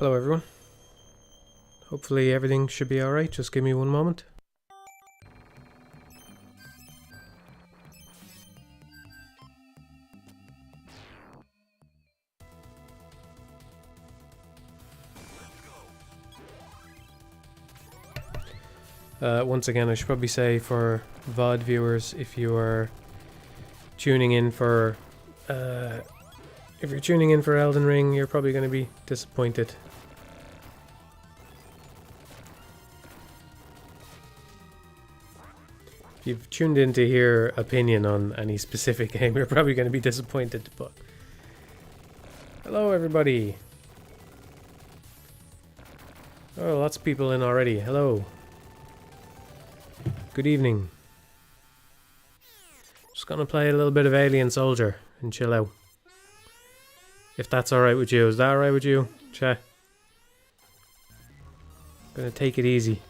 Hello everyone. Hopefully everything should be alright, just give me one moment. Once again, I should probably say for VOD viewers, if you are tuning in for Elden Ring, you're probably going to be disappointed. If you've tuned in to hear opinion on any specific game, you're probably going to be disappointed. But hello, everybody. Oh, lots of people in already. Hello. Good evening. Just gonna play a little bit of Alien Soldier and chill out. If that's alright with you. Is that alright with you, chat? Gonna take it easy.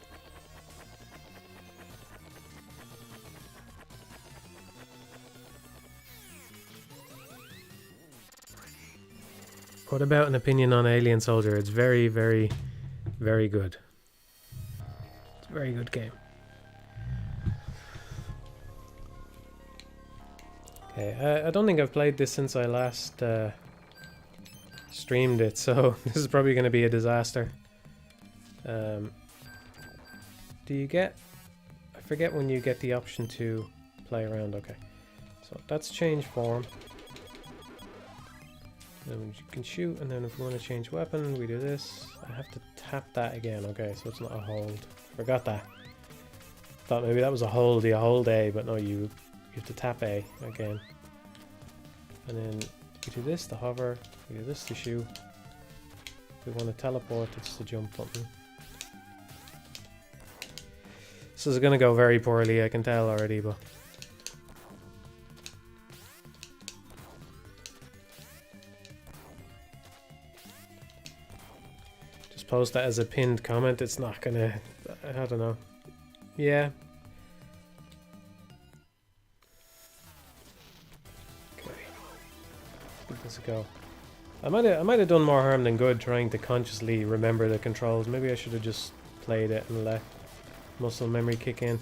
What about an opinion on Alien Soldier? It's very, very, very good. It's a very good game. Okay, I don't think I've played this since I last streamed it, so this is probably going to be a disaster. Do you get... I forget when you get the option to play around. Okay, so that's change form. Then you can shoot, and then if we want to change weapon, we do this. I have to tap that again. Okay, so it's not a hold. Forgot that. Thought maybe that was a hold. You hold A, but no, you have to tap A again. And then we do this to hover, we do this to shoot. If we want to teleport, it's the jump button. This is going to go very poorly, I can tell already, but... just post that as a pinned comment, it's not going to... I don't know. Yeah. Give this a go. I might have done more harm than good trying to consciously remember the controls. Maybe I should have just played it and let muscle memory kick in.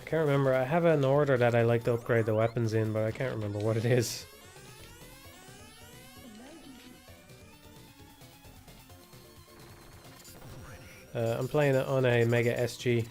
I can't remember. I have an order that I like to upgrade the weapons in, but I can't remember what it is. I'm playing it on a Mega SG.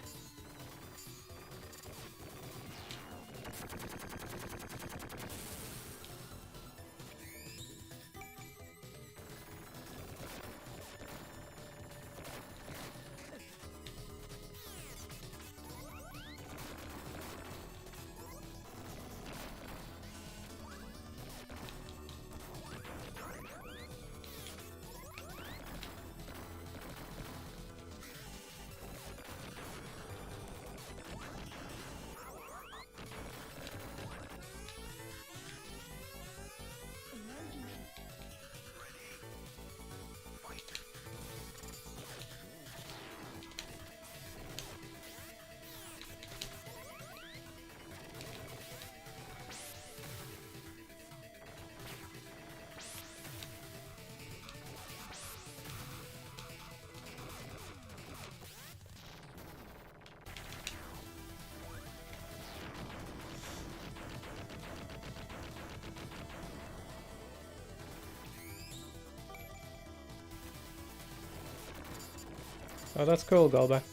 Oh, that's cool, Golba.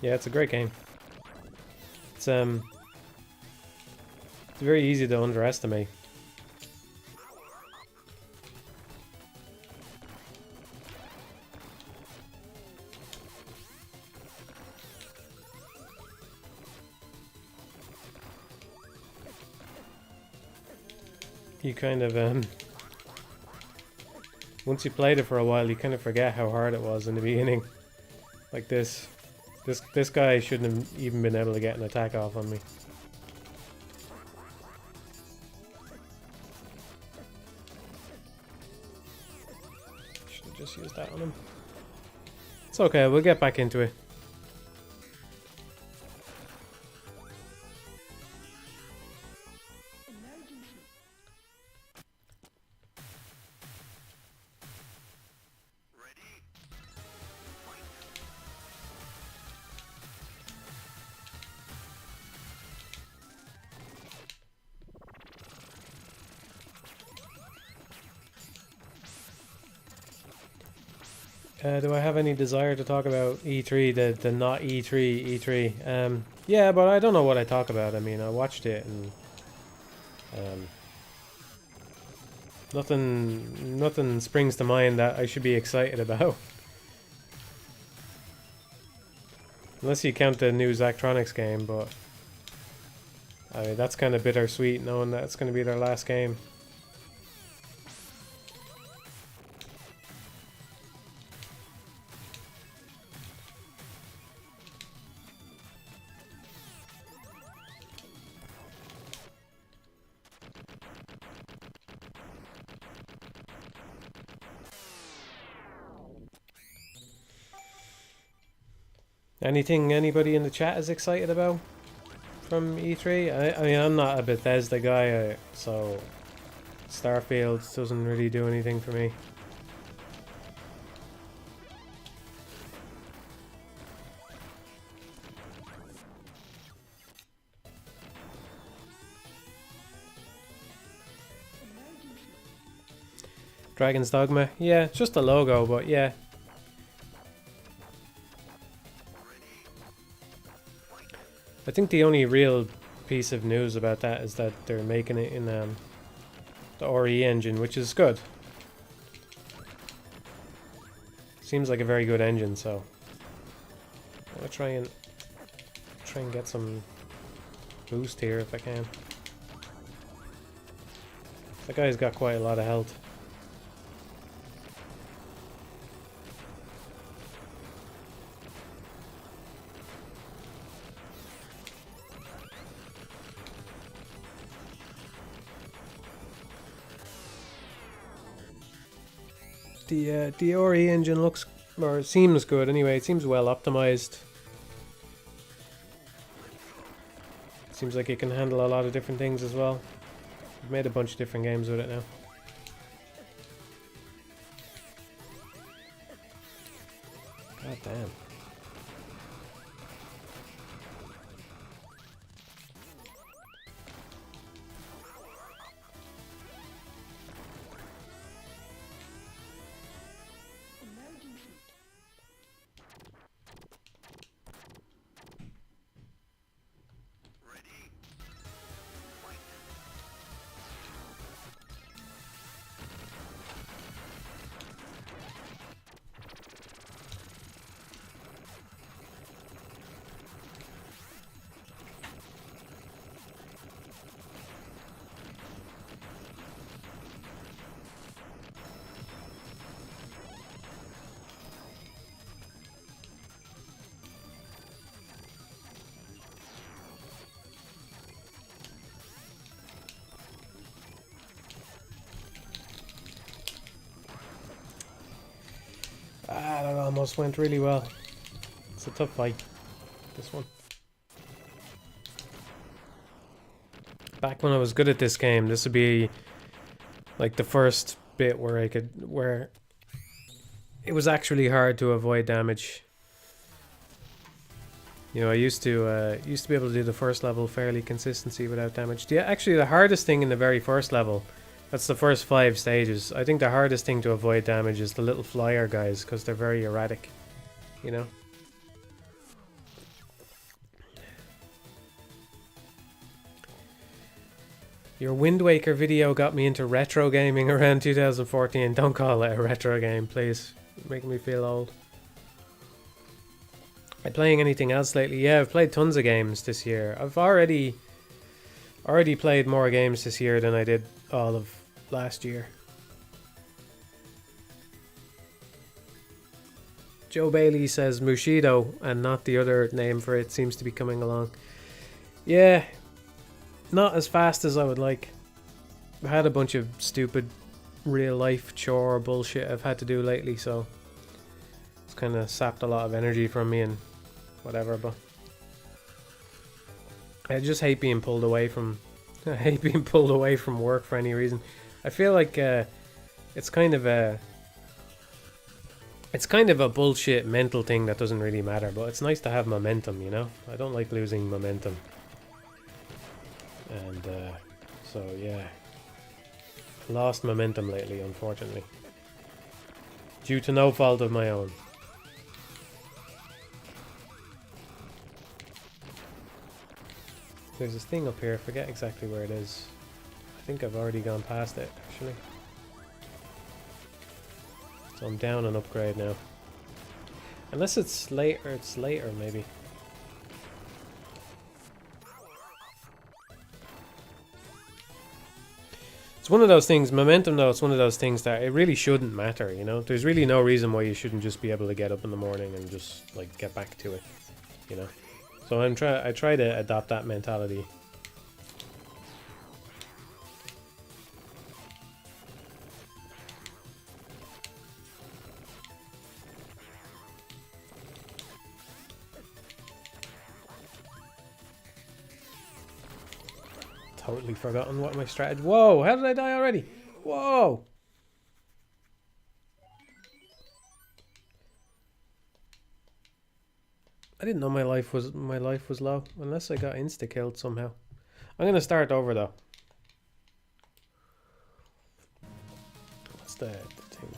Yeah, it's a great game. It's very easy to underestimate. You kind of once you played it for a while, you kind of forget how hard it was in the beginning. Like this guy shouldn't have even been able to get an attack off on me. Should have just used that on him. It's okay, we'll get back into it. Do I have any desire to talk about E3, the not E3, E3? Yeah, but I don't know what I talk about. I mean, I watched it and nothing springs to mind that I should be excited about. Unless you count the new Zachtronics game, but I mean, that's kind of bittersweet knowing that it's going to be their last game. Anything anybody in the chat is excited about from E3? I mean, I'm not a Bethesda guy, so Starfield doesn't really do anything for me. Dragon's Dogma? Yeah, it's just a logo, but yeah. I think the only real piece of news about that is that they're making it in the RE engine, which is good. Seems like a very good engine, so I'll try and get some boost here if I can. That guy's got quite a lot of health. The RE engine looks, or seems good anyway. It seems well optimized. Seems like it can handle a lot of different things as well. I've made a bunch of different games with it now. God damn. That almost went really well. It's a tough fight, this one. Back when I was good at this game, this would be like the first bit where it was actually hard to avoid damage. You know, I used to be able to do the first level fairly consistently without damage. Actually, the hardest thing in the very first level, that's the first 5 stages. I think the hardest thing to avoid damage is the little flyer guys, because they're very erratic, you know? Your Wind Waker video got me into retro gaming around 2014. Don't call it a retro game, please. It's making me feel old. Am I playing anything else lately? Yeah, I've played tons of games this year. I've already played more games this year than I did all of last year. Joe Bailey says Mushido and not the other name for it seems to be coming along. Yeah, not as fast as I would like. I've had a bunch of stupid real life chore bullshit I've had to do lately, so it's kind of sapped a lot of energy from me and whatever, but I just hate being pulled away from work for any reason. I feel like it's kind of a bullshit mental thing that doesn't really matter, but it's nice to have momentum, you know? I don't like losing momentum. And so yeah, lost momentum lately, unfortunately. due to no fault of my own. There's this thing up here, I forget exactly where it is. I think I've already gone past it, actually. So I'm down an upgrade now. Unless it's later maybe. It's one of those things, momentum though, it's one of those things that it really shouldn't matter, you know? There's really no reason why you shouldn't just be able to get up in the morning and just, like, get back to it, you know? So I try to adopt that mentality. Totally forgotten what my strategy... Whoa! How did I die already? Whoa! I didn't know my life was low. Unless I got insta-killed somehow. I'm gonna start over though. What's the thing?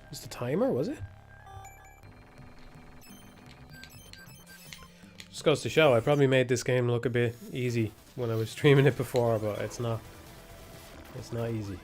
Was the timer, was it? Just goes to show, I probably made this game look a bit easy when I was streaming it before, but it's not. It's not easy.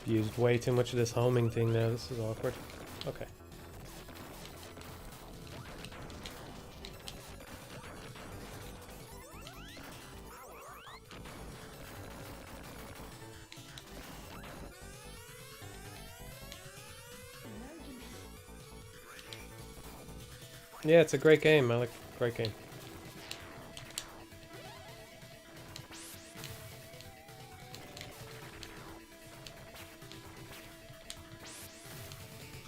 Used way too much of this homing thing now. This is awkward. Okay. Yeah, it's a great game, Alec. Great game.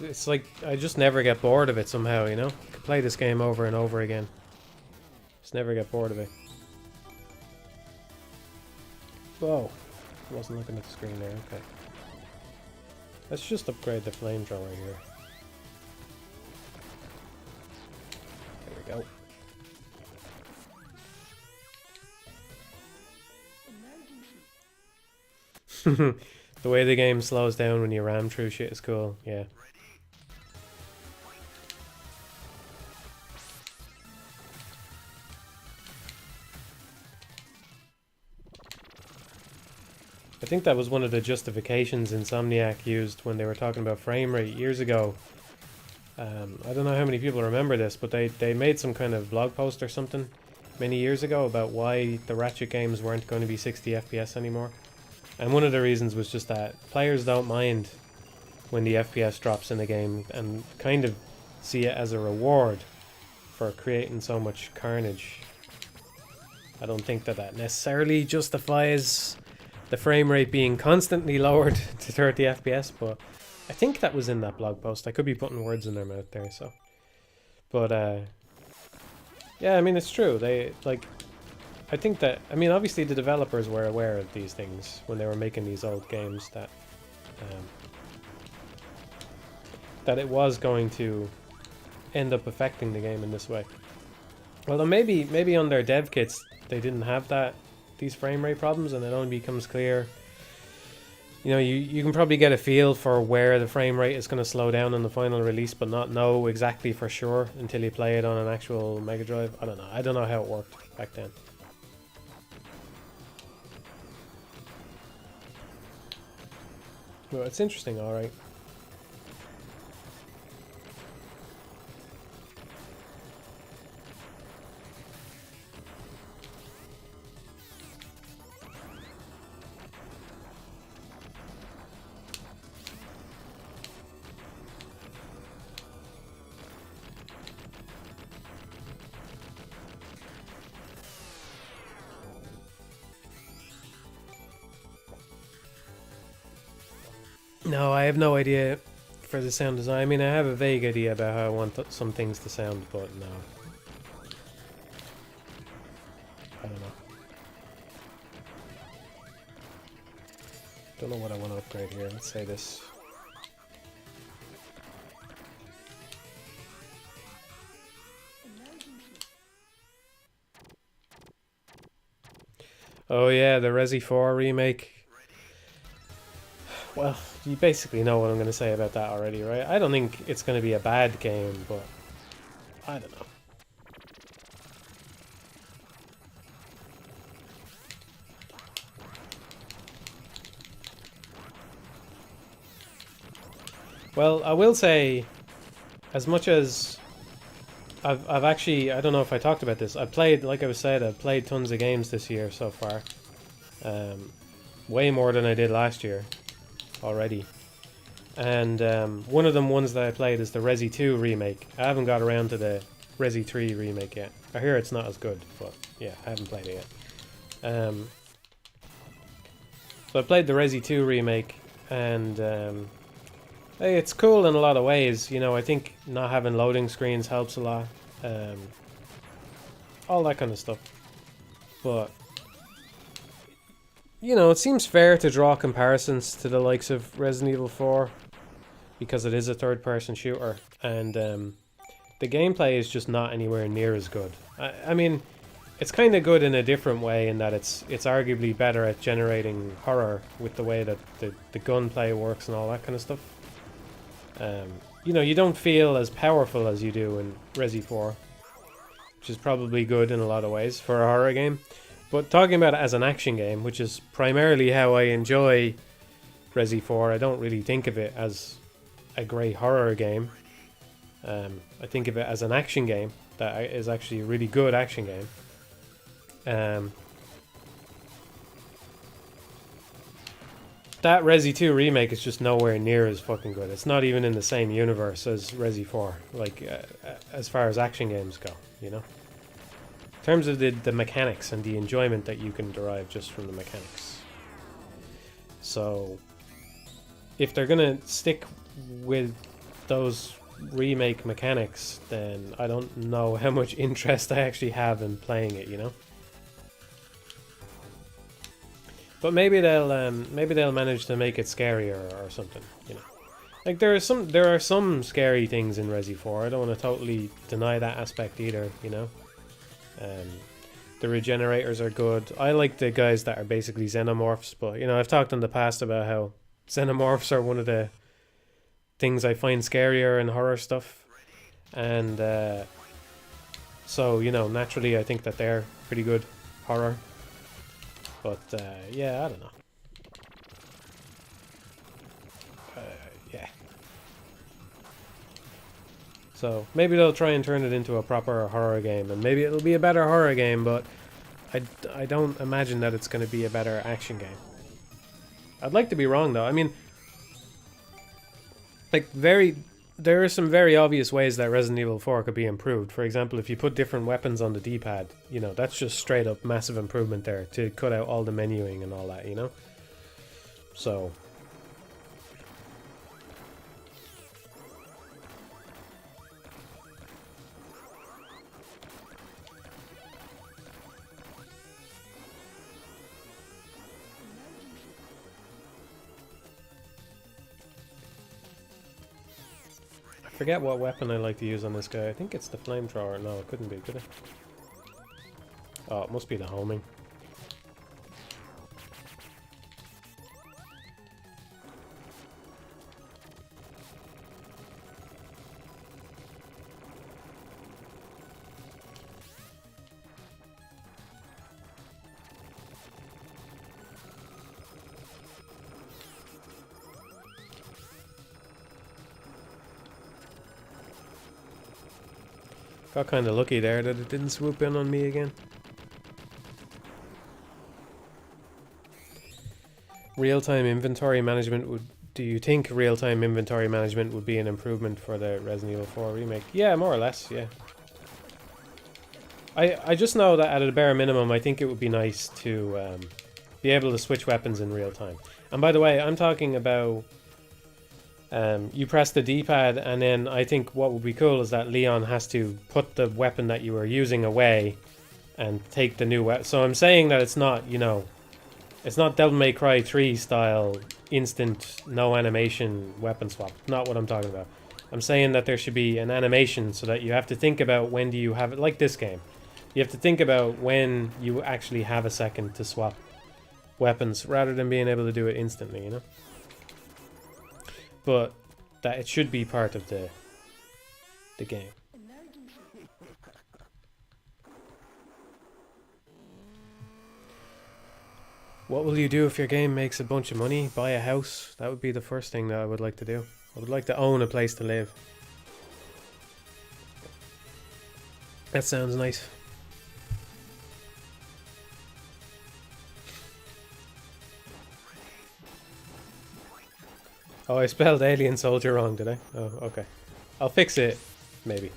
It's like, I just never get bored of it somehow, you know? I could play this game over and over again. Just never get bored of it. Whoa. I wasn't looking at the screen there, okay. Let's just upgrade the flamethrower here. There we go. The way the game slows down when you ram through shit is cool, yeah. I think that was one of the justifications Insomniac used when they were talking about frame rate years ago. I don't know how many people remember this, but they made some kind of blog post or something many years ago about why the Ratchet games weren't going to be 60 FPS anymore. And one of the reasons was just that players don't mind when the FPS drops in a game and kind of see it as a reward for creating so much carnage. I don't think that necessarily justifies the frame rate being constantly lowered to 30 FPS, but I think that was in that blog post. I could be putting words in their mouth there, so. But, yeah, I mean, it's true. They, like, I think that, I mean, obviously the developers were aware of these things when they were making these old games, that it was going to end up affecting the game in this way. Well, maybe on their dev kits they didn't have these frame rate problems, and it only becomes clear. You know, you can probably get a feel for where the frame rate is going to slow down in the final release, but not know exactly for sure until you play it on an actual Mega Drive. I don't know. I don't know how it worked back then. Well, it's interesting, alright. No, I have no idea for the sound design. I mean, I have a vague idea about how I want some things to sound, but no. I don't know. Don't know what I want to upgrade here. Let's say this. Oh yeah, the Resi 4 remake. Well, you basically know what I'm going to say about that already, right? I don't think it's going to be a bad game, but I don't know. Well, I will say, as much as I've actually, I don't know if I talked about this, I've played, like I said, I've played tons of games this year so far. Way more than I did last year already. And one of them ones that I played is the Resi 2 remake. I haven't got around to the Resi 3 remake yet. I hear it's not as good, but yeah, I haven't played it yet. So I played the Resi 2 remake, and hey, it's cool in a lot of ways. You know, I think not having loading screens helps a lot. All that kind of stuff. But you know, it seems fair to draw comparisons to the likes of Resident Evil 4 because it is a third-person shooter, and the gameplay is just not anywhere near as good. I mean, it's kind of good in a different way in that it's arguably better at generating horror with the way that the gunplay works and all that kind of stuff. You know, you don't feel as powerful as you do in Resi 4, which is probably good in a lot of ways for a horror game. But talking about it as an action game, which is primarily how I enjoy Resi 4, I don't really think of it as a great horror game. I think of it as an action game that is actually a really good action game. That Resi 2 remake is just nowhere near as fucking good. It's not even in the same universe as Resi 4, like as far as action games go, you know? In terms of the mechanics and the enjoyment that you can derive just from the mechanics. So, if they're gonna stick with those remake mechanics, then I don't know how much interest I actually have in playing it, you know? But maybe they'll manage to make it scarier or something, you know. Like there are some scary things in Resi 4. I don't want to totally deny that aspect either, you know. The regenerators are good. I like the guys that are basically xenomorphs, but you know, I've talked in the past about how xenomorphs are one of the things I find scarier in horror stuff, and so you know, naturally I think that they're pretty good horror. But yeah, I don't know. Yeah. So maybe they'll try and turn it into a proper horror game, and maybe it'll be a better horror game, but I don't imagine that it's going to be a better action game. I'd like to be wrong though. I mean, like there are some very obvious ways that Resident Evil 4 could be improved. For example, if you put different weapons on the D-pad, you know, that's just straight up massive improvement there to cut out all the menuing and all that, you know? So I forget what weapon I like to use on this guy. I think it's the flamethrower. No, it couldn't be, could it? Oh, it must be the homing. Got kind of lucky there that it didn't swoop in on me again. Real-time inventory management would... Do you think real-time inventory management would be an improvement for the Resident Evil 4 remake? Yeah, more or less, yeah. I just know that at a bare minimum, I think it would be nice to be able to switch weapons in real time. And by the way, I'm talking about You press the D-pad, and then I think what would be cool is that Leon has to put the weapon that you were using away and take the new weapon. So I'm saying that it's not, you know, it's not Devil May Cry 3 style instant, no animation weapon swap. Not what I'm talking about. I'm saying that there should be an animation so that you have to think about when do you have it, like this game. You have to think about when you actually have a second to swap weapons rather than being able to do it instantly, you know? But that it should be part of the game. What will you do if your game makes a bunch of money? Buy a house? That would be the first thing that I would like to do. I would like to own a place to live. That sounds nice. Oh, I spelled Alien Soldier wrong, did I? Oh, okay. I'll fix it, maybe.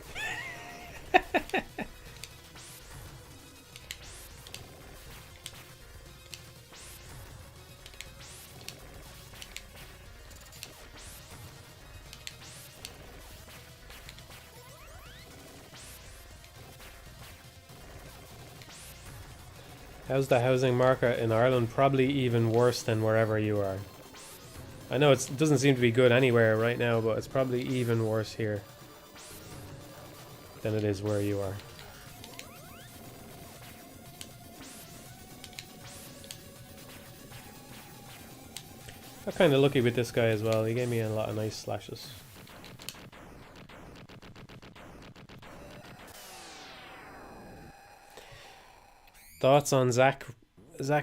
How's the housing market in Ireland? Probably even worse than wherever you are. I know it doesn't seem to be good anywhere right now, but it's probably even worse here than it is where you are. I'm kind of lucky with this guy as well. He gave me a lot of nice slashes. Thoughts on Zach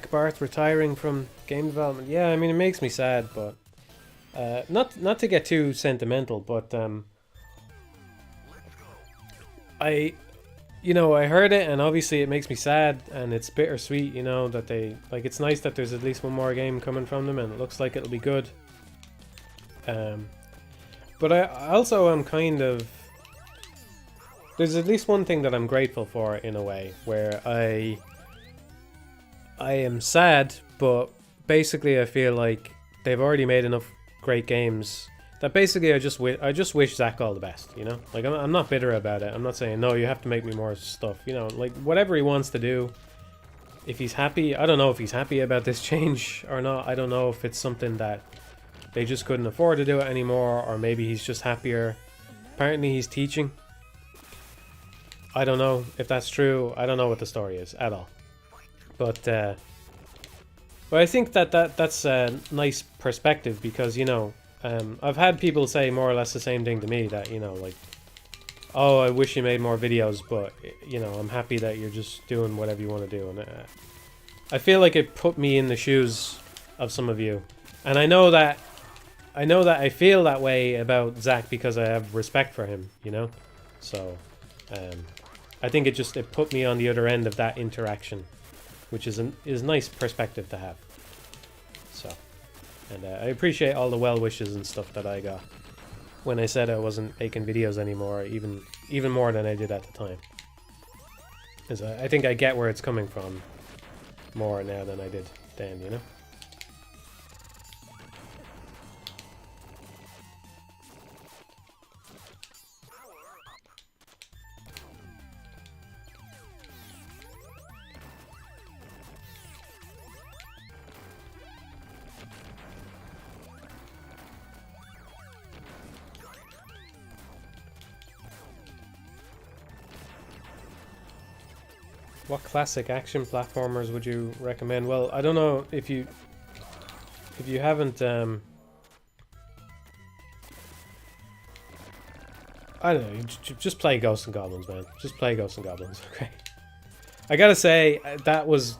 Barth retiring from game development? Yeah, I mean it makes me sad, but not to get too sentimental, but I heard it, and obviously it makes me sad, and it's bittersweet, you know, that they like. It's nice that there's at least one more game coming from them, and it looks like it'll be good. But I also am kind of. There's at least one thing that I'm grateful for in a way, where I am sad, but basically I feel like they've already made enough great games that basically I just wish Zach all the best, you know? Like, I'm not bitter about it. I'm not saying, no, you have to make me more stuff, you know? Like, whatever he wants to do, if he's happy, I don't know if he's happy about this change or not. I don't know if it's something that they just couldn't afford to do it anymore, or maybe he's just happier. Apparently he's teaching. I don't know if that's true. I don't know what the story is at all. But I think that's a nice perspective, because, you know, I've had people say more or less the same thing to me, that, you know, like, oh, I wish you made more videos, but, you know, I'm happy that you're just doing whatever you want to do. And I feel like it put me in the shoes of some of you. And I know that I feel that way about Zach because I have respect for him, you know? So, I think it put me on the other end of that interaction, which is a nice perspective to have. So, and I appreciate all the well wishes and stuff that I got when I said I wasn't making videos anymore, even more than I did at the time. Because I think I get where it's coming from more now than I did then, you know? What classic action platformers would you recommend? Well, I don't know if you haven't I don't know, just play Ghosts and Goblins, man. Just play Ghosts and Goblins, okay? I gotta say, that was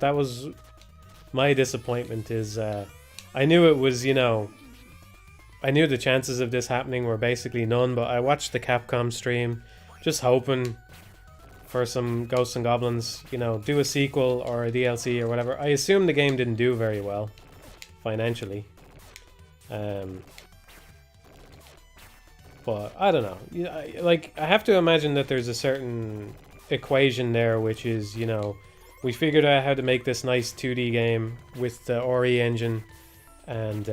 my disappointment. Is I knew it was, you know, I knew the chances of this happening were basically none, but I watched the Capcom stream just hoping for some Ghosts and Goblins, you know, do a sequel or a DLC or whatever. I assume the game didn't do very well financially. But I don't know. Like, I have to imagine that there's a certain equation there, which is, you know, we figured out how to make this nice 2D game with the Ori engine, and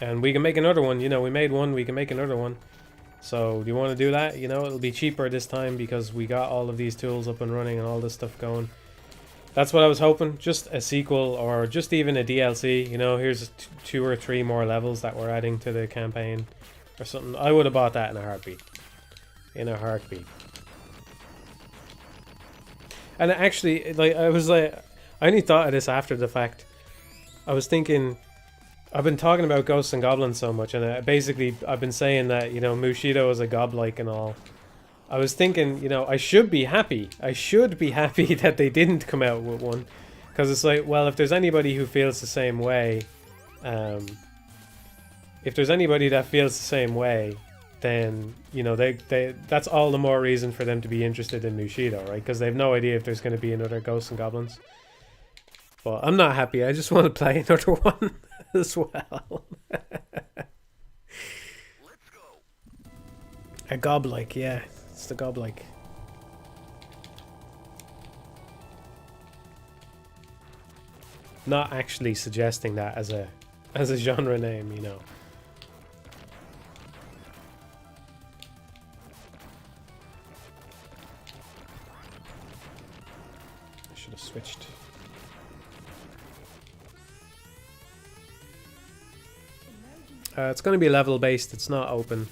And we can make another one. You know, we made one, we can make another one. So, do you want to do that? You know, it'll be cheaper this time because we got all of these tools up and running and all this stuff going. That's what I was hoping. Just a sequel or just even a DLC. You know, here's 2 or 3 more levels that we're adding to the campaign or something. I would have bought that in a heartbeat. In a heartbeat. And actually, like, I only thought of this after the fact. I was thinking, I've been talking about ghosts and goblins so much, and basically I've been saying that, you know, Mushido is a godlike and all. I was thinking, you know, I should be happy. I should be happy that they didn't come out with one. Because it's like, well, if there's anybody who feels the same way, if there's anybody that feels the same way, then, you know, that's all the more reason for them to be interested in Mushido, right? Because they have no idea if there's going to be another Ghosts and Goblins. But I'm not happy. I just want to play another one as well. A godlike, yeah. It's the godlike. Not actually suggesting that as a genre name, you know. I should have switched. It's going to be level based. It's not open.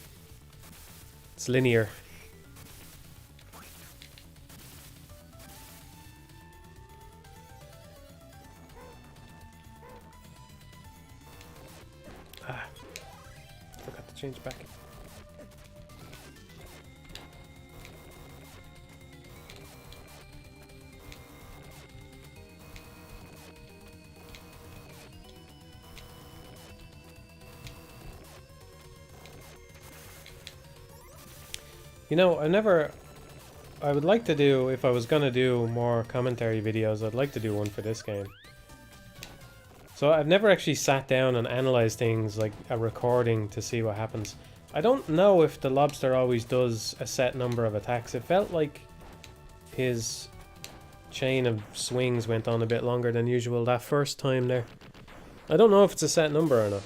It's linear. Forgot to change back. You know, I would like to do, if I was gonna do more commentary videos, I'd like to do one for this game. So I've never actually sat down and analyzed things like a recording to see what happens. I don't know if the lobster always does a set number of attacks. It felt like his chain of swings went on a bit longer than usual that first time there. I don't know if it's a set number or not.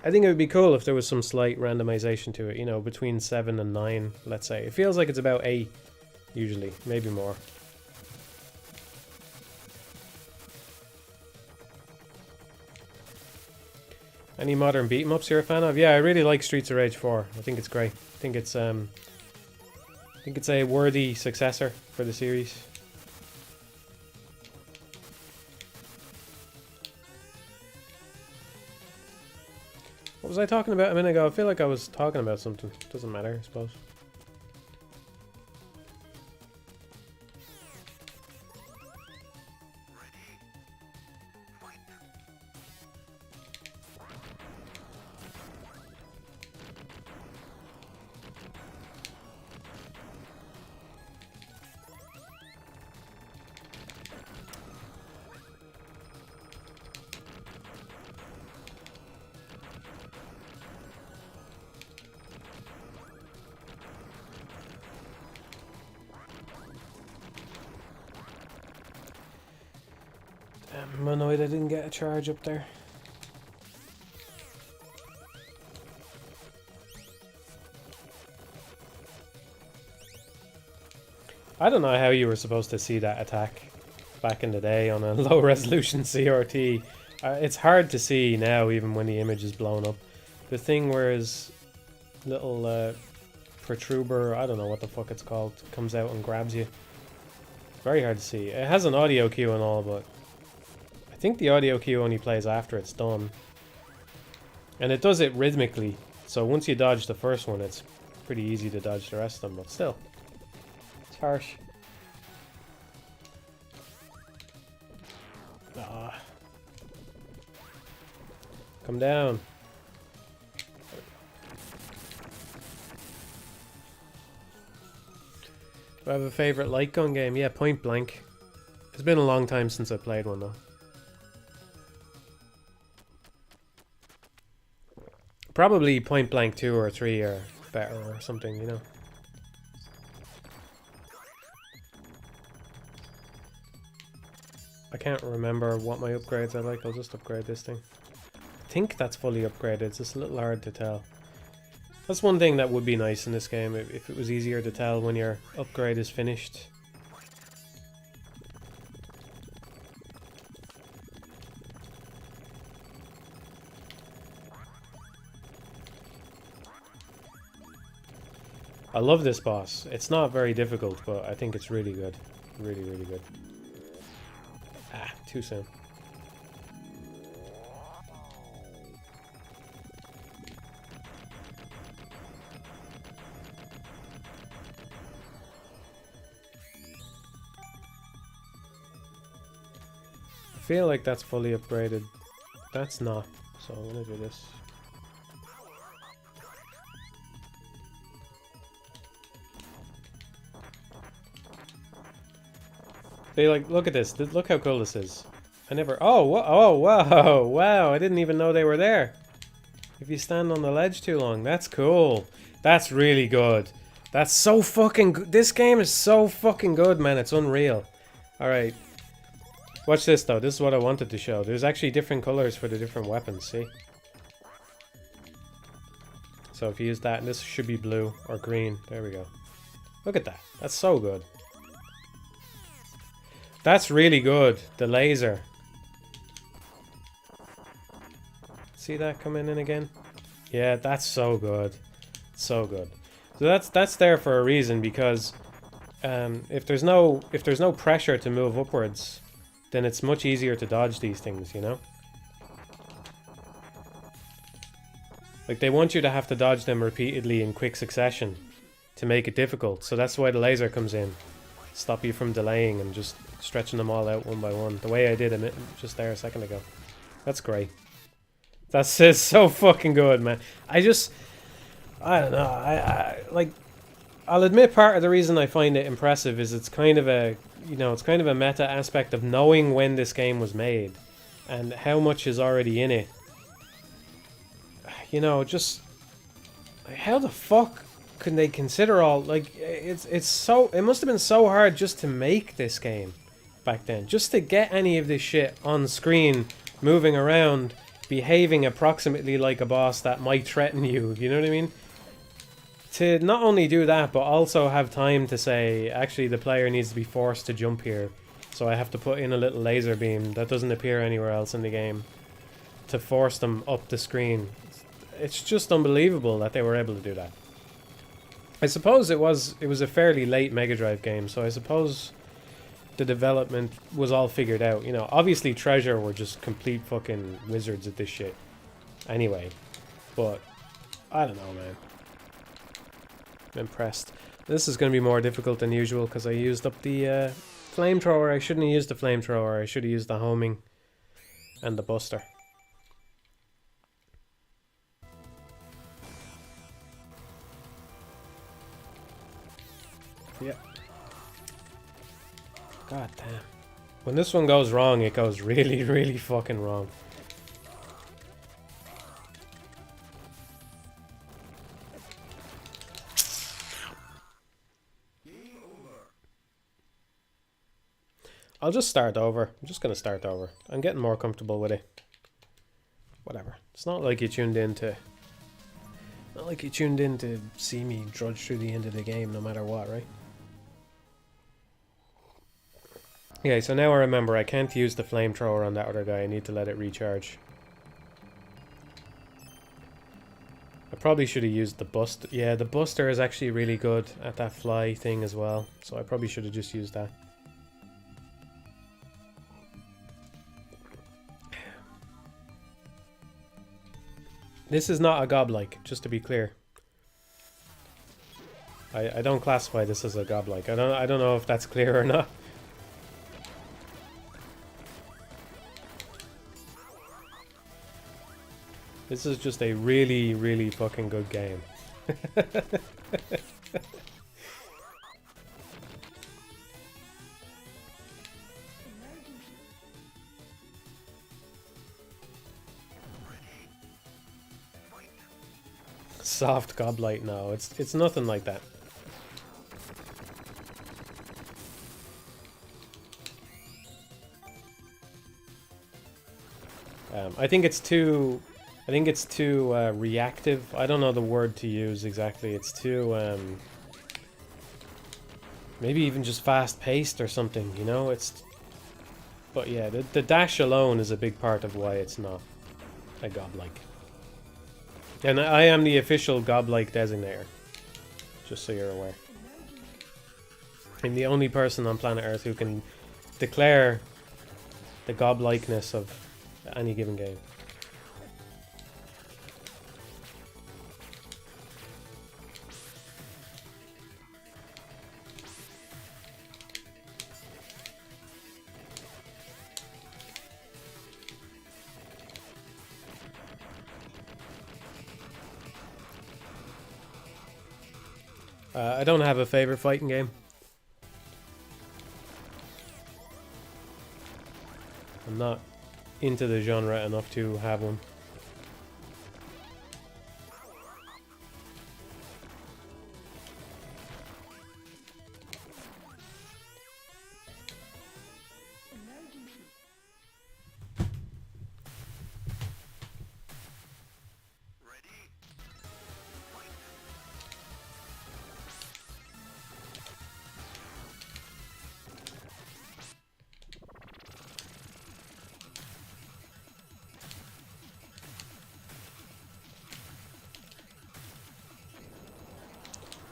I think it would be cool if there was some slight randomization to it, you know, between 7 and 9, let's say. It feels like it's about 8, usually, maybe more. Any modern beat-em-ups you're a fan of? Yeah, I really like Streets of Rage 4. I think it's great. I think it's a worthy successor for the series. What was I talking about a minute ago? I feel like I was talking about something. Doesn't matter, I suppose. I'm annoyed I didn't get a charge up there. I don't know how you were supposed to see that attack back in the day on a low resolution CRT. It's hard to see now even when the image is blown up. The thing where his little protruber, I don't know what the fuck it's called, comes out and grabs you. Very hard to see. It has an audio cue and all, but I think the audio cue only plays after it's done. And it does it rhythmically, so once you dodge the first one, it's pretty easy to dodge the rest of them, but still. It's harsh. Ah. Come down. Do I have a favourite light gun game? Yeah, Point Blank. It's been a long time since I played one though. Probably Point Blank 2 or 3 are better or something, you know. I can't remember what my upgrades are like. I'll just upgrade this thing. I think that's fully upgraded. It's just a little hard to tell. That's one thing that would be nice in this game, if it was easier to tell when your upgrade is finished. I love this boss. It's not very difficult, but I think it's really good. Really, really good. Ah, too soon. I feel like that's fully upgraded. That's not, so I'm gonna do this. They like, look at this. Look how cool this is. I never. Oh, oh, whoa, wow! I didn't even know they were there. If you stand on the ledge too long, that's cool. That's really good. That's so fucking good. This game is so fucking good, man. It's unreal. All right, watch this though. This is what I wanted to show. There's actually different colors for the different weapons. See? So if you use that, and this should be blue or green. There we go. Look at that. That's so good. That's really good. The laser. See that coming in again? Yeah, that's so good. So good. So that's there for a reason, because if there's no pressure to move upwards, then it's much easier to dodge these things, you know? Like, they want you to have to dodge them repeatedly in quick succession to make it difficult. So that's why the laser comes in. Stop you from delaying and just stretching them all out one by one. The way I did it just there a second ago. That's great. That's so fucking good, man. I don't know. Like, I'll admit part of the reason I find it impressive is it's kind of a, you know, it's kind of a meta aspect of knowing when this game was made and how much is already in it. You know, just how the fuck can they consider all, like, it's so, it must have been so hard just to make this game back then, just to get any of this shit on screen, moving around, behaving approximately like a boss that might threaten you, you know what I mean? To not only do that, but also have time to say, actually the player needs to be forced to jump here, so I have to put in a little laser beam that doesn't appear anywhere else in the game to force them up the screen. It's just unbelievable that they were able to do that. I suppose it was a fairly late Mega Drive game, so I suppose the development was all figured out. You know, obviously Treasure were just complete fucking wizards at this shit anyway, but I don't know, man. I'm impressed. This is going to be more difficult than usual because I used up the flamethrower. I shouldn't have used the flamethrower. I should have used the homing and the buster. Yeah. God damn. When this one goes wrong, it goes really, really fucking wrong. I'll just start over. I'm just gonna start over. I'm getting more comfortable with it. Whatever. It's not like you tuned in to... Not like you tuned in to see me drudge through the end of the game no matter what, right? Okay, so now I remember I can't use the flamethrower on that other guy. I need to let it recharge. I probably should have used the buster. Yeah, the buster is actually really good at that fly thing as well. So I probably should have just used that. This is not a godlike, just to be clear. I don't classify this as a godlike. I don't know if that's clear or not. This is just a really, really fucking good game. Soft goblite, no, it's nothing like that. I think it's too I think it's too reactive. I don't know the word to use exactly. It's too maybe even just fast-paced or something, you know? But yeah, the dash alone is a big part of why it's not a godlike. And I am the official godlike designator, just so you're aware. I'm the only person on planet Earth who can declare the godlikeness of any given game. I don't have a favorite fighting game. I'm not into the genre enough to have one.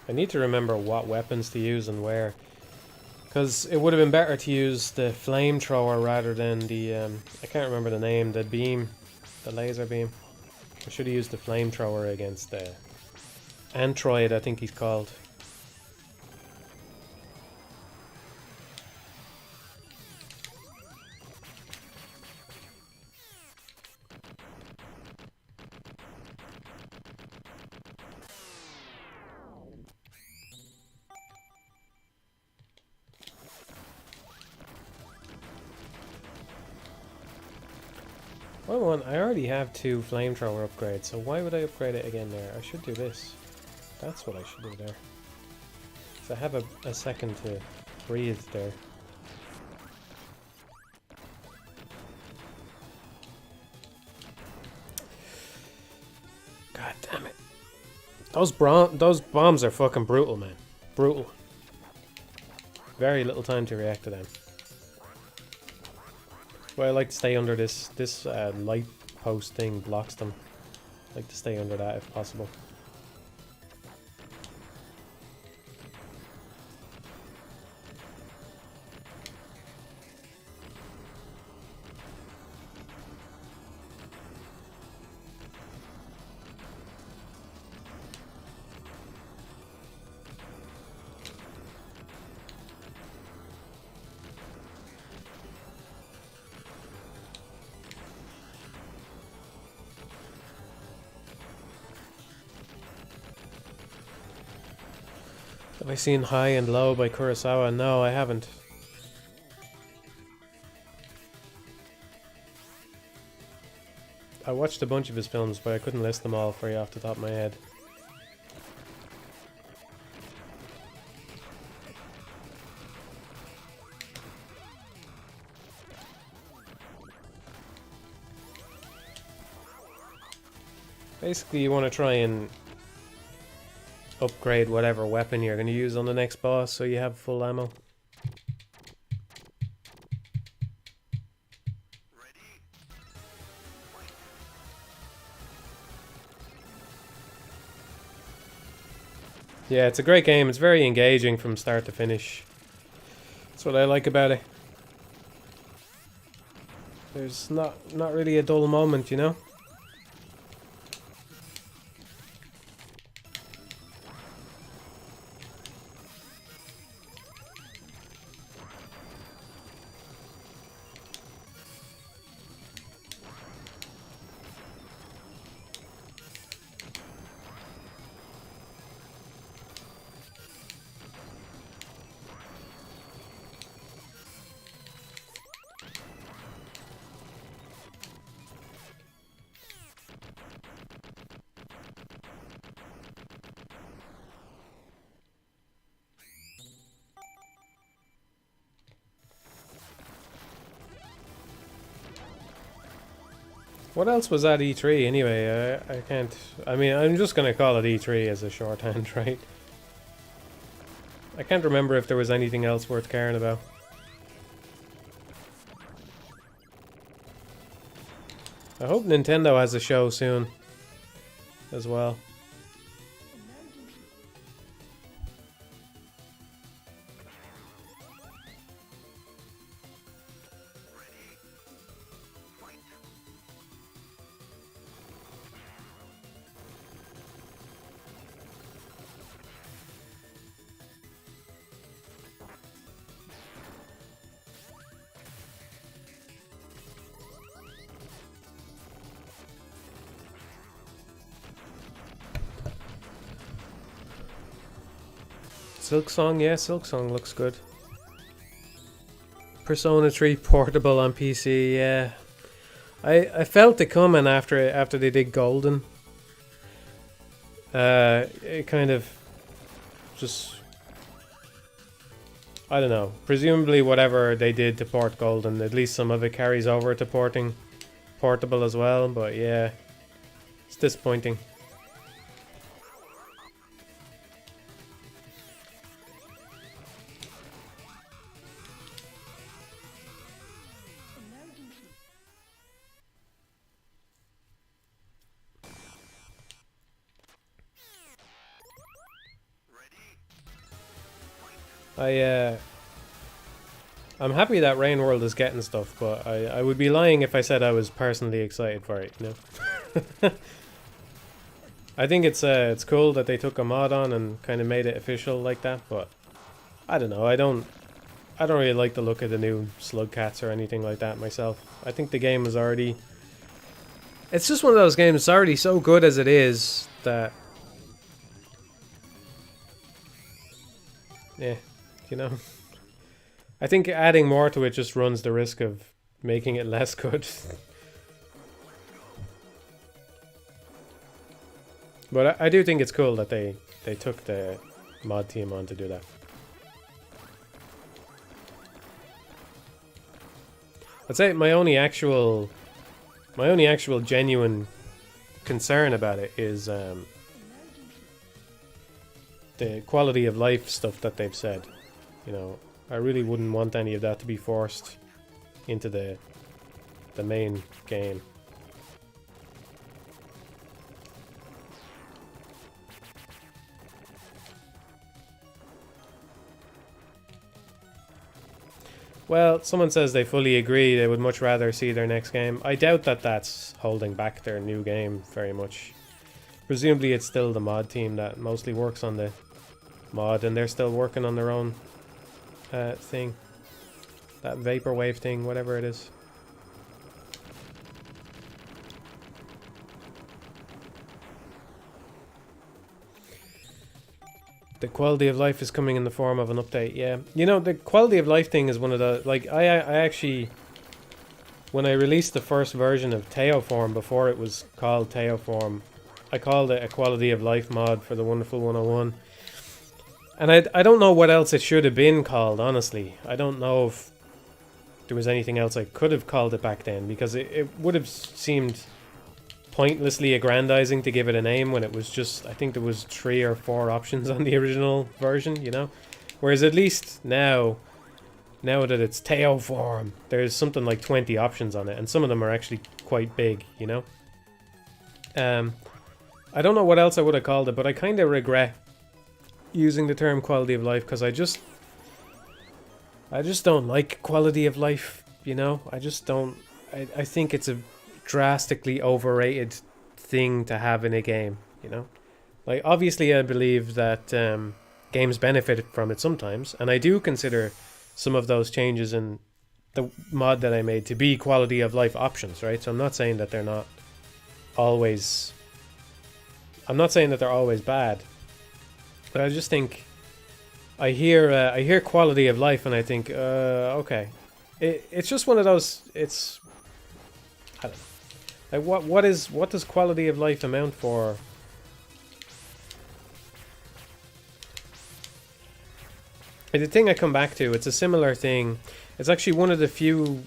I need to remember what weapons to use and where. Because it would have been better to use the flamethrower rather than the, I can't remember the name, the beam, the laser beam. I should have used the flamethrower against the Android, I think he's called. Well, I already have 2 flamethrower upgrades, so why would I upgrade it again there? I should do this. That's what I should do there. So I have a second to breathe there. God damn it. Those bombs are fucking brutal, man. Brutal. Very little time to react to them. Well, I like to stay under this light post thing blocks them. I like to stay under that if possible. Have I seen High and Low by Kurosawa? No, I haven't. I watched a bunch of his films, but I couldn't list them all for you off the top of my head. Basically, you want to try and upgrade whatever weapon you're going to use on the next boss so you have full ammo. Yeah, it's a great game. It's very engaging from start to finish. That's what I like about it. There's not really a dull moment, you know? What else was at E3 anyway? I can't... I mean, I'm just going to call it E3 as a shorthand, right? I can't remember if there was anything else worth caring about. I hope Nintendo has a show soon as well. Silksong, yeah, Silksong looks good. Persona 3 portable on PC, yeah. I felt it coming after they did Golden. It kind of just... I don't know. Presumably whatever they did to port Golden, at least some of it carries over to porting portable as well, but yeah. It's disappointing. I'm happy that Rain World is getting stuff, but I would be lying if I said I was personally excited for it, you know? I think it's cool that they took a mod on and kind of made it official like that, but I don't know, I don't really like the look of the new Slug Cats or anything like that myself. I think the game was already... It's just one of those games, it's already so good as it is that... Yeah, you know... I think adding more to it just runs the risk of making it less good. But I do think it's cool that they took the mod team on to do that. I'd say my only actual genuine concern about it is the quality of life stuff that they've said. You know, I really wouldn't want any of that to be forced into the main game. Well, someone says they fully agree, they would much rather see their next game. I doubt that that's holding back their new game very much. Presumably it's still the mod team that mostly works on the mod, and they're still working on their own thing. That vaporwave thing, whatever it is. The quality of life is coming in the form of an update, yeah. You know, the quality of life thing is one of the... Like, I actually... When I released the first version of Teoform, before it was called Teoform, I called it a quality of life mod for the Wonderful 101. And I don't know what else it should have been called, honestly. I don't know if there was anything else I could have called it back then, because it would have seemed pointlessly aggrandizing to give it a name when it was just, I think there was 3 or 4 options on the original version, you know? Whereas at least now that it's Teoform, there's something like 20 options on it, and some of them are actually quite big, you know? I don't know what else I would have called it, but I kind of regret using the term quality of life, because I just don't like quality of life, you know? I just don't... I think it's a drastically overrated thing to have in a game, you know? Like, obviously I believe that games benefit from it sometimes, and I do consider some of those changes in the mod that I made to be quality of life options, right? So I'm not saying that they're not always... I'm not saying that they're always bad, but I just think I hear quality of life and I think, okay, it's just one of those. It's I don't know. Like what does quality of life amount for? The thing I come back to, it's a similar thing. It's actually one of the few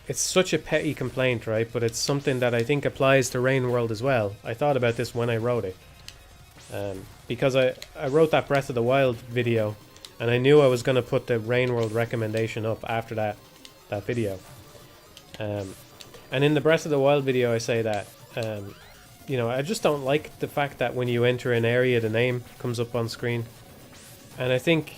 it's such a petty complaint, right? But it's something that I think applies to Rain World as well. I thought about this when I wrote it. Because I wrote that Breath of the Wild video, and I knew I was going to put the Rain World recommendation up after that video. And in the Breath of the Wild video I say that, you know, I just don't like the fact that when you enter an area the name comes up on screen. And I think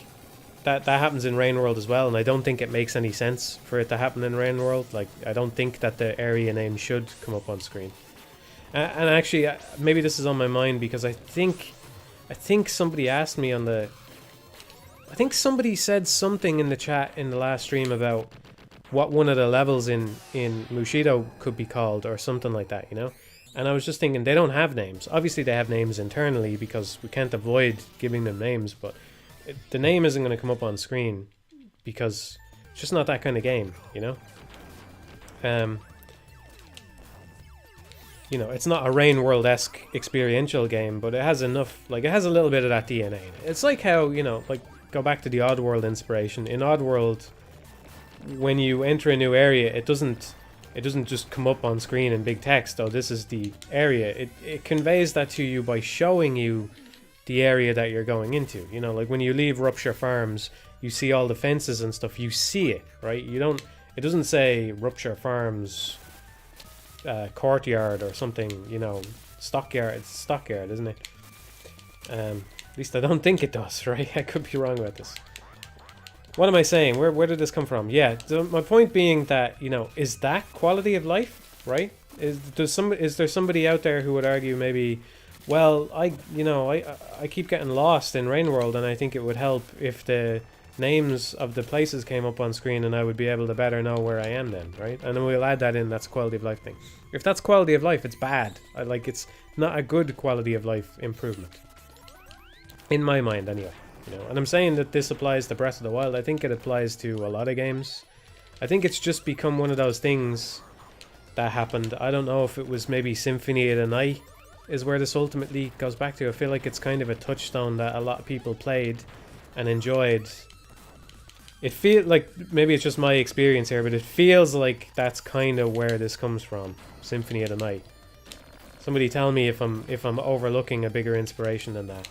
that happens in Rain World as well, and I don't think it makes any sense for it to happen in Rain World. Like, I don't think that the area name should come up on screen. And actually, maybe this is on my mind because I think somebody asked me on the... I think somebody said something in the chat in the last stream about what one of the levels in Mushido could be called or something like that, you know? And I was just thinking, they don't have names. Obviously they have names internally because we can't avoid giving them names, but the name isn't going to come up on screen because it's just not that kind of game, you know? You know, it's not a Rain World-esque experiential game, but it has enough, like, it has a little bit of that DNA. It's like how, you know, like, go back to the Oddworld inspiration. In Oddworld, when you enter a new area, it doesn't just come up on screen in big text, oh, this is the area. It conveys that to you by showing you the area that you're going into. You know, like when you leave Rupture Farms, you see all the fences and stuff, you see it, right? It doesn't say Rupture Farms courtyard or something, you know, stockyard. It's stockyard, isn't it? At least I don't think it does, right? I could be wrong about this. What am I saying? Where did this come from? Yeah, so my point being that, you know, is that quality of life, right? Is there somebody out there who would argue maybe, well, I keep getting lost in Rain World, and I think it would help if the names of the places came up on screen and I would be able to better know where I am then, right? And then we'll add that in, that's a quality of life thing. If that's quality of life, it's bad. It's not a good quality of life improvement. In my mind, anyway. You know, and I'm saying that this applies to Breath of the Wild. I think it applies to a lot of games. I think it's just become one of those things that happened. I don't know if it was maybe Symphony of the Night is where this ultimately goes back to. I feel like it's kind of a touchstone that a lot of people played and enjoyed. It feels like, maybe it's just my experience here, but it feels like that's kind of where this comes from. Symphony of the Night. Somebody tell me if I'm overlooking a bigger inspiration than that.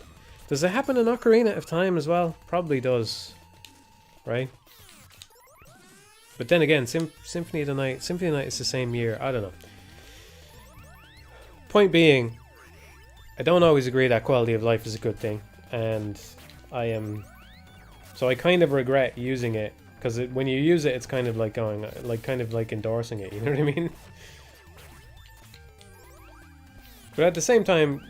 Does it happen in Ocarina of Time as well? Probably does, right? But then again, Symphony of the Night is the same year. I don't know. Point being, I don't always agree that quality of life is a good thing, and so I kind of regret using it, because when you use it, it's kind of like going, kind of like endorsing it. You know what I mean? But at the same time,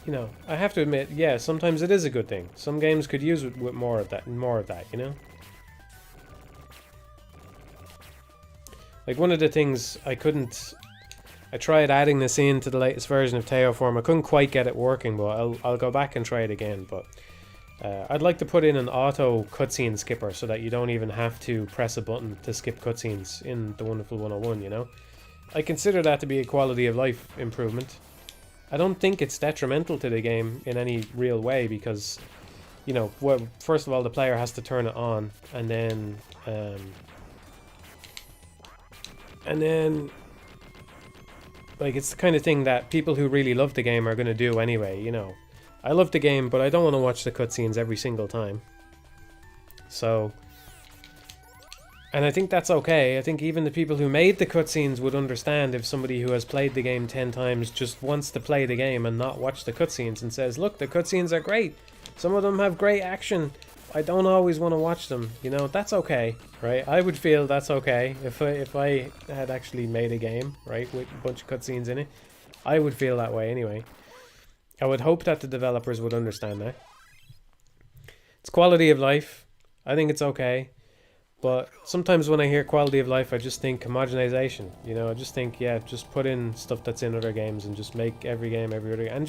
you know, I have to admit, yeah, sometimes it is a good thing. Some games could use it with more of that, you know? Like, one of the things I tried adding this into the latest version of Teoform. I couldn't quite get it working, but I'll go back and try it again. But I'd like to put in an auto cutscene skipper so that you don't even have to press a button to skip cutscenes in the Wonderful 101, you know? I consider that to be a quality of life improvement. I don't think it's detrimental to the game in any real way because, you know, well, first of all, the player has to turn it on, and then, like, it's the kind of thing that people who really love the game are going to do anyway, you know. I love the game, but I don't want to watch the cutscenes every single time. So, and I think that's okay. I think even the people who made the cutscenes would understand if somebody who has played the game 10 times just wants to play the game and not watch the cutscenes and says, look, the cutscenes are great. Some of them have great action. I don't always want to watch them. You know, that's okay, right? I would feel that's okay if I had actually made a game, right, with a bunch of cutscenes in it. I would feel that way anyway. I would hope that the developers would understand that. It's quality of life. I think it's okay. But sometimes when I hear quality of life, I just think homogenization. You know, I just think, yeah, just put in stuff that's in other games and just make every game every other game.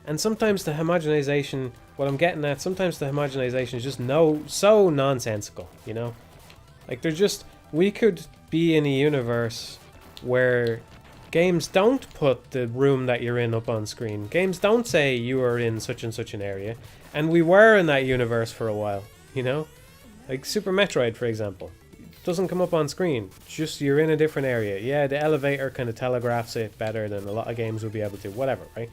And sometimes the homogenization, what I'm getting at, sometimes the homogenization is just so nonsensical, you know? Like, we could be in a universe where games don't put the room that you're in up on screen. Games don't say you are in such and such an area. And we were in that universe for a while, you know? Like Super Metroid, for example. doesn't come up on screen. Just you're in a different area. Yeah, the elevator kind of telegraphs it better than a lot of games would be able to. Whatever, right?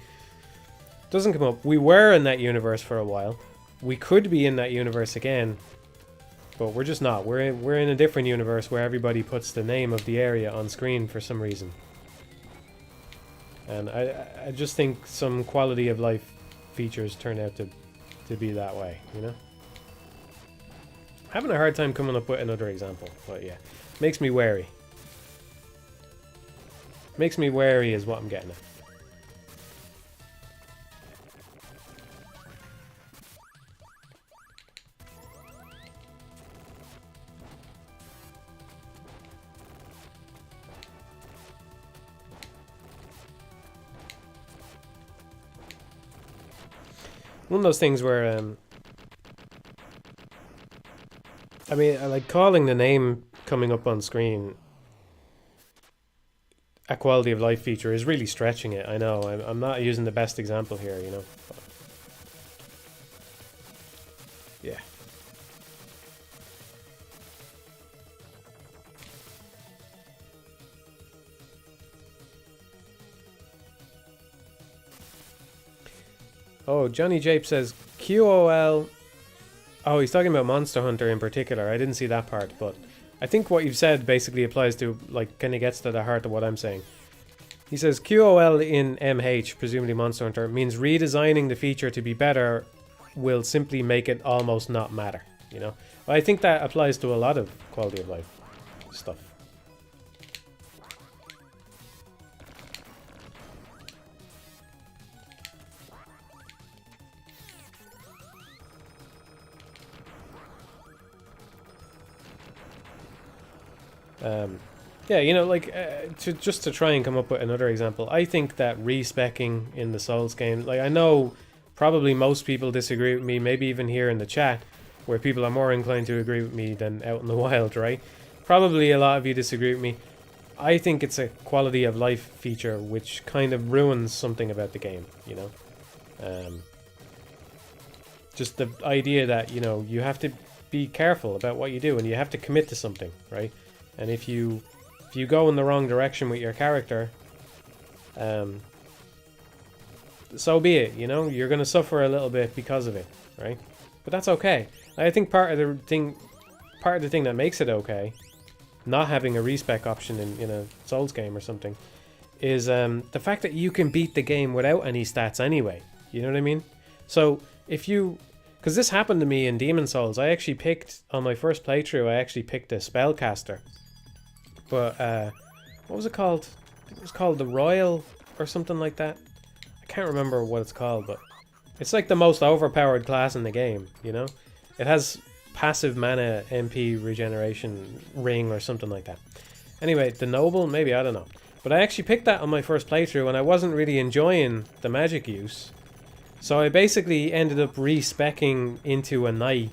Doesn't come up. We were in that universe for a while. We could be in that universe again, but we're just not. We're in a different universe where everybody puts the name of the area on screen for some reason. And I just think some quality of life features turn out to be that way, you know? Having a hard time coming up with another example, but yeah. Makes me wary. Makes me wary is what I'm getting at. One of those things where, I mean, I like calling the name coming up on screen a quality of life feature is really stretching it. I know, I'm not using the best example here, you know. But yeah. Oh, Johnny Jape says QOL. Oh, he's talking about Monster Hunter in particular. I didn't see that part, but I think what you've said basically applies to, like, kind of gets to the heart of what I'm saying. He says QOL in MH, presumably Monster Hunter, means redesigning the feature to be better will simply make it almost not matter, you know? I think that applies to a lot of quality of life stuff. Yeah, you know, like, just to try and come up with another example, I think that respecing in the Souls game, like, I know probably most people disagree with me, maybe even here in the chat, where people are more inclined to agree with me than out in the wild, right? Probably a lot of you disagree with me. I think it's a quality of life feature which kind of ruins something about the game, you know? Just the idea that, you know, you have to be careful about what you do and you have to commit to something, right? And if you go in the wrong direction with your character, so be it, you know? You're going to suffer a little bit because of it, right? But that's okay. I think part of the thing that makes it okay, not having a respec option in a Souls game or something, is the fact that you can beat the game without any stats anyway. You know what I mean? So if you... Because this happened to me in Demon Souls. I actually picked, on my first playthrough, I actually picked a spellcaster. But, what was it called? I think it was called the Royal or something like that. I can't remember what it's called, but it's like the most overpowered class in the game, you know? It has passive mana MP regeneration ring or something like that. Anyway, the Noble, maybe, I don't know. But I actually picked that on my first playthrough and I wasn't really enjoying the magic use. So I basically ended up re-speccing into a knight,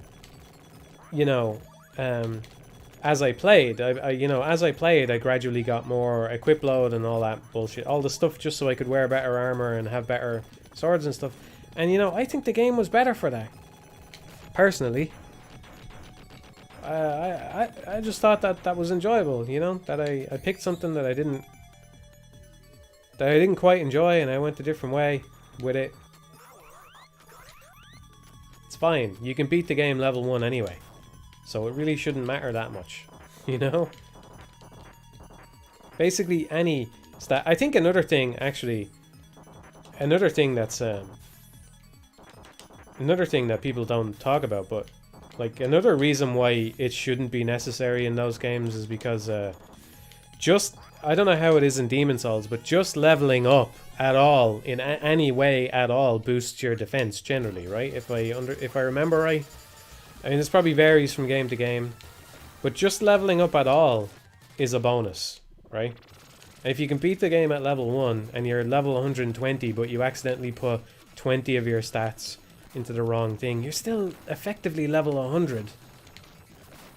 you know, as I played. As I played, I gradually got more equip load and all that bullshit. All the stuff just so I could wear better armor and have better swords and stuff. And, you know, I think the game was better for that. Personally. I just thought that was enjoyable, you know? That I picked something that I didn't quite enjoy and I went a different way with it. It's fine. You can beat the game level 1 anyway. So it really shouldn't matter that much. You know? Basically any stat. I think another thing, actually... Another thing that's... another thing that people don't talk about, but... Like, another reason why it shouldn't be necessary in those games is because... just... I don't know how it is in Demon Souls, but just leveling up at all, in any way at all, boosts your defense generally, right? If I remember right. I mean, this probably varies from game to game, but just leveling up at all is a bonus, right? And if you can beat the game at level 1 and you're level 120, but you accidentally put 20 of your stats into the wrong thing, you're still effectively level 100.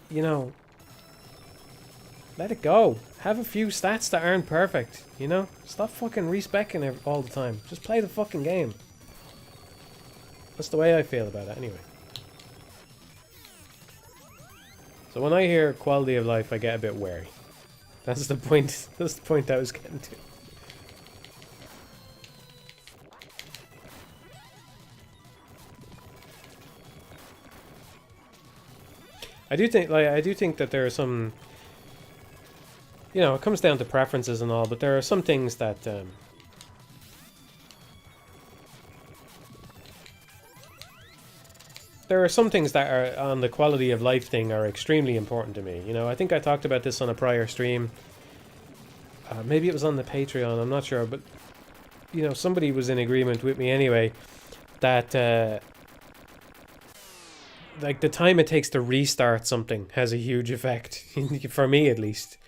You know, let it go. Have a few stats that aren't perfect, you know? Stop fucking respecking it all the time. Just play the fucking game. That's the way I feel about it anyway. So when I hear quality of life, I get a bit wary. That's the point. That's the point I was getting to. I do think that there are some, you know, it comes down to preferences and all, but there are some things that are on the quality of life thing are extremely important to me. You know, I think I talked about this on a prior stream. Maybe it was on the Patreon, I'm not sure, but you know, somebody was in agreement with me anyway that like the time it takes to restart something has a huge effect for me at least.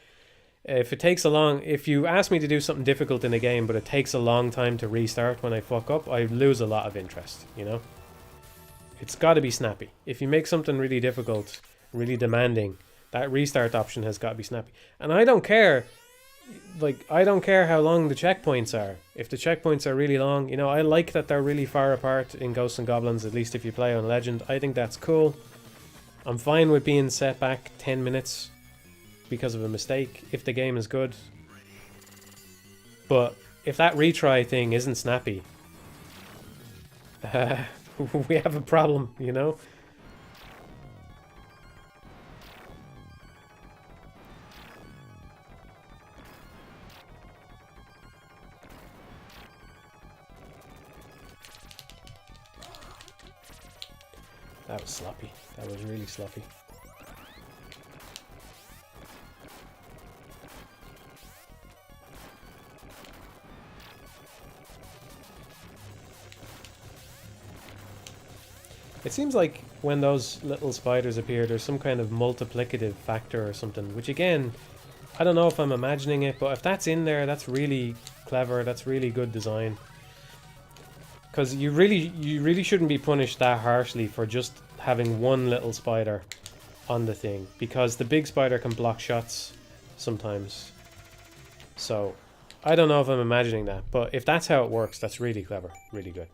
If you ask me to do something difficult in a game but it takes a long time to restart when I fuck up, I lose a lot of interest, you know? It's got to be snappy. If you make something really difficult, really demanding, that restart option has got to be snappy. And I don't care, like, I don't care how long the checkpoints are. If the checkpoints are really long, you know, I like that they're really far apart in Ghosts and Goblins, at least if you play on Legend. I think that's cool. I'm fine with being set back 10 minutes because of a mistake, if the game is good. But if that retry thing isn't snappy, we have a problem, you know? That was sloppy. That was really sloppy. It seems like when those little spiders appear, there's some kind of multiplicative factor or something, which again, I don't know if I'm imagining it, but if that's in there, that's really clever, that's really good design. Because you really shouldn't be punished that harshly for just having one little spider on the thing, because the big spider can block shots sometimes. So, I don't know if I'm imagining that, but if that's how it works, that's really clever, really good.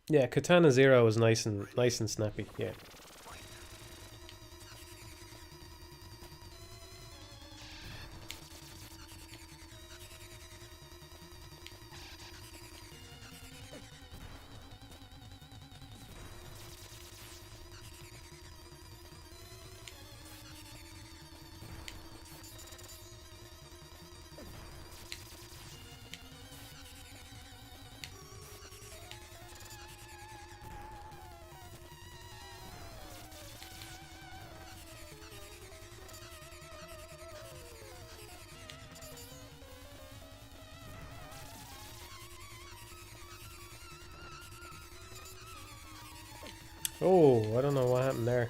Yeah, Katana Zero was nice and snappy. Yeah. Oh, I don't know what happened there.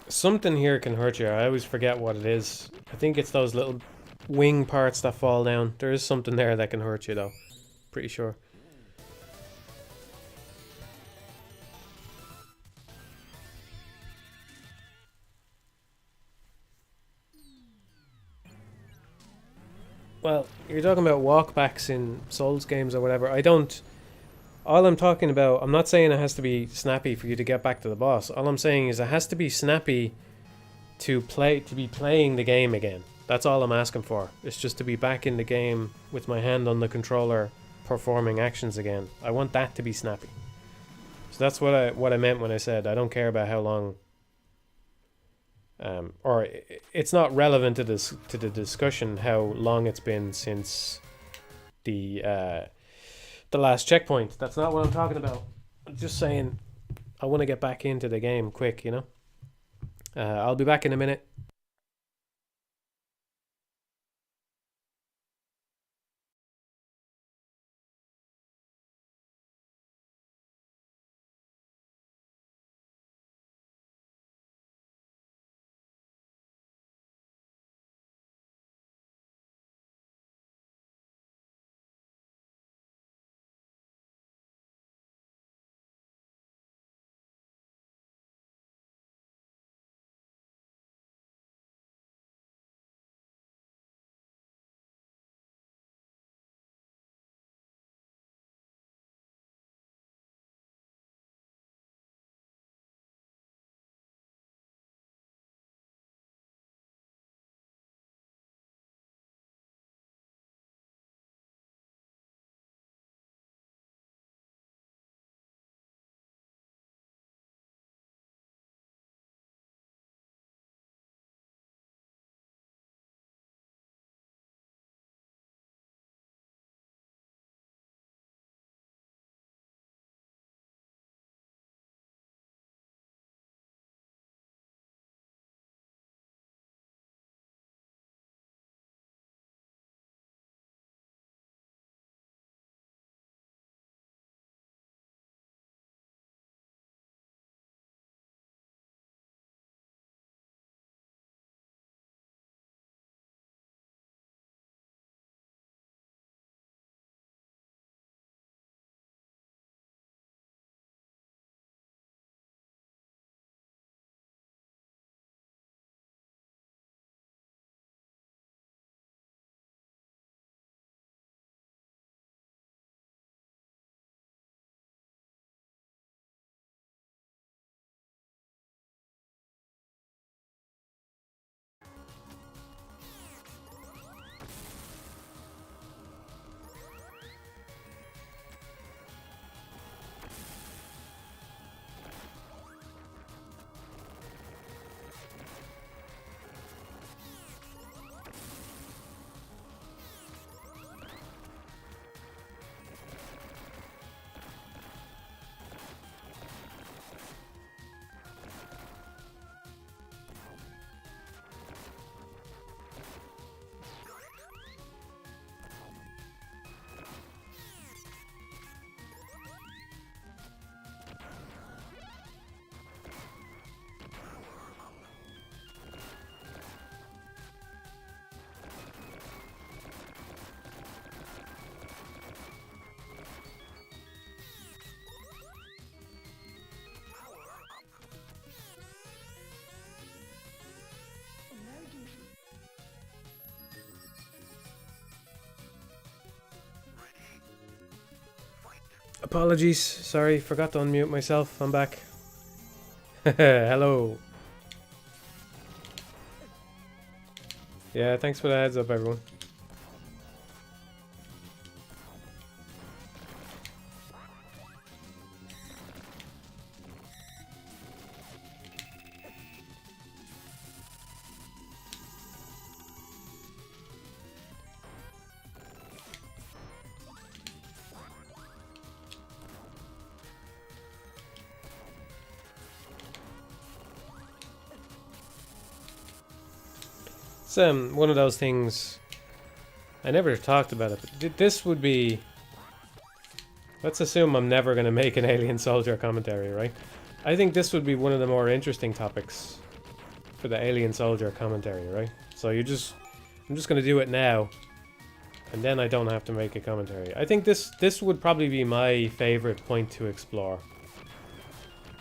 Something here can hurt you. I always forget what it is. I think it's those little wing parts that fall down. There is something there that can hurt you though. Pretty sure. Well, you're talking about walkbacks in Souls games or whatever. I don't... All I'm talking about, I'm not saying it has to be snappy for you to get back to the boss. All I'm saying is it has to be snappy to be playing the game again. That's all I'm asking for. It's just to be back in the game with my hand on the controller performing actions again. I want that to be snappy. So that's what I meant when I said I don't care about how long or it's not relevant to the discussion how long it's been since the last checkpoint. That's not what I'm talking about. I'm just saying I want to get back into the game quick, you know? I'll be back in a minute. Apologies, sorry, forgot to unmute myself. I'm back. Hello. Yeah, thanks for the heads up, everyone. It's one of those things. I never talked about it, but this would be. Let's assume I'm never going to make an Alien Soldier commentary, right? I think this would be one of the more interesting topics for the Alien Soldier commentary, right? So I'm just going to do it now, and then I don't have to make a commentary. I think this would probably be my favorite point to explore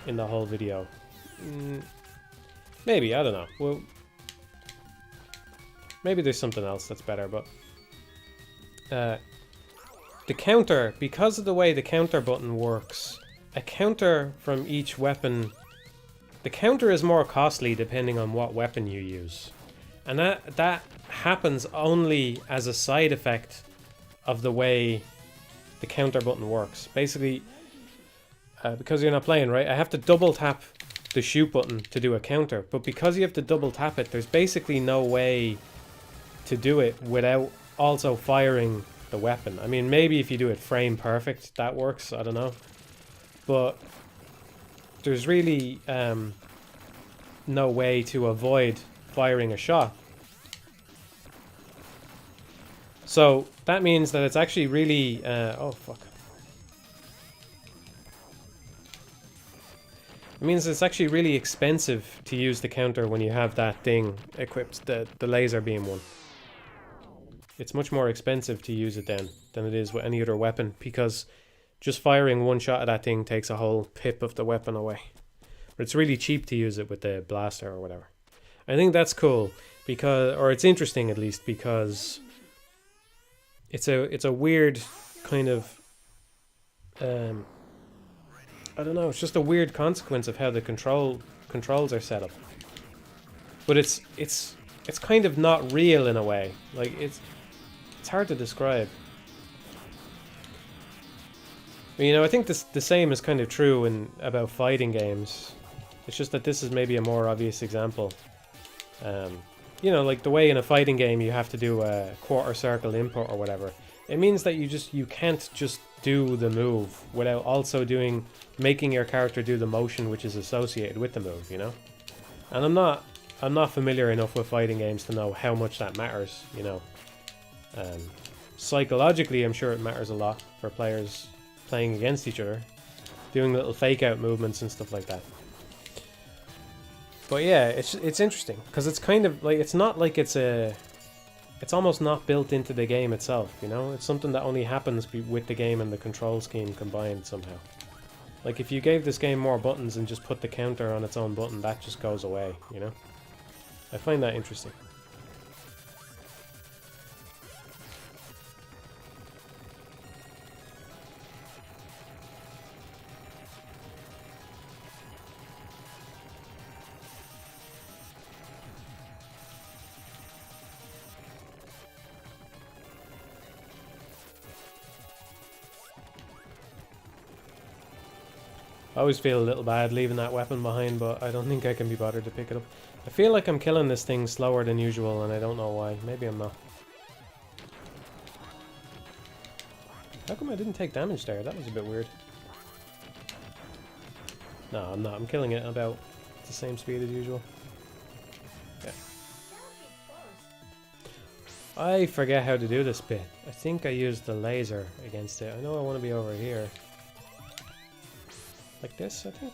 in the whole video. Maybe, I don't know. Well, maybe there's something else that's better, but the counter, because of the way the counter button works, a counter from each weapon, the counter is more costly depending on what weapon you use. And that happens only as a side effect of the way the counter button works. Basically, because you're not playing, right, I have to double tap the shoot button to do a counter, but because you have to double tap it, there's basically no way to do it without also firing the weapon. I mean, maybe if you do it frame perfect, that works, I don't know. But there's really no way to avoid firing a shot. So that means that it's actually really... oh, fuck. It means it's actually really expensive to use the counter when you have that thing equipped, the laser beam one. It's much more expensive to use it then than it is with any other weapon, because just firing one shot at that thing takes a whole pip of the weapon away. But it's really cheap to use it with the blaster or whatever. I think that's cool, because, or it's interesting at least, because it's a weird kind of I don't know, it's just a weird consequence of how the controls are set up. But it's kind of not real in a way. Like it's hard to describe. But, you know, I think the same is kind of true about fighting games. It's just that this is maybe a more obvious example. You know, like the way in a fighting game you have to do a quarter circle input or whatever. It means that you can't just do the move without also making your character do the motion which is associated with the move, you know? And I'm not familiar enough with fighting games to know how much that matters, you know. Psychologically, I'm sure it matters a lot for players playing against each other, doing little fake out movements and stuff like that. But yeah, it's interesting because it's kind of like, it's not like it's almost not built into the game itself, you know? It's something that only happens with the game and the control scheme combined somehow. Like if you gave this game more buttons and just put the counter on its own button, that just goes away, you know? I find that interesting. I always feel a little bad leaving that weapon behind, but I don't think I can be bothered to pick it up. I feel like I'm killing this thing slower than usual, and I don't know why. Maybe I'm not. How come I didn't take damage there? That was a bit weird. No, I'm not. I'm killing it about the same speed as usual. Yeah. I forget how to do this bit. I think I used the laser against it. I know I want to be over here. Like this, I think.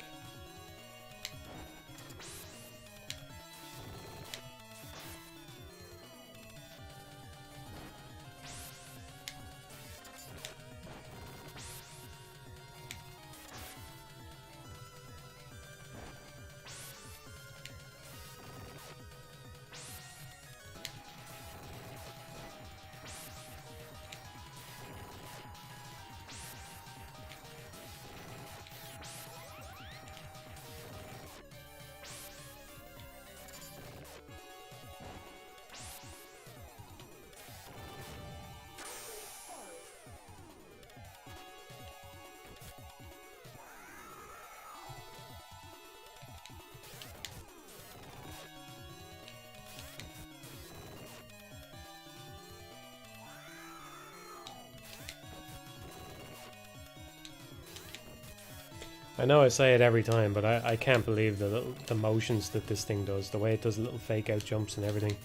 I know I say it every time, but I can't believe the motions that this thing does, the way it does little fake out jumps and everything.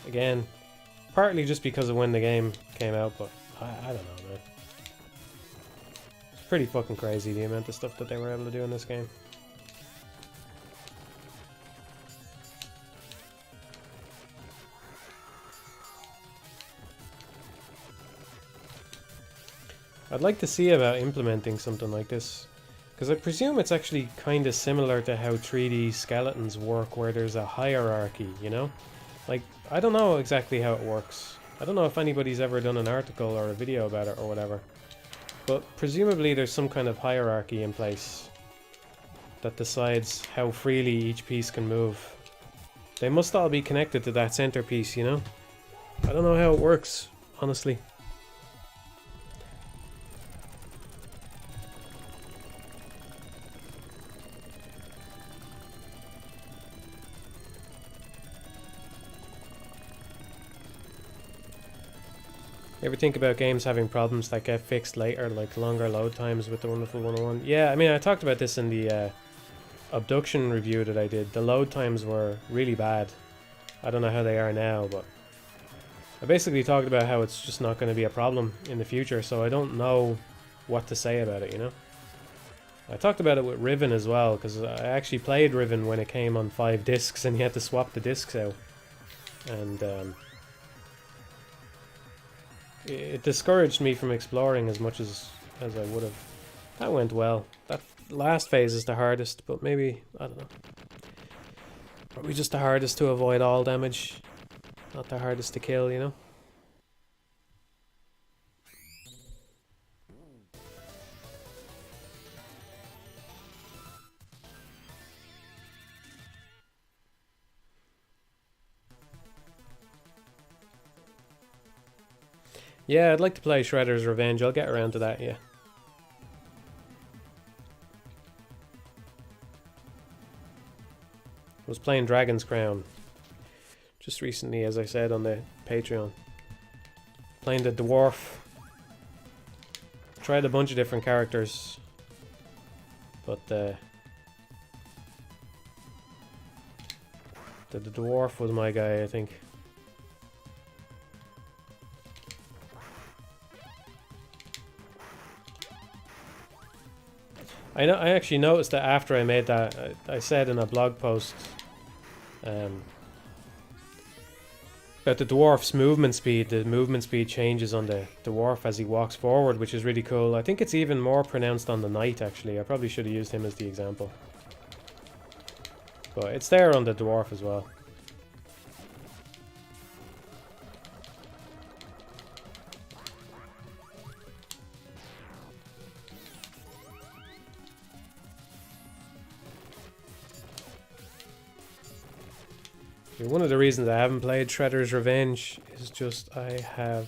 Again, partly just because of when the game came out, but I don't know, man. It's pretty fucking crazy the amount of stuff that they were able to do in this game. I'd like to see about implementing something like this. Because I presume it's actually kind of similar to how 3D skeletons work, where there's a hierarchy, you know? Like, I don't know exactly how it works. I don't know if anybody's ever done an article or a video about it or whatever. But presumably there's some kind of hierarchy in place that decides how freely each piece can move. They must all be connected to that centerpiece, you know? I don't know how it works, honestly. You ever think about games having problems that get fixed later, like longer load times with the Wonderful 101? Yeah, I mean, I talked about this in the abduction review that I did, the load times were really bad. I don't know how they are now, but I basically talked about how it's just not going to be a problem in the future, so I don't know what to say about it, you know? I talked about it with Riven as well, because I actually played Riven when it came on 5 discs and you had to swap the discs out. And it discouraged me from exploring as much as I would have. That went well. That last phase is the hardest, but maybe, I don't know. Probably just the hardest to avoid all damage. Not the hardest to kill, you know? Yeah, I'd like to play Shredder's Revenge. I'll get around to that, yeah. I was playing Dragon's Crown just recently, as I said on the Patreon. Playing the dwarf. Tried a bunch of different characters, but the dwarf was my guy, I think. I actually noticed that after I made that, I said in a blog post about the dwarf's movement speed. The movement speed changes on the dwarf as he walks forward, which is really cool. I think it's even more pronounced on the knight, actually. I probably should have used him as the example. But it's there on the dwarf as well. One of the reasons I haven't played Shredder's Revenge is just I have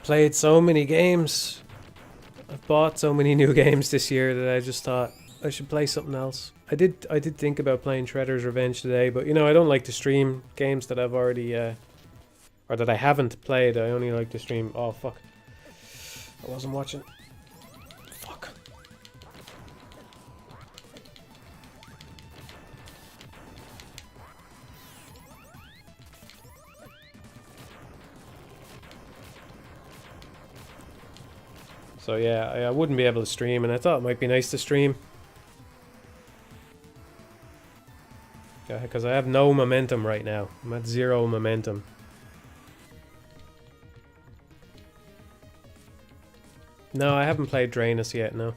played so many games. I've bought so many new games this year that I just thought I should play something else. I did think about playing Shredder's Revenge today, but you know, I don't like to stream games that I've already or that I haven't played. I only like to stream. Oh fuck. I wasn't watching. Fuck. So yeah, I wouldn't be able to stream, and I thought it might be nice to stream. Yeah, because I have no momentum right now. I'm at 0 momentum. No, I haven't played Drainus yet, no.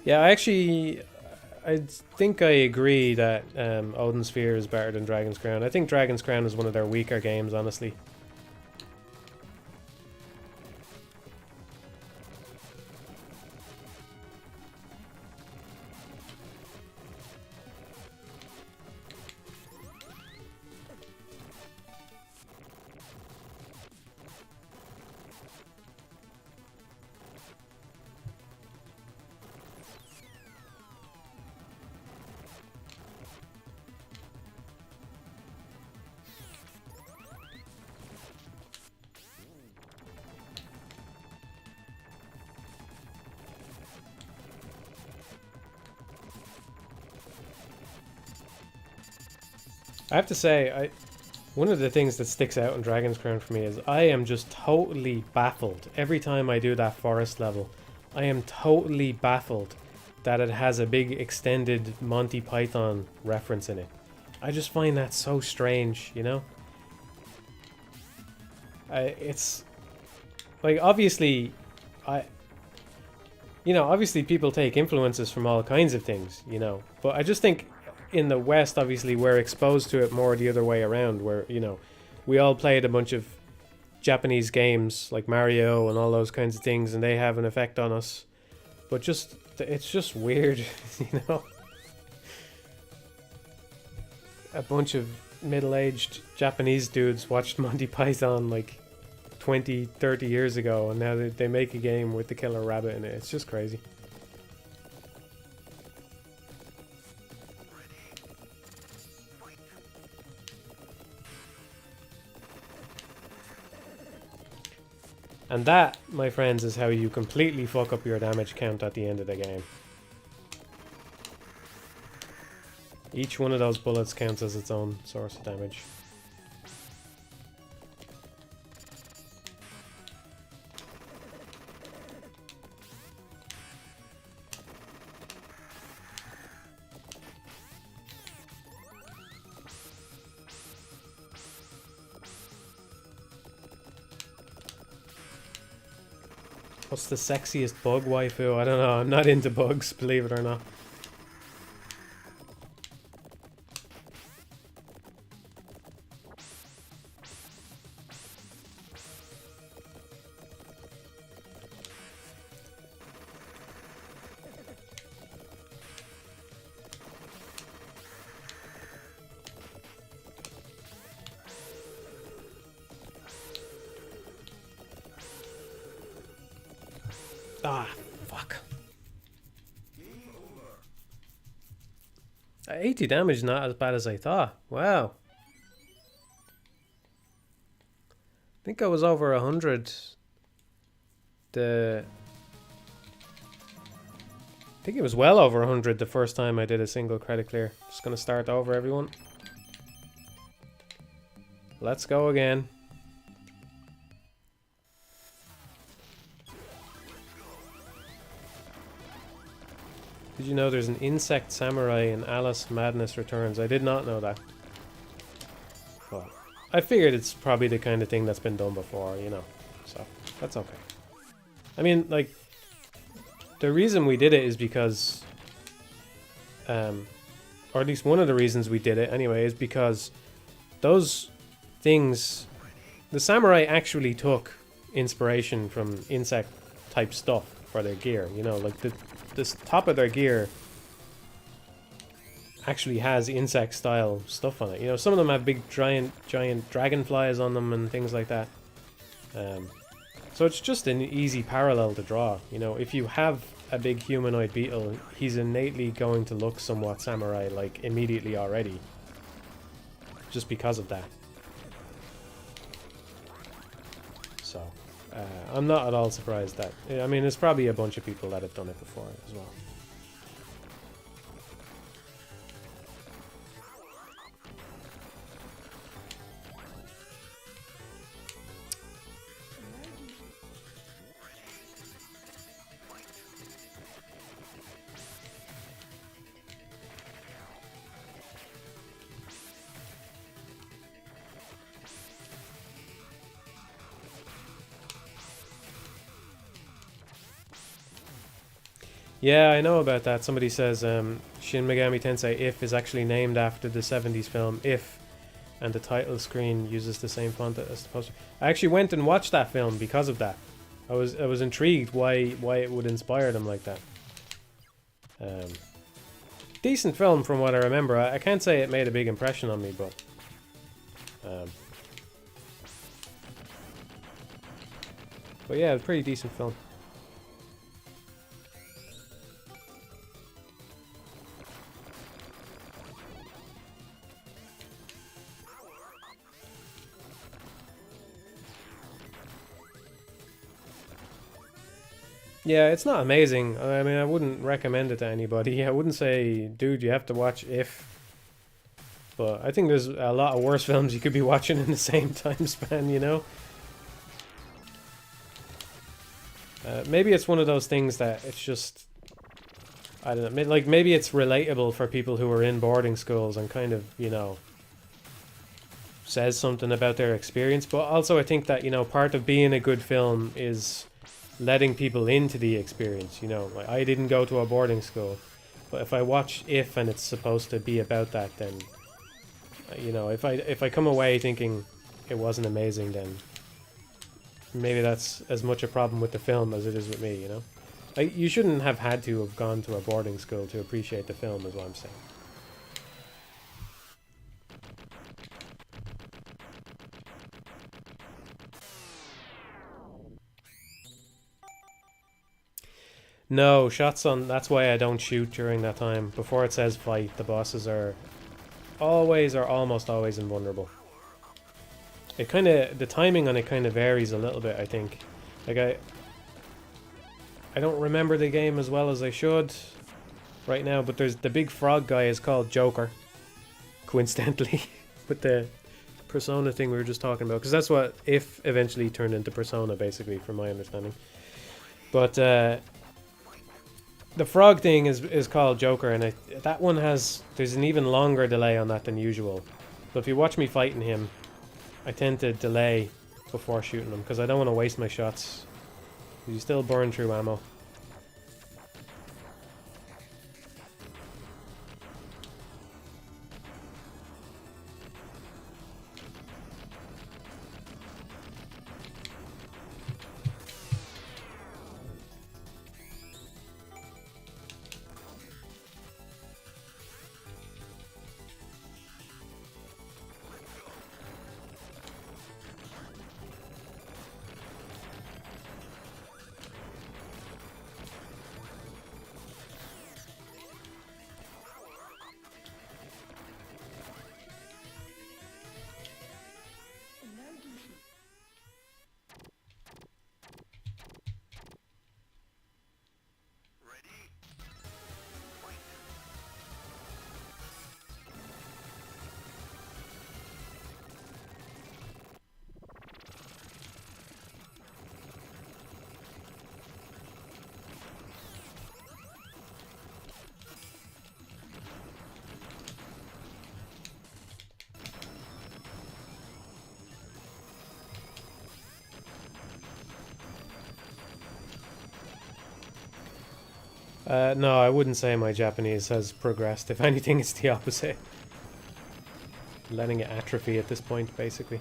Yeah, I think I agree that Odin Sphere is better than Dragon's Crown. I think Dragon's Crown is one of their weaker games, honestly. I have to say, one of the things that sticks out in Dragon's Crown for me is I am just totally baffled every time I do that forest level. I am totally baffled that it has a big extended Monty Python reference in it. I just find that so strange, you know? It's like, obviously obviously people take influences from all kinds of things, you know, but I just think in the West, obviously, we're exposed to it more the other way around, where, you know, we all played a bunch of Japanese games like Mario and all those kinds of things, and they have an effect on us. But just, it's just weird, you know? A bunch of middle-aged Japanese dudes watched Monty Python like 20, 30 years ago, and now they make a game with the killer rabbit in it. It's just crazy. And that, my friends, is how you completely fuck up your damage count at the end of the game. Each one of those bullets counts as its own source of damage. What's the sexiest bug waifu? I don't know. I'm not into bugs, believe it or not. Ah, fuck. 80 damage is not as bad as I thought. Wow. I think I was over 100. I think it was well over 100 the first time I did a single credit clear. Just gonna start over, everyone. Let's go again. Did you know there's an insect samurai in Alice Madness Returns? I did not know that. Well, I figured it's probably the kind of thing that's been done before, you know. So, that's okay. I mean, like, the reason we did it is because, or at least one of the reasons we did it anyway, is because those things, the samurai actually took inspiration from insect type stuff for their gear, you know, like this top of their gear actually has insect style stuff on it. You know, some of them have big giant dragonflies on them and things like that. So it's just an easy parallel to draw. You know, if you have a big humanoid beetle, he's innately going to look somewhat samurai-like immediately already. Just because of that. So, I'm not at all surprised that... I mean, there's probably a bunch of people that have done it before as well. Yeah, I know about that. Somebody says Shin Megami Tensei If is actually named after the 70s film If, and the title screen uses the same font as the poster. I actually went and watched that film because of that. I was intrigued why it would inspire them like that. Decent film from what I remember. I can't say it made a big impression on me, but yeah, it's a pretty decent film. Yeah, it's not amazing. I mean, I wouldn't recommend it to anybody. I wouldn't say, dude, you have to watch If. But I think there's a lot of worse films you could be watching in the same time span, you know? Maybe it's one of those things that it's just... I don't know, like maybe it's relatable for people who are in boarding schools and kind of, you know, says something about their experience. But also I think that, you know, part of being a good film is letting people into the experience, you know. Like, I didn't go to a boarding school, but if I watch If and it's supposed to be about that, then, you know, if I come away thinking it wasn't amazing, then maybe that's as much a problem with the film as it is with me, you know. Like, you shouldn't have had to have gone to a boarding school to appreciate the film, is what I'm saying. No, shots on... That's why I don't shoot during that time. Before it says fight, the bosses are always or almost always invulnerable. It kind of... The timing on it kind of varies a little bit, I think. Like I don't remember the game as well as I should right now, but there's the big frog guy is called Joker, coincidentally, with the Persona thing we were just talking about, because that's what If eventually turned into Persona, basically, from my understanding. But the frog thing is called Joker, and that one there's an even longer delay on that than usual. So if you watch me fighting him, I tend to delay before shooting him, because I don't want to waste my shots. You still burn through ammo. No, I wouldn't say my Japanese has progressed. If anything, it's the opposite. Letting it atrophy at this point, basically.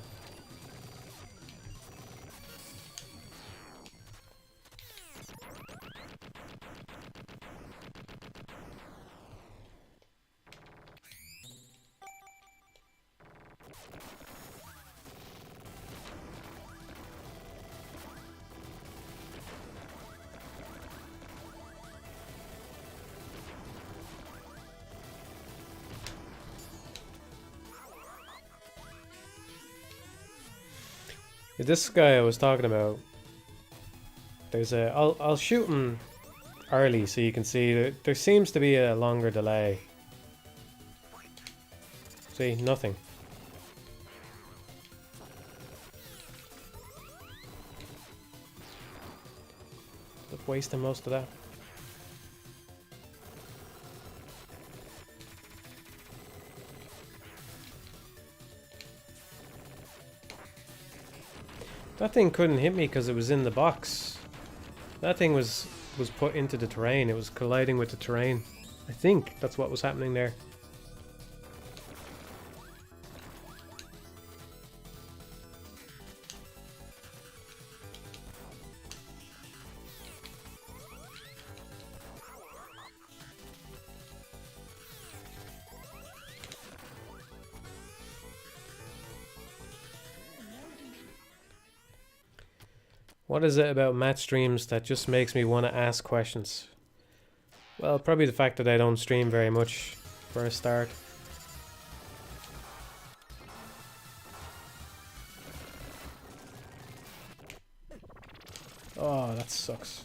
This guy I was talking about, there's I'll shoot him early so you can see that there seems to be a longer delay. See, nothing. Wasting most of that. That thing couldn't hit me because it was in the box. That thing was put into the terrain. It was colliding with the terrain. I think that's what was happening there. What is it about match streams that just makes me want to ask questions? Well, probably the fact that I don't stream very much for a start. Oh, that sucks.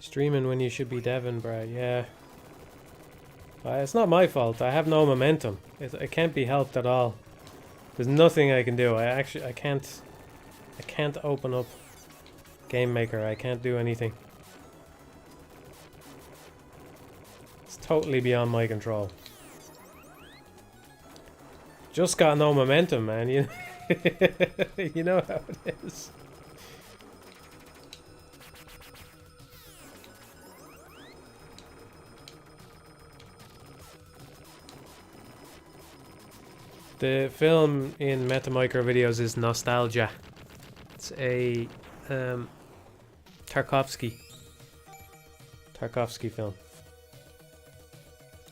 Streaming when you should be deving, Brad. Yeah. It's not my fault. I have no momentum. It can't be helped at all. There's nothing I can do. I can't open up Game Maker. I can't do anything. It's totally beyond my control. Just got no momentum, man. You you know how it is. The film in Metamicro videos is Nostalgia. It's a Tarkovsky film.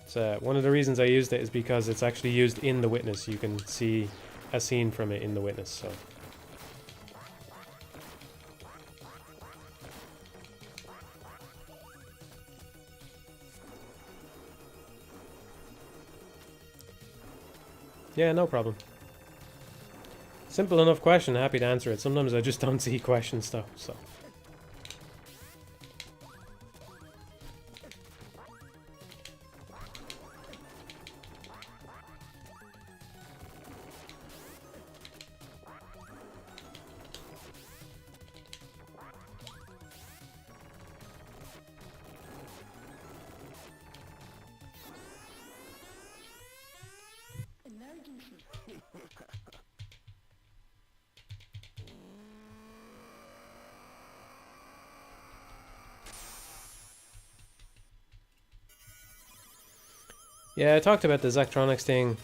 So one of the reasons I used it is because it's actually used in The Witness. You can see a scene from it in The Witness. So yeah, no problem. Simple enough question. Happy to answer it. Sometimes I just don't see question stuff. So. Yeah, I talked about the Zachtronics thing,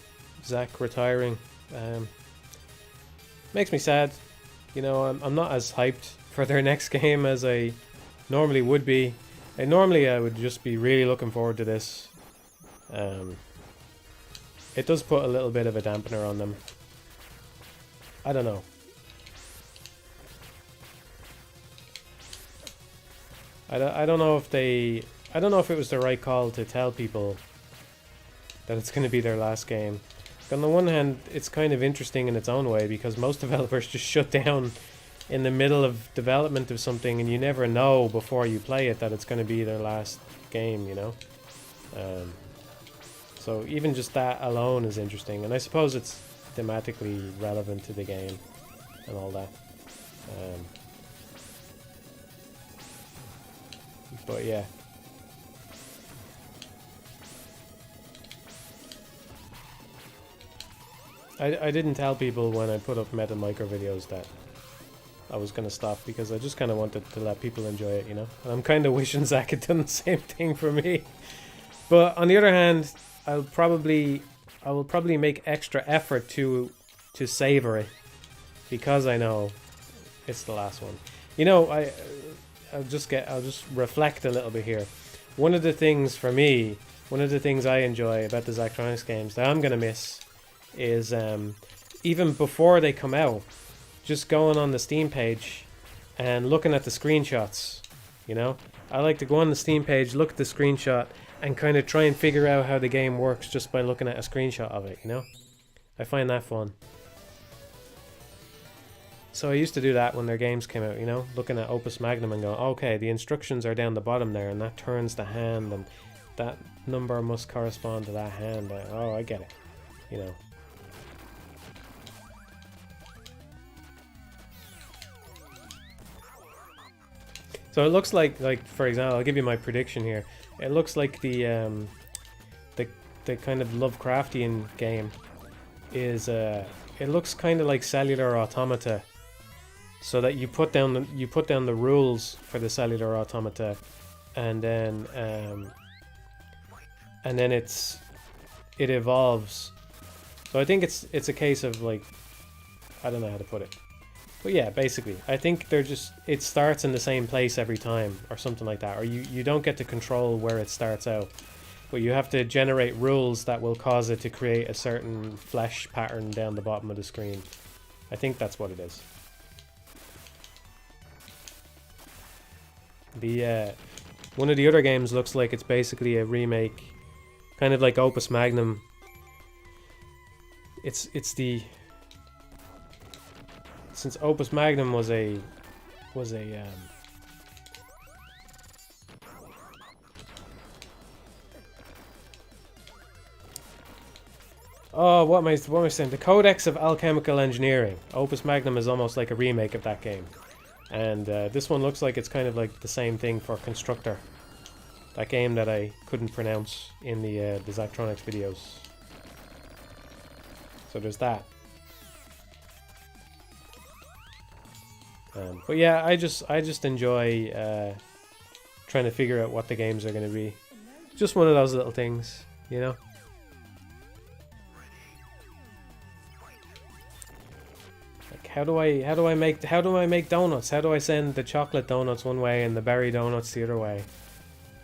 Zach retiring. Makes me sad. You know, I'm not as hyped for their next game as I normally would be. Normally I would just be really looking forward to this. It does put a little bit of a dampener on them. I don't know. I don't know if they... I don't know if it was the right call to tell people that it's going to be their last game. On the one hand, it's kind of interesting in its own way because most developers just shut down in the middle of development of something and you never know before you play it that it's going to be their last game, you know? So even just that alone is interesting, and I suppose it's thematically relevant to the game and all that. But yeah. I didn't tell people when I put up Metamicro videos that I was going to stop because I just kind of wanted to let people enjoy it, you know? And I'm kind of wishing Zach had done the same thing for me. But on the other hand, I will probably make extra effort to savor it because I know it's the last one. You know, I'll just reflect a little bit here. One of the things for me, one of the things I enjoy about the Zachtronics games that I'm going to miss is even before they come out, just going on the Steam page and looking at the screenshots, you know? I like to go on the Steam page, look at the screenshot, and kind of try and figure out how the game works just by looking at a screenshot of it, you know? I find that fun. So I used to do that when their games came out, you know? Looking at Opus Magnum and going, okay, the instructions are down the bottom there, and that turns the hand, and that number must correspond to that hand. Oh, I get it, you know? So it looks like for example, I'll give you my prediction here. It looks like the kind of Lovecraftian game is it looks kind of like Cellular Automata, so that you put down the rules for the Cellular Automata, and then it evolves. So I think it's a case of like, I don't know how to put it. But yeah, basically, I think it starts in the same place every time, or something like that. Or you don't get to control where it starts out, but you have to generate rules that will cause it to create a certain flesh pattern down the bottom of the screen. I think that's what it is. One of the other games looks like it's basically a remake, kind of like Opus Magnum. Since Opus Magnum was a what am I saying? The Codex of Alchemical Engineering. Opus Magnum is almost like a remake of that game, and this one looks like it's kind of like the same thing for Constructor, that game that I couldn't pronounce in the Zachtronics videos. So there's that. But yeah, I just enjoy trying to figure out what the games are going to be. Just one of those little things, you know. Like how do I make donuts? How do I send the chocolate donuts one way and the berry donuts the other way?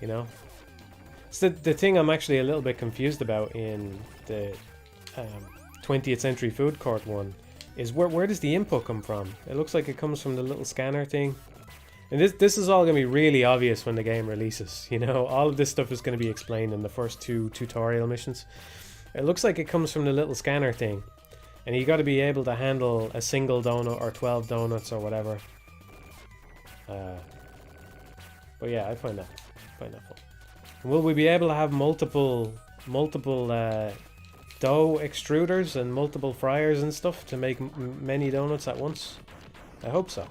You know. It's the thing I'm actually a little bit confused about in the 20th Century Food Court one is where does the input come from? It looks like it comes from the little scanner thing. And this is all going to be really obvious when the game releases, you know? All of this stuff is going to be explained in the first 2 tutorial missions. It looks like it comes from the little scanner thing. And you got to be able to handle a single donut or 12 donuts or whatever. But yeah, I find that fun. Will we be able to have multiple dough extruders and multiple fryers and stuff to make many donuts at once? I hope so.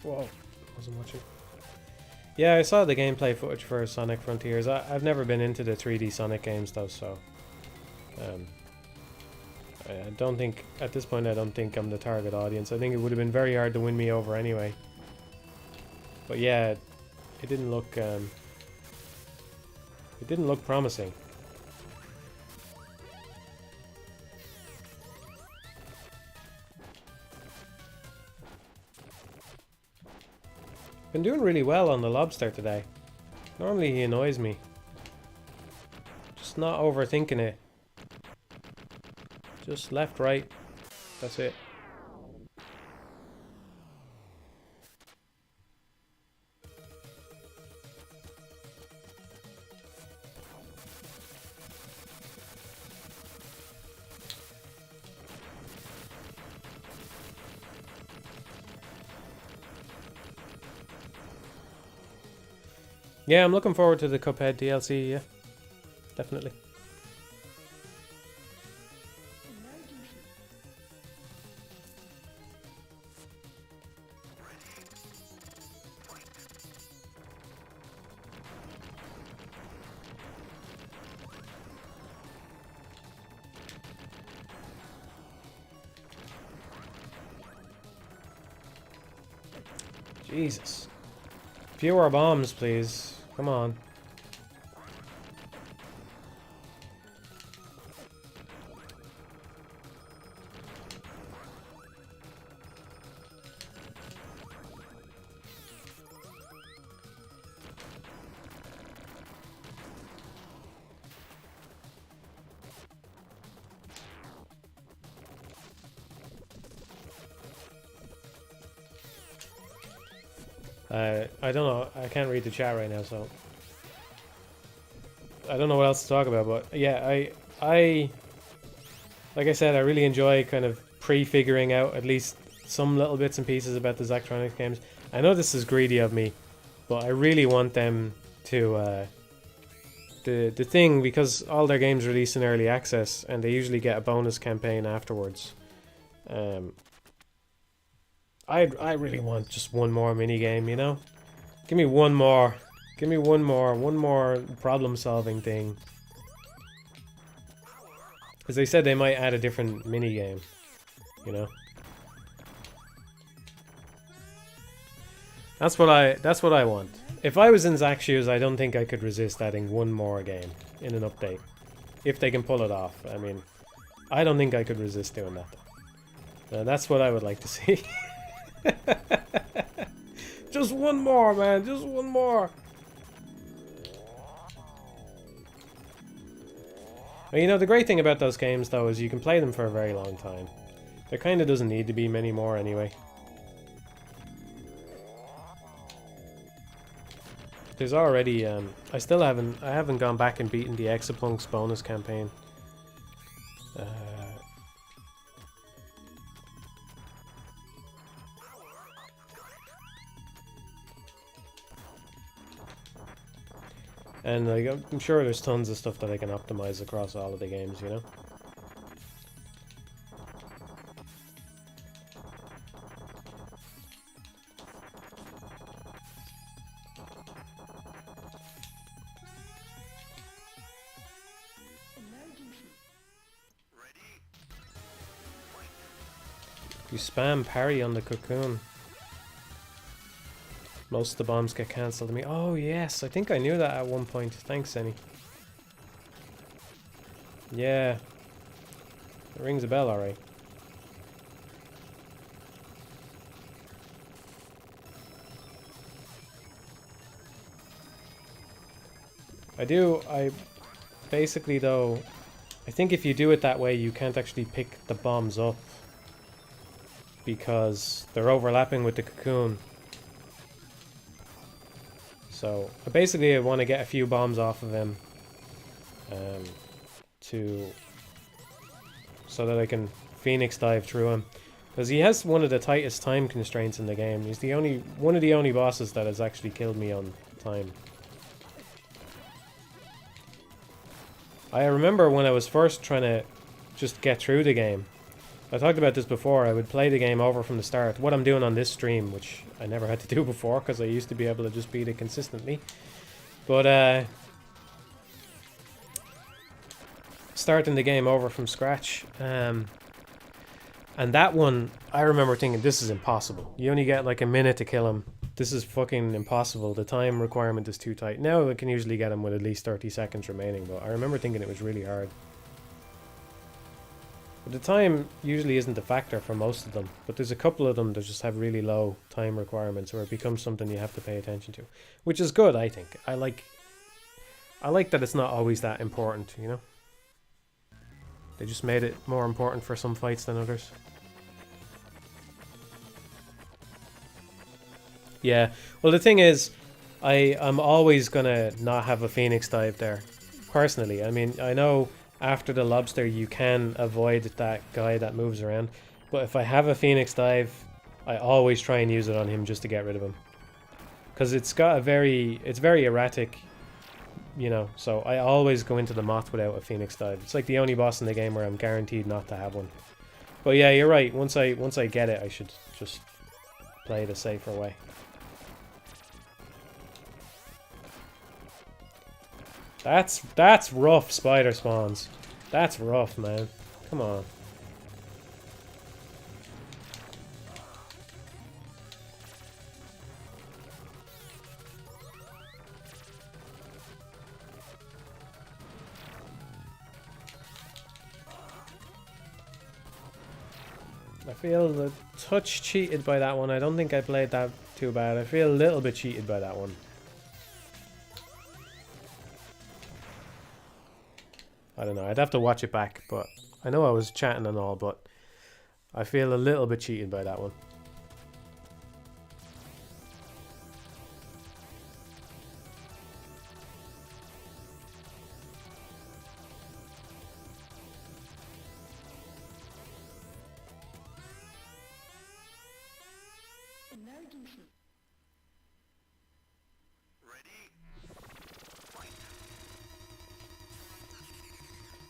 Whoa, wasn't watching. Yeah, I saw the gameplay footage for Sonic Frontiers. I've never been into the 3D Sonic games though, so I don't think, at this point I don't think I'm the target audience. I think it would have been very hard to win me over anyway. But yeah, it didn't look promising. Been doing really well on the lobster today. Normally he annoys me. Just not overthinking it. Just left, right. That's it. Yeah, I'm looking forward to the Cuphead DLC, yeah. Definitely. Jesus. Fewer bombs, please. Come on. I don't know. I can't read the chat right now, so I don't know what else to talk about. But yeah, I like I said, I really enjoy kind of prefiguring out at least some little bits and pieces about the Zachtronics games. I know this is greedy of me, but I really want them to the thing, because all their games release in early access and they usually get a bonus campaign afterwards. I really want just one more mini game, you know? Give me one more Give me one more problem-solving thing. Because they said they might add a different mini-game, you know? That's what I want. If I was in Zach's shoes, I don't think I could resist adding one more game in an update. If they can pull it off. I mean, I don't think I could resist doing that. That's what I would like to see. Just one more, man. Just one more. Well, you know, the great thing about those games, though, is you can play them for a very long time. There kind of doesn't need to be many more anyway. There's already, I haven't gone back and beaten the Exapunks bonus campaign. And like, I'm sure there's tons of stuff that I can optimize across all of the games, you know? You spam parry on the cocoon. Most of the bombs get cancelled to me. Oh yes, I think I knew that at one point. Thanks, Annie. Yeah. It rings a bell, alright. I basically though, I think if you do it that way you can't actually pick the bombs up because they're overlapping with the cocoon. So basically I want to get a few bombs off of him so that I can Phoenix dive through him, because he has one of the tightest time constraints in the game. He's one of the only bosses that has actually killed me on time. I remember when I was first trying to just get through the game, I talked about this before, I would play the game over from the start. What I'm doing on this stream, which I never had to do before because I used to be able to just beat it consistently. But starting the game over from scratch. And that one, I remember thinking, this is impossible. You only get like a minute to kill him. This is fucking impossible. The time requirement is too tight. Now I can usually get him with at least 30 seconds remaining, but I remember thinking it was really hard. But the time usually isn't a factor for most of them, but there's a couple of them that just have really low time requirements where it becomes something you have to pay attention to, which is good, I think. I like that it's not always that important, you know? They just made it more important for some fights than others. Yeah, well the thing is, I'm always gonna not have a Phoenix dive there, personally. I mean, I know after the lobster you can avoid that guy that moves around, but if I have a Phoenix dive, I always try and use it on him just to get rid of him. Because it's very erratic, you know, so I always go into the moth without a Phoenix dive. It's like the only boss in the game where I'm guaranteed not to have one. But yeah, you're right, once I get it, I should just play the safer way. That's rough, spider spawns. That's rough, man. Come on. I feel a touch cheated by that one. I don't think I played that too bad. I feel a little bit cheated by that one. I don't know, I'd have to watch it back, but I know I was chatting and all, but I feel a little bit cheated by that one.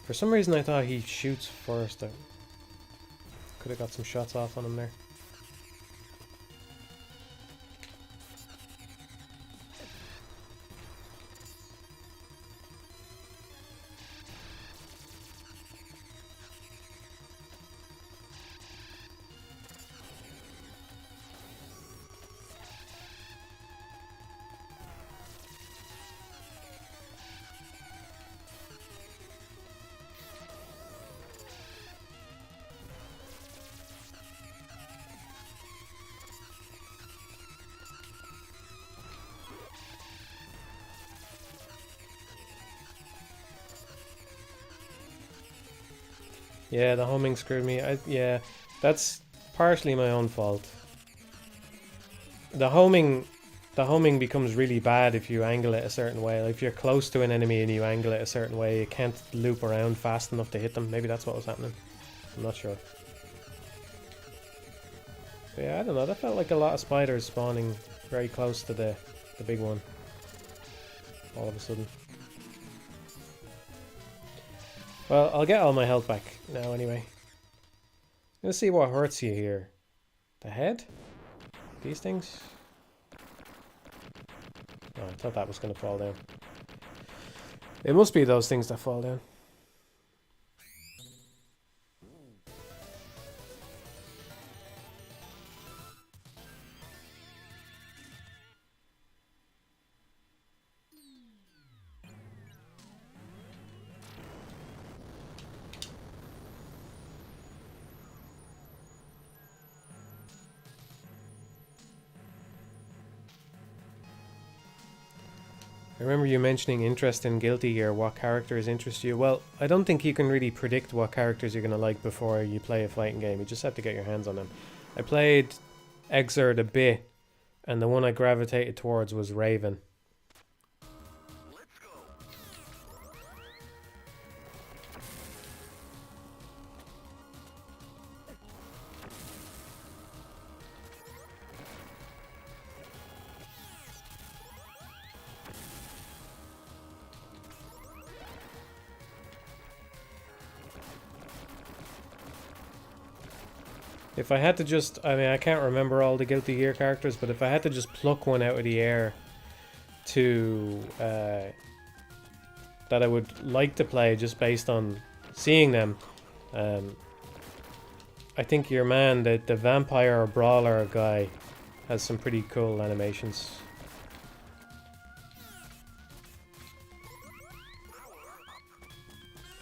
For some reason I thought he shoots first. I could have got some shots off on him there. Yeah, the homing screwed me. Yeah, that's partially my own fault. The homing becomes really bad if you angle it a certain way. Like if you're close to an enemy and you angle it a certain way, you can't loop around fast enough to hit them. Maybe that's what was happening. I'm not sure. But yeah, I don't know. That felt like a lot of spiders spawning very close to the big one. All of a sudden. Well, I'll get all my health back now anyway. Let's see what hurts you here. The head? These things? Oh, I thought that was going to fall down. It must be those things that fall down. I remember you mentioning interest in Guilty Gear. What characters interest you? Well, I don't think you can really predict what characters you're going to like before you play a fighting game. You just have to get your hands on them. I played Exert a bit, and the one I gravitated towards was Raven. If I had to just, I mean, I can't remember all the Guilty Gear characters, but if I had to just pluck one out of the air to, that I would like to play just based on seeing them, I think your man, the vampire brawler guy, has some pretty cool animations.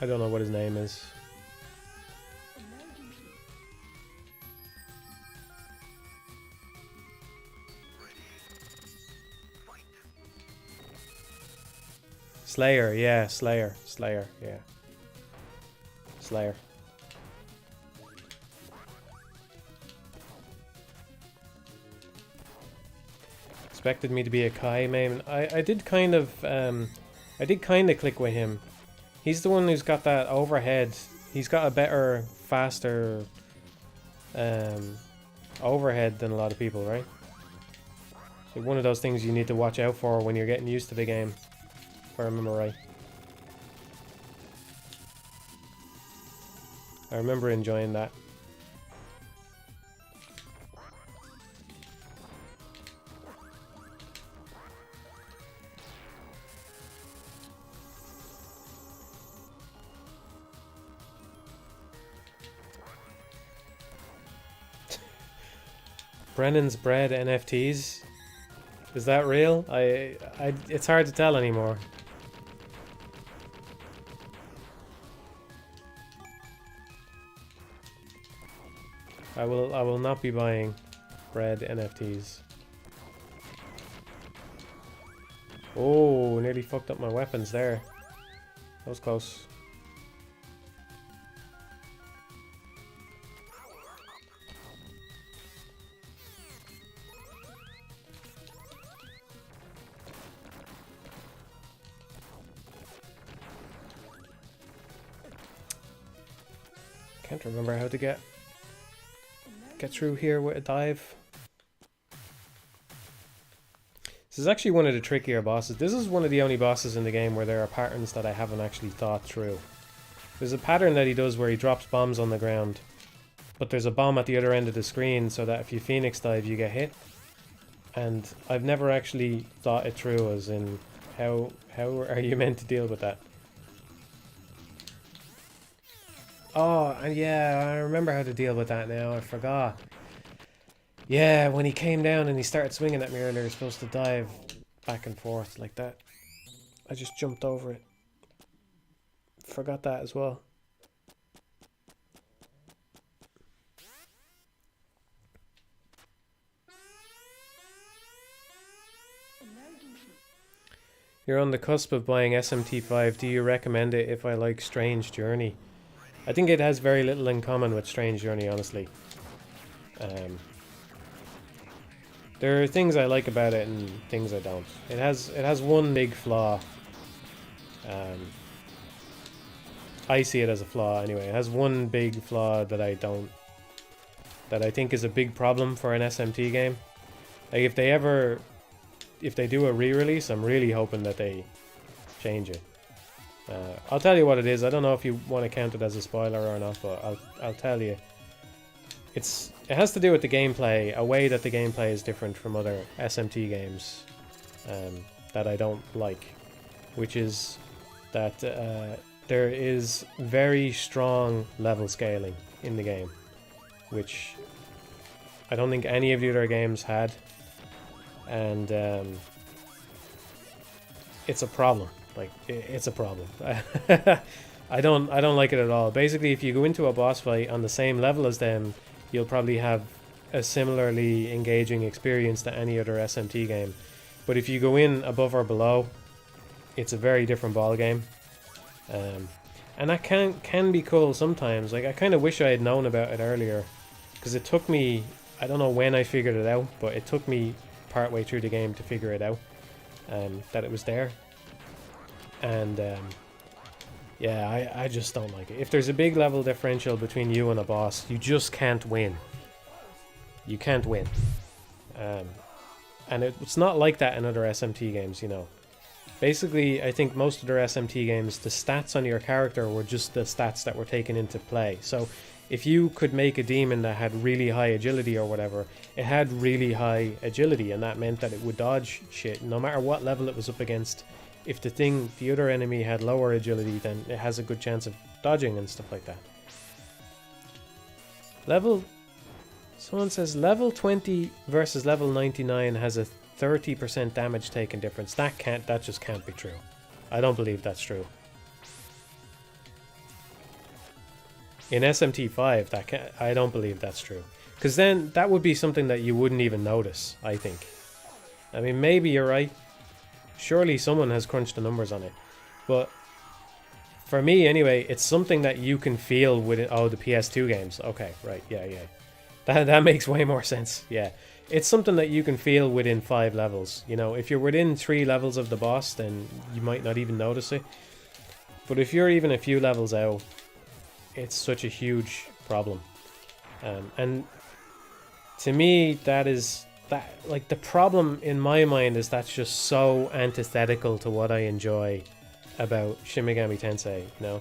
I don't know what his name is. Slayer, yeah, Slayer, yeah. Slayer. Expected me to be a Kai main. I did kind of click with him. He's the one who's got that overhead. He's got a better, faster overhead than a lot of people, right? So one of those things you need to watch out for when you're getting used to the game. If I remember right. I remember enjoying that. Brennan's Bread NFTs? Is that real? It's hard to tell anymore. I will not be buying bread NFTs. Oh, nearly fucked up my weapons there. That was close. Can't remember how to get through here with a dive. This is actually one of the trickier bosses. This is one of the only bosses in the game where there are patterns that I haven't actually thought through. There's a pattern that he does where he drops bombs on the ground, but there's a bomb at the other end of the screen so that if you Phoenix dive you get hit. And I've never actually thought it through, as in how are you meant to deal with that? Oh, and yeah, I remember how to deal with that now. I forgot. Yeah, when he came down and he started swinging at me earlier, you're supposed to dive back and forth like that. I just jumped over it. Forgot that as well. You're on the cusp of buying SMT5. Do you recommend it if I like Strange Journey? I think it has very little in common with Strange Journey, honestly. There are things I like about it and things I don't. It has one big flaw. I see it as a flaw anyway. It has one big flaw that I think is a big problem for an SMT game. Like if they do a re-release, I'm really hoping that they change it. I'll tell you what it is. I don't know if you want to count it as a spoiler or not, but I'll tell you. It has to do with the gameplay, a way that the gameplay is different from other SMT games that I don't like, which is that there is very strong level scaling in the game, which I don't think any of the other games had, and it's a problem. Like, it's a problem. I don't like it at all. Basically, if you go into a boss fight on the same level as them, you'll probably have a similarly engaging experience to any other SMT game. But if you go in above or below, it's a very different ball game. And that can be cool sometimes. Like, I kind of wish I had known about it earlier, because it took me, I don't know when I figured it out, but it took me partway through the game to figure it out, that it was there. And yeah, I just don't like it. If there's a big level differential between you and a boss, you just can't win. You can't win. And it's not like that in other SMT games, you know. Basically, I think most other SMT games, the stats on your character were just the stats that were taken into play. So if you could make a demon that had really high agility or whatever, it had really high agility, and that meant that it would dodge shit no matter what level it was up against. If the other enemy had lower agility, then it has a good chance of dodging and stuff like that. Someone says level 20 versus level 99 has a 30% damage taken difference. That just can't be true. I don't believe that's true. In SMT5, I don't believe that's true. Because then that would be something that you wouldn't even notice, I think. I mean, maybe you're right. Surely someone has crunched the numbers on it. But for me, anyway, it's something that you can feel within... Oh, the PS2 games. Okay, right. Yeah. That makes way more sense. Yeah. It's something that you can feel within 5 levels. You know, if you're within 3 levels of the boss, then you might not even notice it. But if you're even a few levels out, it's such a huge problem. And to me, like, the problem in my mind is that's just so antithetical to what I enjoy about Shin Megami Tensei, you know?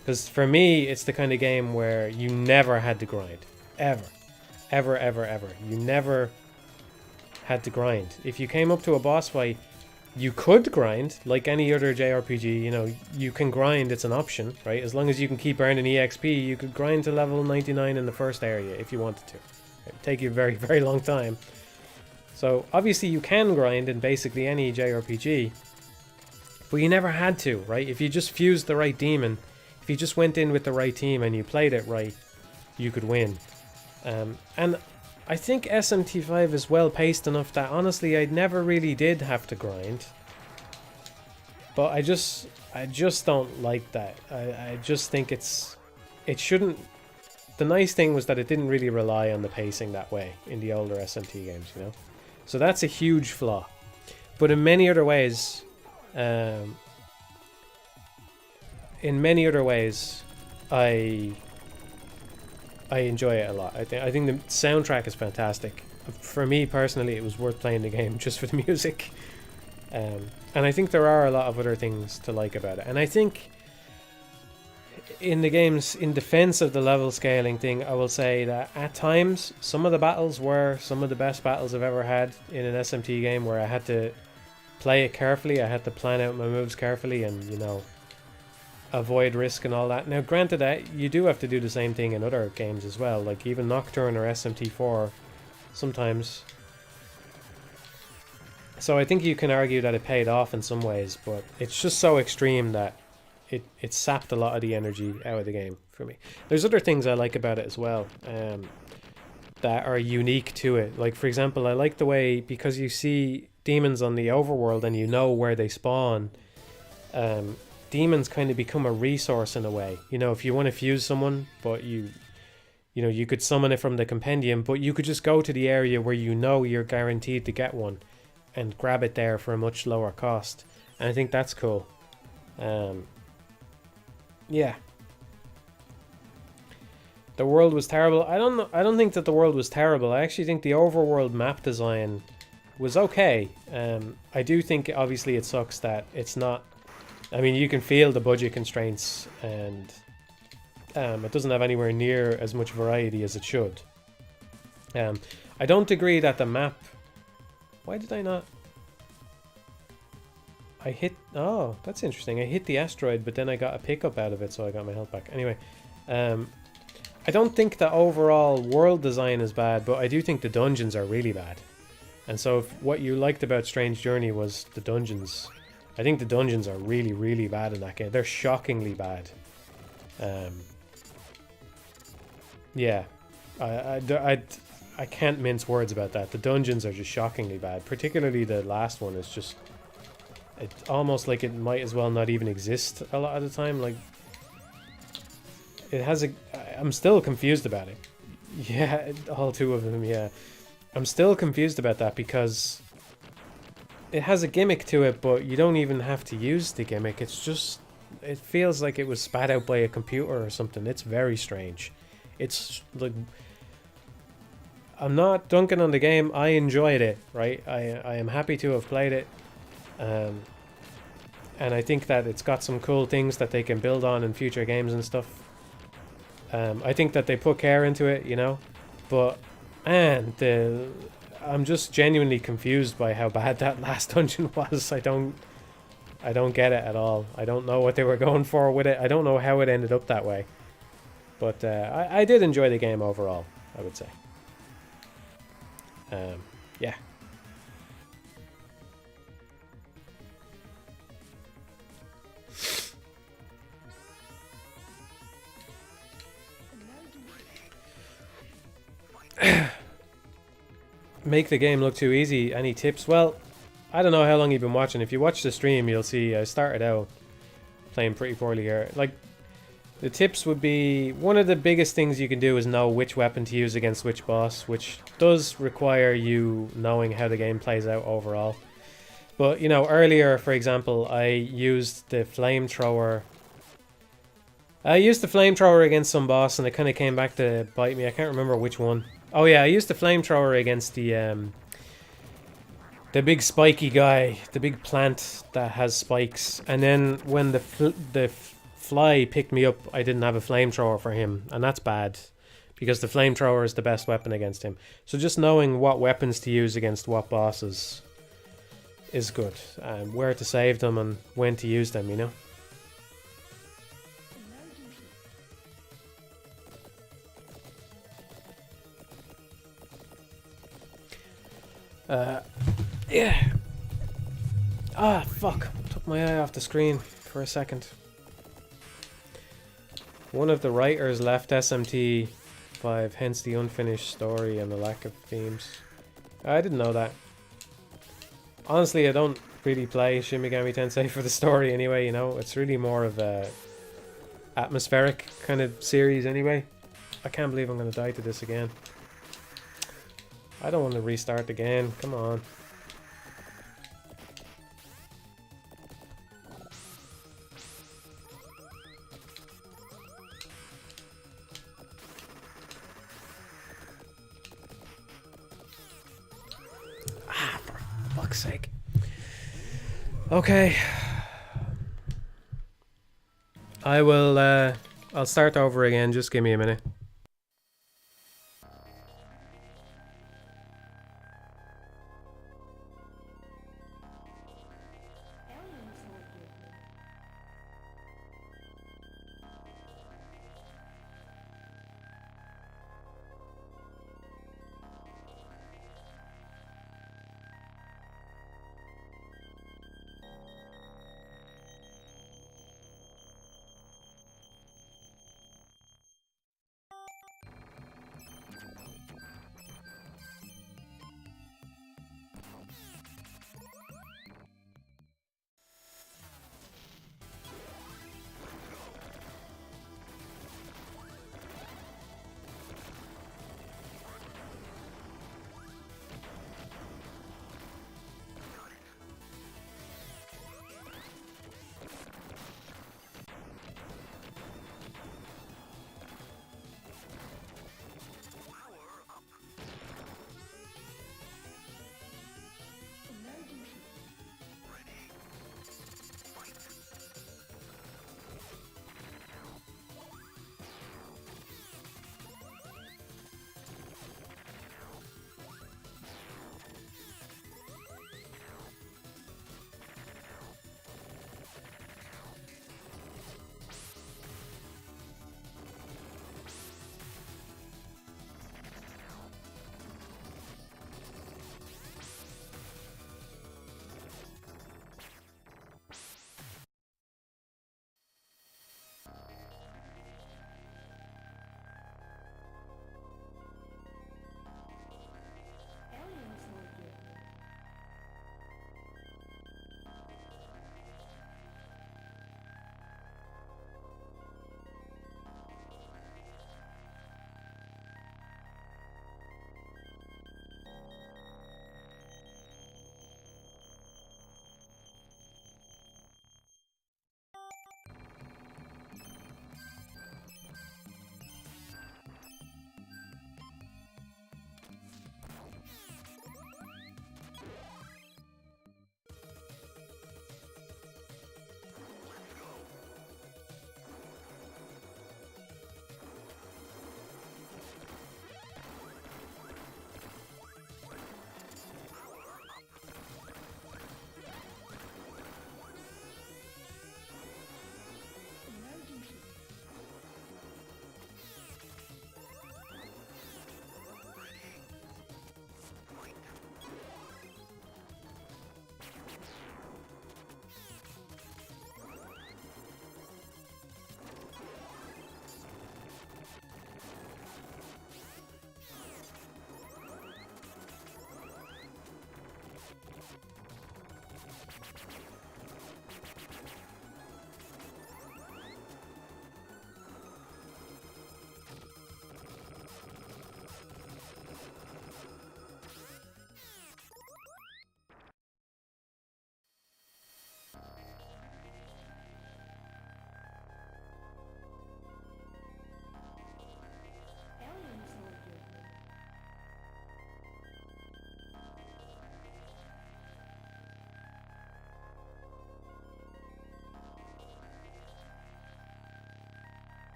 Because for me, it's the kind of game where you never had to grind. Ever. You never had to grind. If you came up to a boss fight, you could grind, like any other JRPG, you know, you can grind, it's an option, right? As long as you can keep earning EXP, you could grind to level 99 in the first area if you wanted to. It'd take you a very, very long time. So, obviously you can grind in basically any JRPG, but you never had to, right? If you just fused the right demon, if you just went in with the right team and you played it right, you could win. And I think SMT5 is well paced enough that honestly I never really did have to grind. But I just don't like that. I just think it shouldn't... The nice thing was that it didn't really rely on the pacing that way in the older SMT games, you know? So that's a huge flaw. But in many other ways, I enjoy it a lot. I think the soundtrack is fantastic. For me personally, it was worth playing the game just for the music. And I think there are a lot of other things to like about it. And I think in the games, in defense of the level scaling thing, I will say that at times some of the battles were some of the best battles I've ever had in an SMT game, where I had to play it carefully. I had to plan out my moves carefully and, you know, avoid risk and all that. Now, granted, that you do have to do the same thing in other games as well, like even Nocturne or SMT4 sometimes. So I think you can argue that it paid off in some ways, but it's just so extreme that it sapped a lot of the energy out of the game for me. There's other things I like about it as well, that are unique to it. Like, for example, I like the way, because you see demons on the overworld and you know where they spawn, demons kind of become a resource in a way. You know, if you want to fuse someone, but you know, you could summon it from the compendium, but you could just go to the area where you know you're guaranteed to get one and grab it there for a much lower cost. And I think that's cool. Yeah. The world was terrible. I don't think that the world was terrible. I actually think the overworld map design was okay. I do think obviously it sucks that it's not. I mean, you can feel the budget constraints, and it doesn't have anywhere near as much variety as it should. I don't agree that the map. Why did I not? I hit. Oh, that's interesting. I hit the asteroid, but then I got a pickup out of it, so I got my health back. Anyway, I don't think the overall world design is bad, but I do think the dungeons are really bad. And so if what you liked about Strange Journey was the dungeons, I think the dungeons are really, really bad in that game. They're shockingly bad. Yeah, I can't mince words about that. The dungeons are just shockingly bad. Particularly the last one is just... It's almost like it might as well not even exist a lot of the time. Like, it has a... I'm still confused about it. Yeah, all two of them, yeah. I'm still confused about that because it has a gimmick to it, but you don't even have to use the gimmick. It's just... It feels like it was spat out by a computer or something. It's very strange. It's like... I'm not dunking on the game. I enjoyed it, right? I am happy to have played it. And I think that it's got some cool things that they can build on in future games and stuff. I think that they put care into it, you know, but man, I'm just genuinely confused by how bad that last dungeon was. I don't get it at all. I don't know what they were going for with it. I don't know how it ended up that way, but I did enjoy the game overall, I would say. Yeah. Make the game look too easy. Any tips? Well, I don't know how long you've been watching. If you watch the stream, you'll see I started out playing pretty poorly here. Like, the tips would be, one of the biggest things you can do is know which weapon to use against which boss, which does require you knowing how the game plays out overall. But, you know, earlier, for example, I used the flamethrower. I used the flamethrower against some boss, and it kind of came back to bite me. I can't remember which one. Oh yeah, I used the flamethrower against the big spiky guy, the big plant that has spikes. And then when the fly picked me up, I didn't have a flamethrower for him, and that's bad because the flamethrower is the best weapon against him. So just knowing what weapons to use against what bosses is good, and where to save them and when to use them, you know. Yeah. Ah, fuck. Took my eye off the screen for a second. One of the writers left SMT5, hence the unfinished story and the lack of themes. I didn't know that. Honestly, I don't really play Shin Megami Tensei for the story anyway, you know. It's really more of a atmospheric kind of series anyway. I can't believe I'm going to die to this again. I don't want to restart again. Come on. Ah, for fuck's sake. Okay. I will, I'll start over again. Just give me a minute.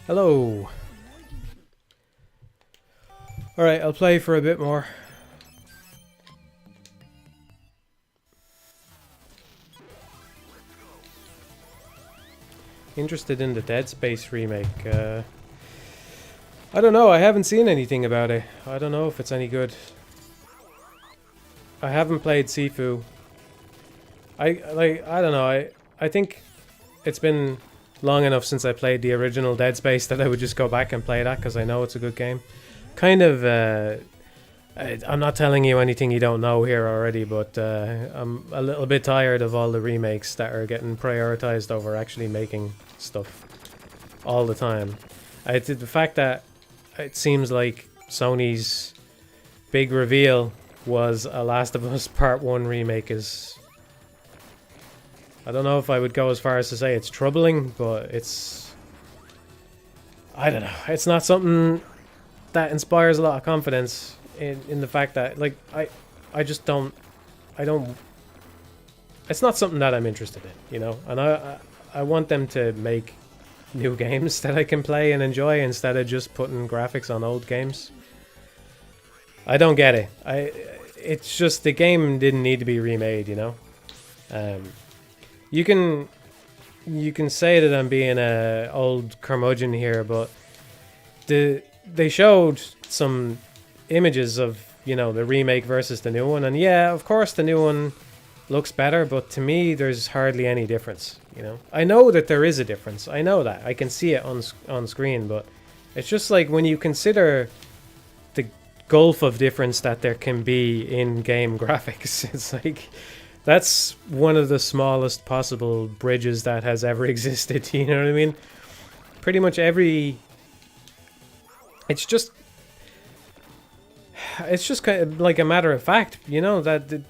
Hello. Alright, I'll play for a bit more. Interested in the Dead Space remake. I don't know, I haven't seen anything about it. I don't know if it's any good. I haven't played Sifu. I don't know, I think it's been long enough since I played the original Dead Space that I would just go back and play that because I know it's a good game. Kind of, I'm not telling you anything you don't know here already, but I'm a little bit tired of all the remakes that are getting prioritized over actually making stuff all the time. The fact that it seems like Sony's big reveal was a Last of Us Part 1 remake is... I don't know if I would go as far as to say it's troubling, but it's... I don't know. It's not something that inspires a lot of confidence in the fact that, like, I just don't... It's not something that I'm interested in, you know? And I want them to make new games that I can play and enjoy instead of just putting graphics on old games. I don't get it. It's just the game didn't need to be remade, you know? You can say that I'm being a old curmudgeon here, but they showed some images of, you know, the remake versus the new one, and yeah, of course the new one looks better, but to me there's hardly any difference, you know? I know that there is a difference. I know that. I can see it on screen, but it's just like when you consider the gulf of difference that there can be in game graphics, it's like that's one of the smallest possible bridges that has ever existed, you know what I mean? Pretty much every... It's just kind of like a matter of fact, you know, that the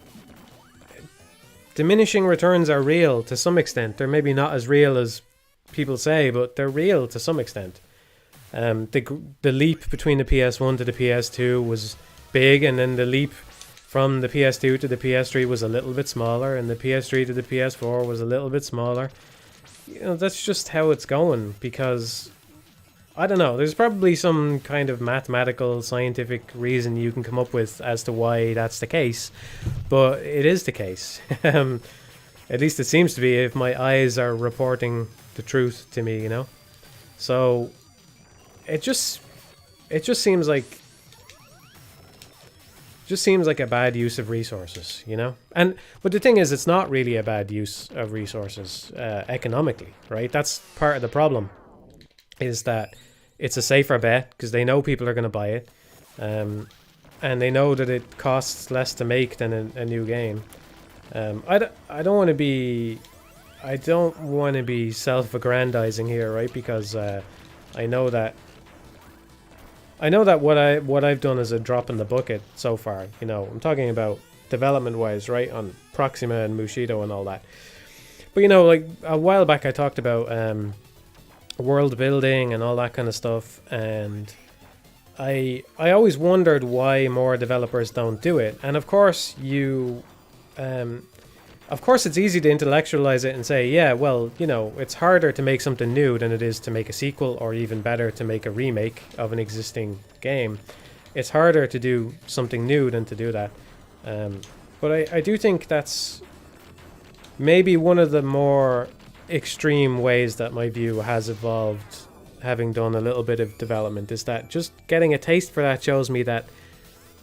diminishing returns are real to some extent. They're maybe not as real as people say, but they're real to some extent. The leap between the PS1 to the PS2 was big, and then the leap from the PS2 to the PS3 was a little bit smaller, and the PS3 to the PS4 was a little bit smaller. You know, that's just how it's going, because... I don't know, there's probably some kind of mathematical, scientific reason you can come up with as to why that's the case, but it is the case. At least it seems to be if my eyes are reporting the truth to me, you know? So, it just seems like... just seems like a bad use of resources, you know? But the thing is, it's not really a bad use of resources economically, right? That's part of the problem. Is that it's a safer bet because they know people are going to buy it, and they know that it costs less to make than a new game. I don't want to be self-aggrandizing here, right? Because I know that what I've done is a drop in the bucket so far. You know, I'm talking about development-wise, right? On Proxima and Mushido and all that. But you know, like a while back, I talked about world building and all that kind of stuff, and I always wondered why more developers don't do it. And of course it's easy to intellectualize it and say, yeah, well, you know, it's harder to make something new than it is to make a sequel, or even better, to make a remake of an existing game. It's harder to do something new than to do that. But I do think that's maybe one of the more extreme ways that my view has evolved, having done a little bit of development, is that just getting a taste for that shows me that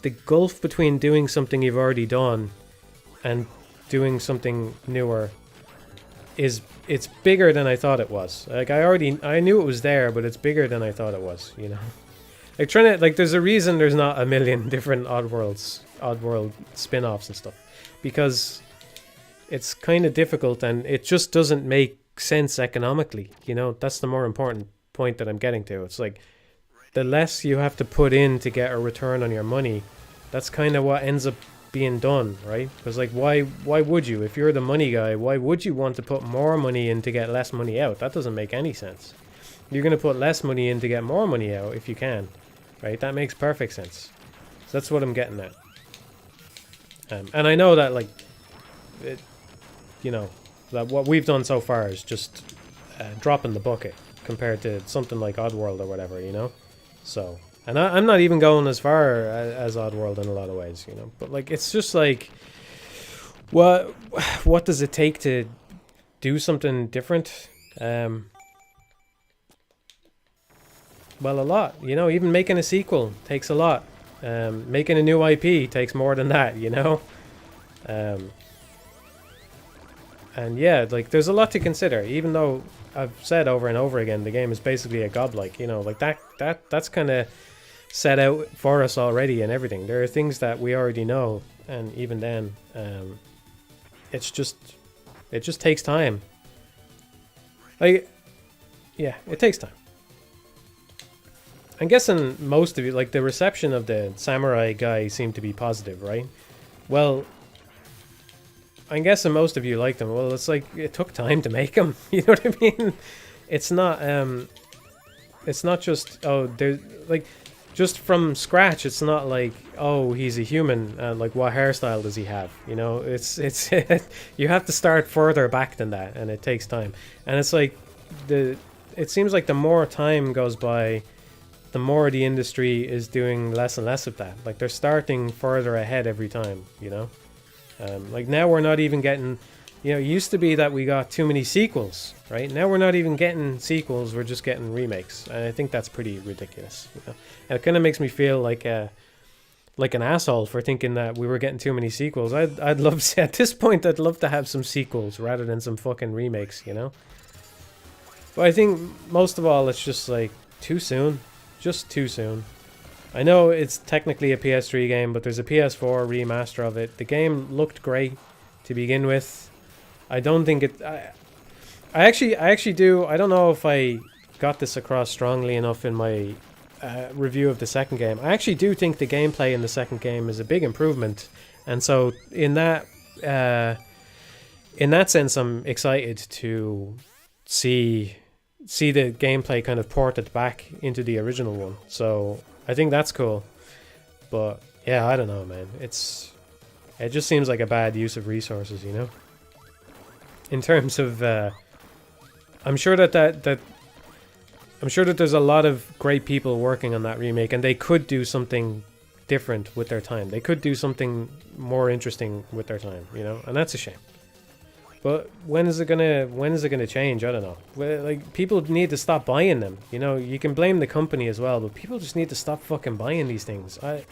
the gulf between doing something you've already done and doing something newer it's bigger than I thought it was. Like I knew it was there, but it's bigger than I thought it was, you know? Like there's a reason there's not a million different Oddworld spin-offs and stuff, because it's kind of difficult and it just doesn't make sense economically, you know? That's the more important point that I'm getting to. It's like, the less you have to put in to get a return on your money, that's kind of what ends up being done, right? Because like, why would you? If you're the money guy, why would you want to put more money in to get less money out? That doesn't make any sense. You're going to put less money in to get more money out if you can, right? That makes perfect sense. So that's what I'm getting at. And I know that, like, you know, that what we've done so far is just dropping the bucket. compared to something like Oddworld or whatever, you know? So, and I'm not even going as far as Oddworld in a lot of ways, you know? But, like, it's just like, what does it take to do something different? Well, a lot, you know? Even making a sequel takes a lot. Making a new IP takes more than that, you know? And yeah, like, there's a lot to consider, even though I've said over and over again, the game is basically a godlike, you know, like that's kind of set out for us already and everything. There are things that we already know, and even then, it just takes time. Like, yeah, it takes time. I'm guessing most of you, like, the reception of the Samurai guy seemed to be positive, right? Well, I'm guessing most of you like them. Well, it's like, it took time to make them. You know what I mean? It's not just, oh, there's, like, just from scratch, it's not like, oh, he's a human, like, what hairstyle does he have? You know, it's you have to start further back than that, and it takes time. And it's like, it seems like the more time goes by, the more the industry is doing less and less of that. Like, they're starting further ahead every time, you know? Like, now we're not even getting, you know, it used to be that we got too many sequels, right? Now we're not even getting sequels, we're just getting remakes. And I think that's pretty ridiculous, you know? And it kind of makes me feel like an asshole for thinking that we were getting too many sequels. I'd love to, at this point, I'd love to have some sequels rather than some fucking remakes, you know? But I think most of all, it's just like too soon. Just too soon. I know it's technically a PS3 game, but there's a PS4 remaster of it. The game looked great to begin with. I don't think it... I actually do... I don't know if I got this across strongly enough in my review of the second game. I actually do think the gameplay in the second game is a big improvement. And so in that sense, I'm excited to see the gameplay kind of ported back into the original one. So I think that's cool. But yeah, I don't know, man. It just seems like a bad use of resources, you know? In terms of I'm sure that there's a lot of great people working on that remake, and they could do something different with their time. They could do something more interesting with their time, you know? And that's a shame. But when is it gonna change? I don't know. Well, like, people need to stop buying them. You know, you can blame the company as well, but people just need to stop fucking buying these things. I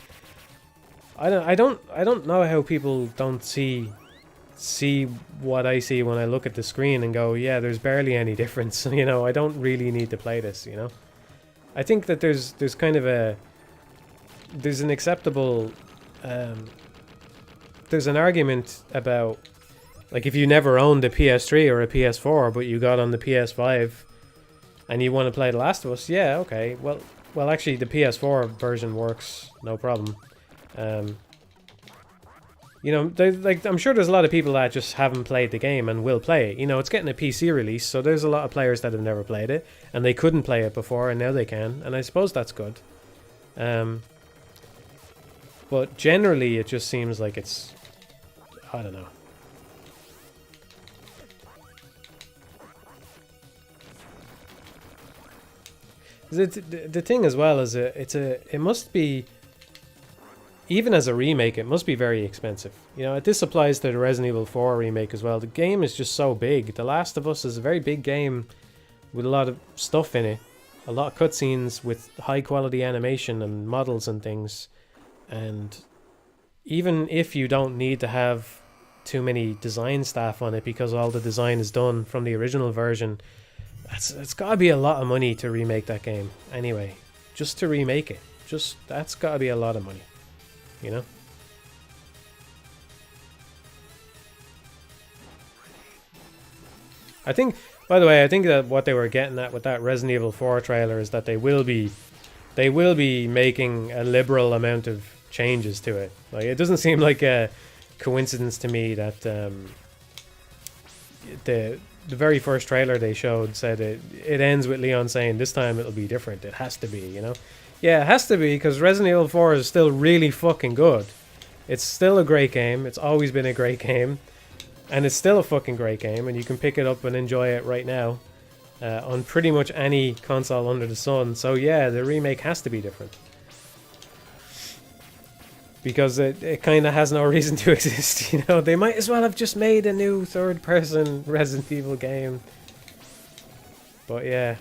don't know how people don't see what I see when I look at the screen and go, yeah, there's barely any difference. You know, I don't really need to play this, you know? I think that there's kind of there's an acceptable there's an argument about, like, if you never owned a PS3 or a PS4, but you got on the PS5 and you want to play The Last of Us, yeah, okay. Well, actually, the PS4 version works, no problem. You know, like, I'm sure there's a lot of people that just haven't played the game and will play it. You know, it's getting a PC release, so there's a lot of players that have never played it, and they couldn't play it before, and now they can, and I suppose that's good. But generally, it just seems like it's, I don't know. The thing as well is it must be, even as a remake, it must be very expensive. You know, this applies to the Resident Evil 4 remake as well. The game is just so big. The Last of Us is a very big game with a lot of stuff in it. A lot of cutscenes with high quality animation and models and things. And even if you don't need to have too many design staff on it because all the design is done from the original version, it's got to be a lot of money to remake that game. Anyway, just to remake it, that's got to be a lot of money, you know? I think, by the way, I think that what they were getting at with that Resident Evil 4 trailer is that they will be making a liberal amount of changes to it. Like, it doesn't seem like a coincidence to me that the very first trailer they showed said it ends with Leon saying this time it'll be different. It has to be, you know? Yeah, it has to be, because Resident Evil 4 is still really fucking good. It's still a great game. It's always been a great game. And it's still a fucking great game, and you can pick it up and enjoy it right now. on pretty much any console under the sun. So yeah, the remake has to be different. Because it kind of has no reason to exist, you know? They might as well have just made a new third-person Resident Evil game. But yeah.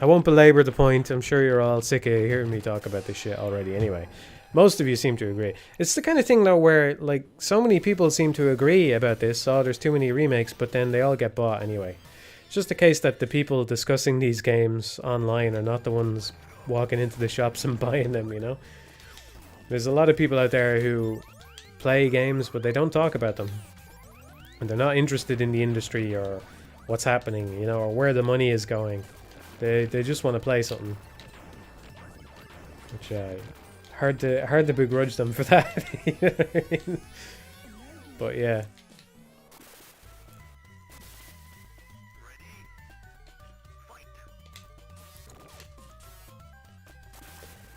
I won't belabor the point. I'm sure you're all sick of hearing me talk about this shit already anyway. Most of you seem to agree. It's the kind of thing, though, where, like, so many people seem to agree about this. Oh, there's too many remakes, but then they all get bought anyway. It's just the case that the people discussing these games online are not the ones walking into the shops and buying them, you know? There's a lot of people out there who play games, but they don't talk about them. And they're not interested in the industry or what's happening, you know, or where the money is going. They just want to play something. Which, hard to begrudge them for that. You know what I mean? But yeah.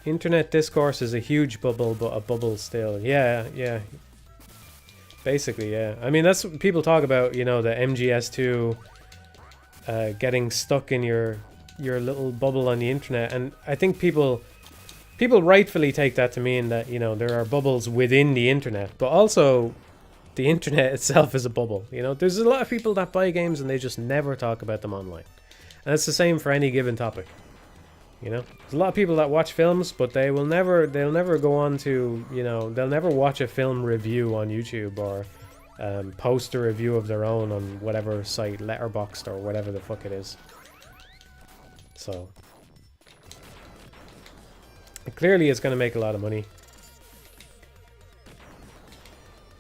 Internet discourse is a huge bubble, but a bubble still. Yeah, yeah. Basically, yeah. I mean, that's what people talk about, you know, the MGS2 getting stuck in your little bubble on the internet. And I think people rightfully take that to mean that, you know, there are bubbles within the internet. But also, the internet itself is a bubble, you know. There's a lot of people that buy games and they just never talk about them online. And it's the same for any given topic. You know, there's a lot of people that watch films, but they'll never go on to, you know, they'll never watch a film review on YouTube or post a review of their own on whatever site, Letterboxd or whatever the fuck it is. So, clearly it's going to make a lot of money.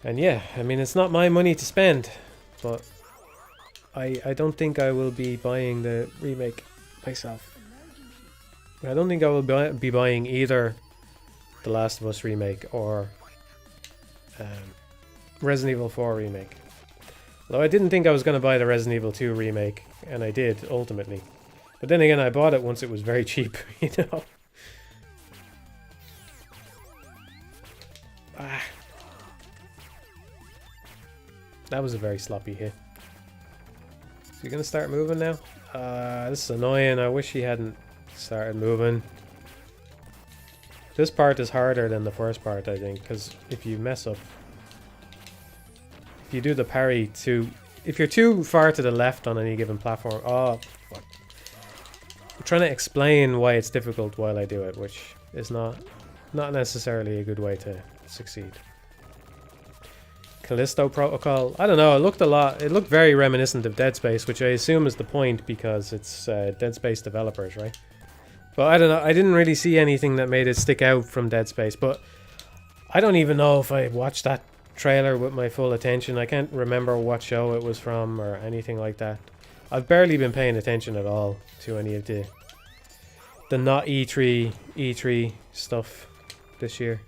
And yeah, I mean, it's not my money to spend, but I don't think I will be buying the remake myself. I don't think I will be buying either The Last of Us remake or Resident Evil 4 remake. Though I didn't think I was going to buy the Resident Evil 2 remake, and I did, ultimately. But then again, I bought it once it was very cheap, you know? Ah. That was a very sloppy hit. So you're going to start moving now? This is annoying. I wish he hadn't started moving. This part is harder than the first part, I think, because if you mess up, if you do the parry if you're too far to the left on any given platform, oh fuck. I'm trying to explain why it's difficult while I do it, which is not necessarily a good way to succeed. Callisto Protocol, I don't know, it looked very reminiscent of Dead Space, which I assume is the point because it's Dead Space developers, right? But I don't know, I didn't really see anything that made it stick out from Dead Space, but I don't even know if I watched that trailer with my full attention. I can't remember what show it was from or anything like that. I've barely been paying attention at all to any of the not E3 stuff this year.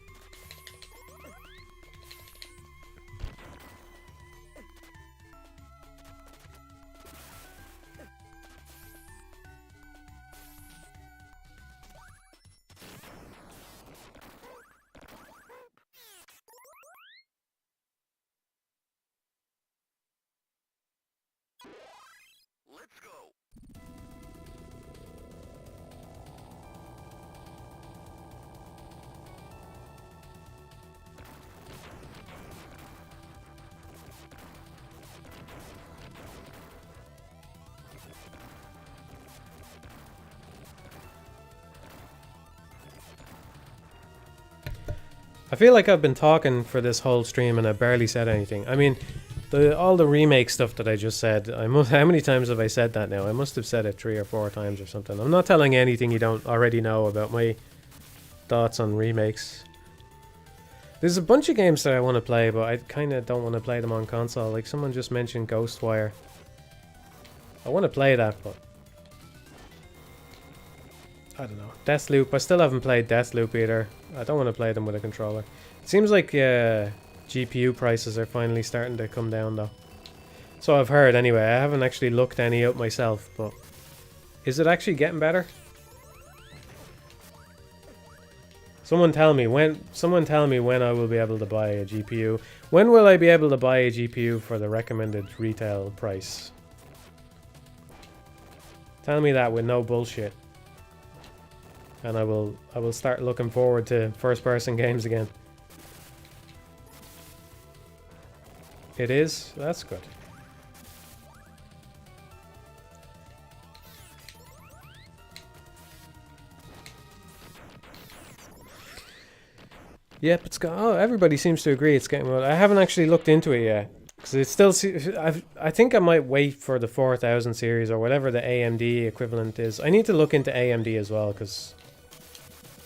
I feel like I've been talking for this whole stream and I barely said anything. I mean, all the remake stuff that I just said, how many times have I said that now? I must have said it 3 or 4 times or something. I'm not telling you anything you don't already know about my thoughts on remakes. There's a bunch of games that I want to play, but I kind of don't want to play them on console. Like someone just mentioned Ghostwire. I want to play that, but I don't know. Deathloop. I still haven't played Deathloop either. I don't want to play them with a controller. It seems like GPU prices are finally starting to come down though. So I've heard anyway. I haven't actually looked any up myself, but is it actually getting better? Someone tell me when I will be able to buy a GPU. When will I be able to buy a GPU for the recommended retail price? Tell me that with no bullshit. And I will start looking forward to first-person games again. It is? That's good. Yep, it's got. Oh, everybody seems to agree it's getting well. I haven't actually looked into it yet because it's still. I think I might wait for the 4000 series or whatever the AMD equivalent is. I need to look into AMD as well because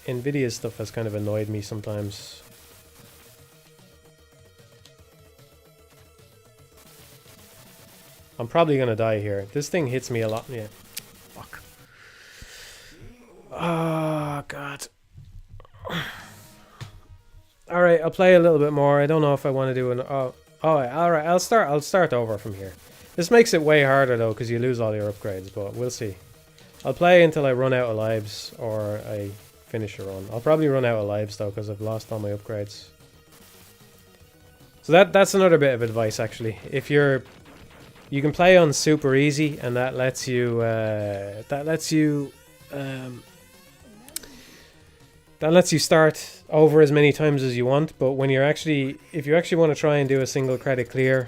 Nvidia's stuff has kind of annoyed me sometimes. I'm probably gonna die here. This thing hits me a lot. Yeah. Fuck. Oh god. All right, I'll play a little bit more. I don't know if I want to do an. Oh, all right. I'll start over from here. This makes it way harder though, because you lose all your upgrades. But we'll see. I'll play until I run out of lives or I finish a run. I'll probably run out of lives though, because I've lost all my upgrades. So that's another bit of advice actually. If you can play on super easy, and that lets you start over as many times as you want, but when if you actually want to try and do a single credit clear,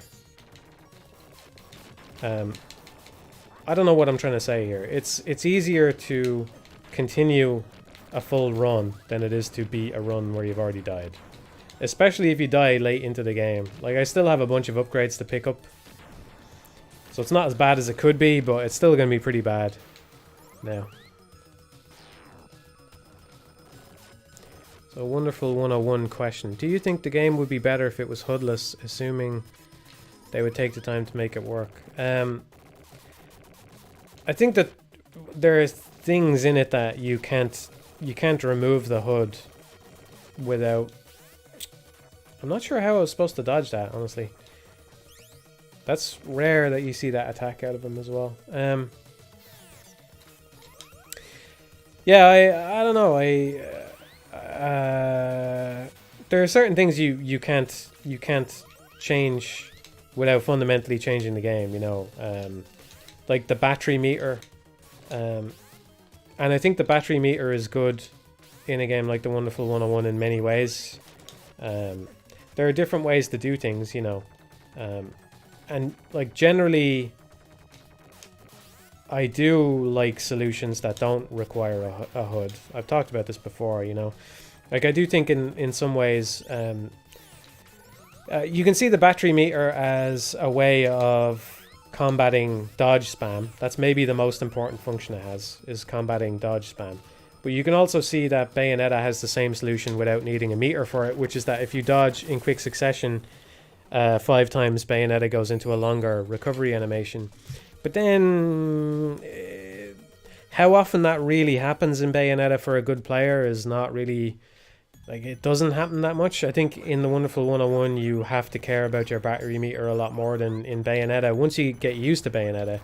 I don't know what I'm trying to say here. It's easier to continue a full run than it is to beat a run where you've already died. Especially if you die late into the game. Like, I still have a bunch of upgrades to pick up. So it's not as bad as it could be, but it's still going to be pretty bad now. So, wonderful 101 question. Do you think the game would be better if it was HUDless, assuming they would take the time to make it work? I think that there are things in it that you can't remove the HUD without... I'm not sure how I was supposed to dodge that, honestly. That's rare that you see that attack out of him as well. Yeah, I don't know. There are certain things you can't change without fundamentally changing the game, you know. Like the battery meter. And I think the battery meter is good in a game like the Wonderful 101 in many ways. There are different ways to do things, you know. And like generally I do like solutions that don't require a HUD. I've talked about this before, you know. Like I do think in some ways you can see the battery meter as a way of combating dodge spam. That's maybe the most important function it has, is combating dodge spam. But you can also see that Bayonetta has the same solution without needing a meter for it, which is that if you dodge in quick succession 5 times, Bayonetta goes into a longer recovery animation. But then how often that really happens in Bayonetta for a good player is not really... Like, it doesn't happen that much. I think in the Wonderful 101 you have to care about your battery meter a lot more than in Bayonetta. Once you get used to Bayonetta,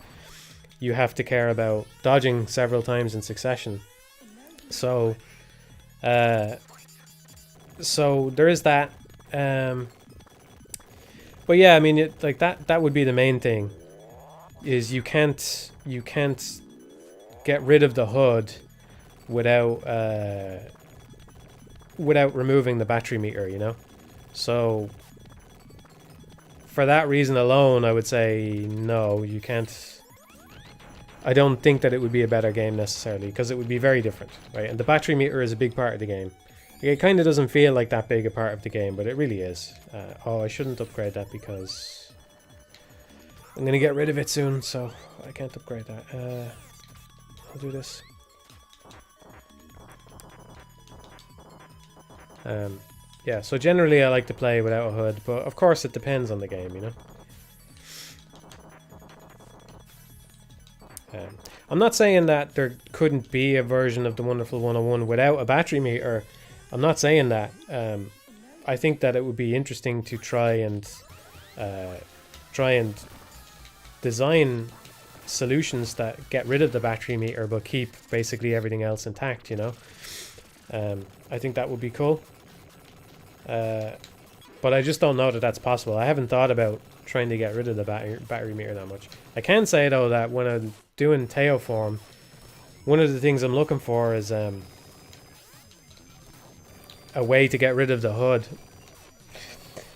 you have to care about dodging several times in succession. So there is that. But yeah, I mean, like that would be the main thing. Is you can't get rid of the HUD without removing the battery meter, you know. So for that reason alone, I would say no, you can't. I don't think that it would be a better game necessarily, because it would be very different, right? And the battery meter is a big part of the game. It kind of doesn't feel like that big a part of the game, but it really is. Oh, I shouldn't upgrade that because I'm going to get rid of it soon, so I can't upgrade that. I'll do this. Yeah, so generally I like to play without a HUD, but of course it depends on the game, you know? I'm not saying that there couldn't be a version of the Wonderful 101 without a battery meter. I'm not saying that. I think that it would be interesting to try and design solutions that get rid of the battery meter but keep basically everything else intact, you know? I think that would be cool. But I just don't know that that's possible. I haven't thought about trying to get rid of the battery meter that much. I can say though that when I'm doing Teoform, one of the things I'm looking for is a way to get rid of the HUD.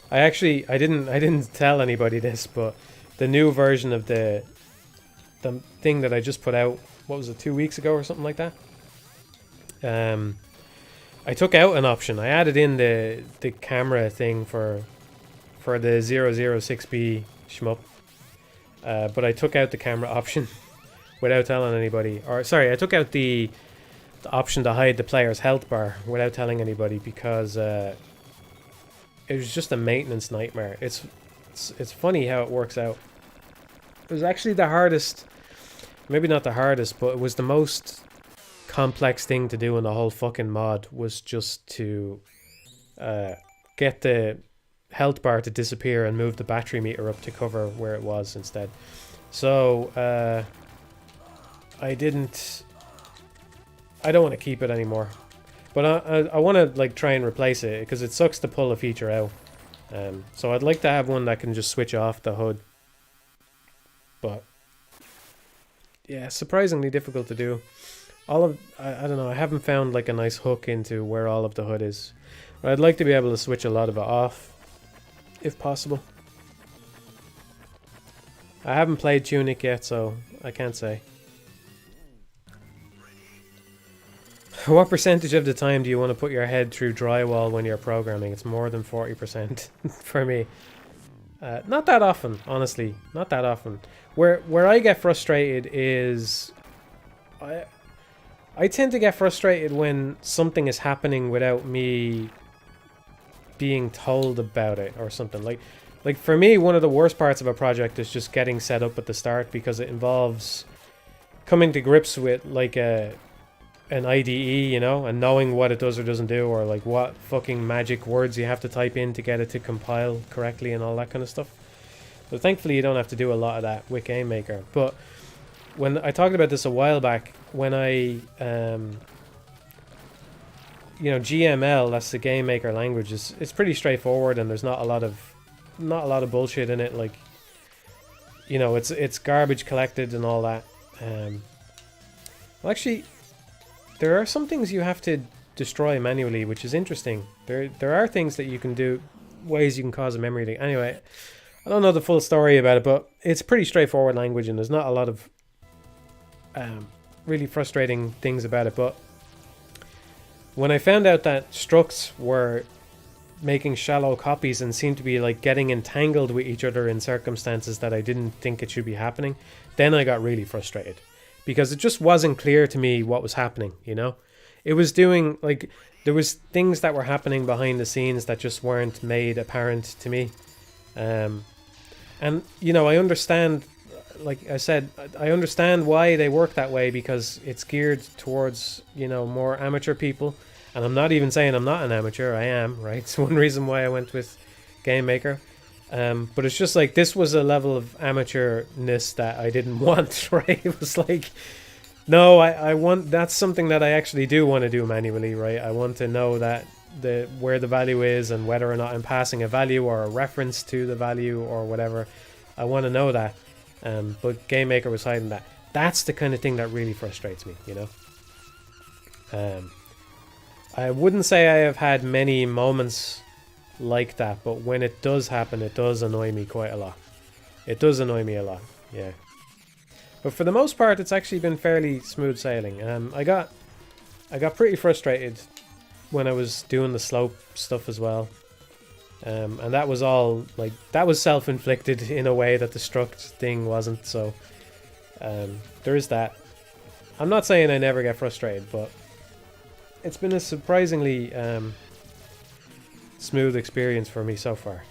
I didn't tell anybody this, but the new version of the thing that I just put out, what was it, 2 weeks ago or something like that? I took out an option. I added in the camera thing for the 006B shmup, but I took out the camera option without telling anybody. Or sorry, I took out the option to hide the player's health bar without telling anybody because it was just a maintenance nightmare. It's funny how it works out. It was actually the hardest, maybe not the hardest, but it was the most complex thing to do in the whole fucking mod, was just to get the health bar to disappear and move the battery meter up to cover where it was instead. So I don't want to keep it anymore, but I want to like try and replace it because it sucks to pull a feature out. So I'd like to have one that can just switch off the HUD, but yeah, surprisingly difficult to do. I don't know, I haven't found like a nice hook into where all of the HUD is. But I'd like to be able to switch a lot of it off, if possible. I haven't played Tunic yet, so I can't say. What percentage of the time do you want to put your head through drywall when you're programming? It's more than 40% for me. Not that often, honestly. Not that often. Where I get frustrated is... I tend to get frustrated when something is happening without me being told about it or something. Like for me, one of the worst parts of a project is just getting set up at the start, because it involves coming to grips with like an IDE, you know, and knowing what it does or doesn't do, or like what fucking magic words you have to type in to get it to compile correctly and all that kind of stuff. So thankfully you don't have to do a lot of that with Game Maker. But when I talked about this a while back, when I, you know, GML, that's the Game Maker language, it's pretty straightforward, and there's not a lot of bullshit in it. Like, you know, it's garbage collected and all that. Well, actually, there are some things you have to destroy manually, which is interesting. There are things that you can do, ways you can cause a memory leak. Anyway, I don't know the full story about it, but it's pretty straightforward language, and there's not a lot of really frustrating things about it. But when I found out that structs were making shallow copies and seemed to be like getting entangled with each other in circumstances that I didn't think it should be happening, then I got really frustrated, because it just wasn't clear to me what was happening, you know? It was doing, like, there was things that were happening behind the scenes that just weren't made apparent to me. And, you know, I understand, like I said, I understand why they work that way, because it's geared towards, you know, more amateur people. And I'm not even saying I'm not an amateur, I am, right? It's one reason why I went with Game Maker. But it's just like, this was a level of amateurness that I didn't want, right? It was like, no, I want, that's something that I actually do want to do manually, right? I want to know that where the value is and whether or not I'm passing a value or a reference to the value or whatever. I want to know that. But Game Maker was hiding that. That's the kind of thing that really frustrates me, you know? I wouldn't say I have had many moments like that, but when it does happen, it does annoy me quite a lot. It does annoy me a lot, yeah. But for the most part, it's actually been fairly smooth sailing. I got pretty frustrated when I was doing the slope stuff as well. And that was all, like, that was self-inflicted in a way that the struct thing wasn't, so there is that. I'm not saying I never get frustrated, but it's been a surprisingly smooth experience for me so far.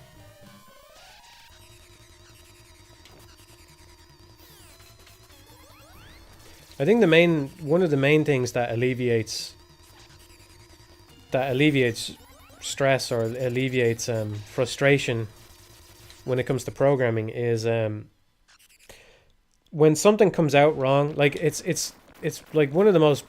I think one of the main things that alleviates stress or alleviates frustration when it comes to programming is when something comes out wrong. Like it's like one of the most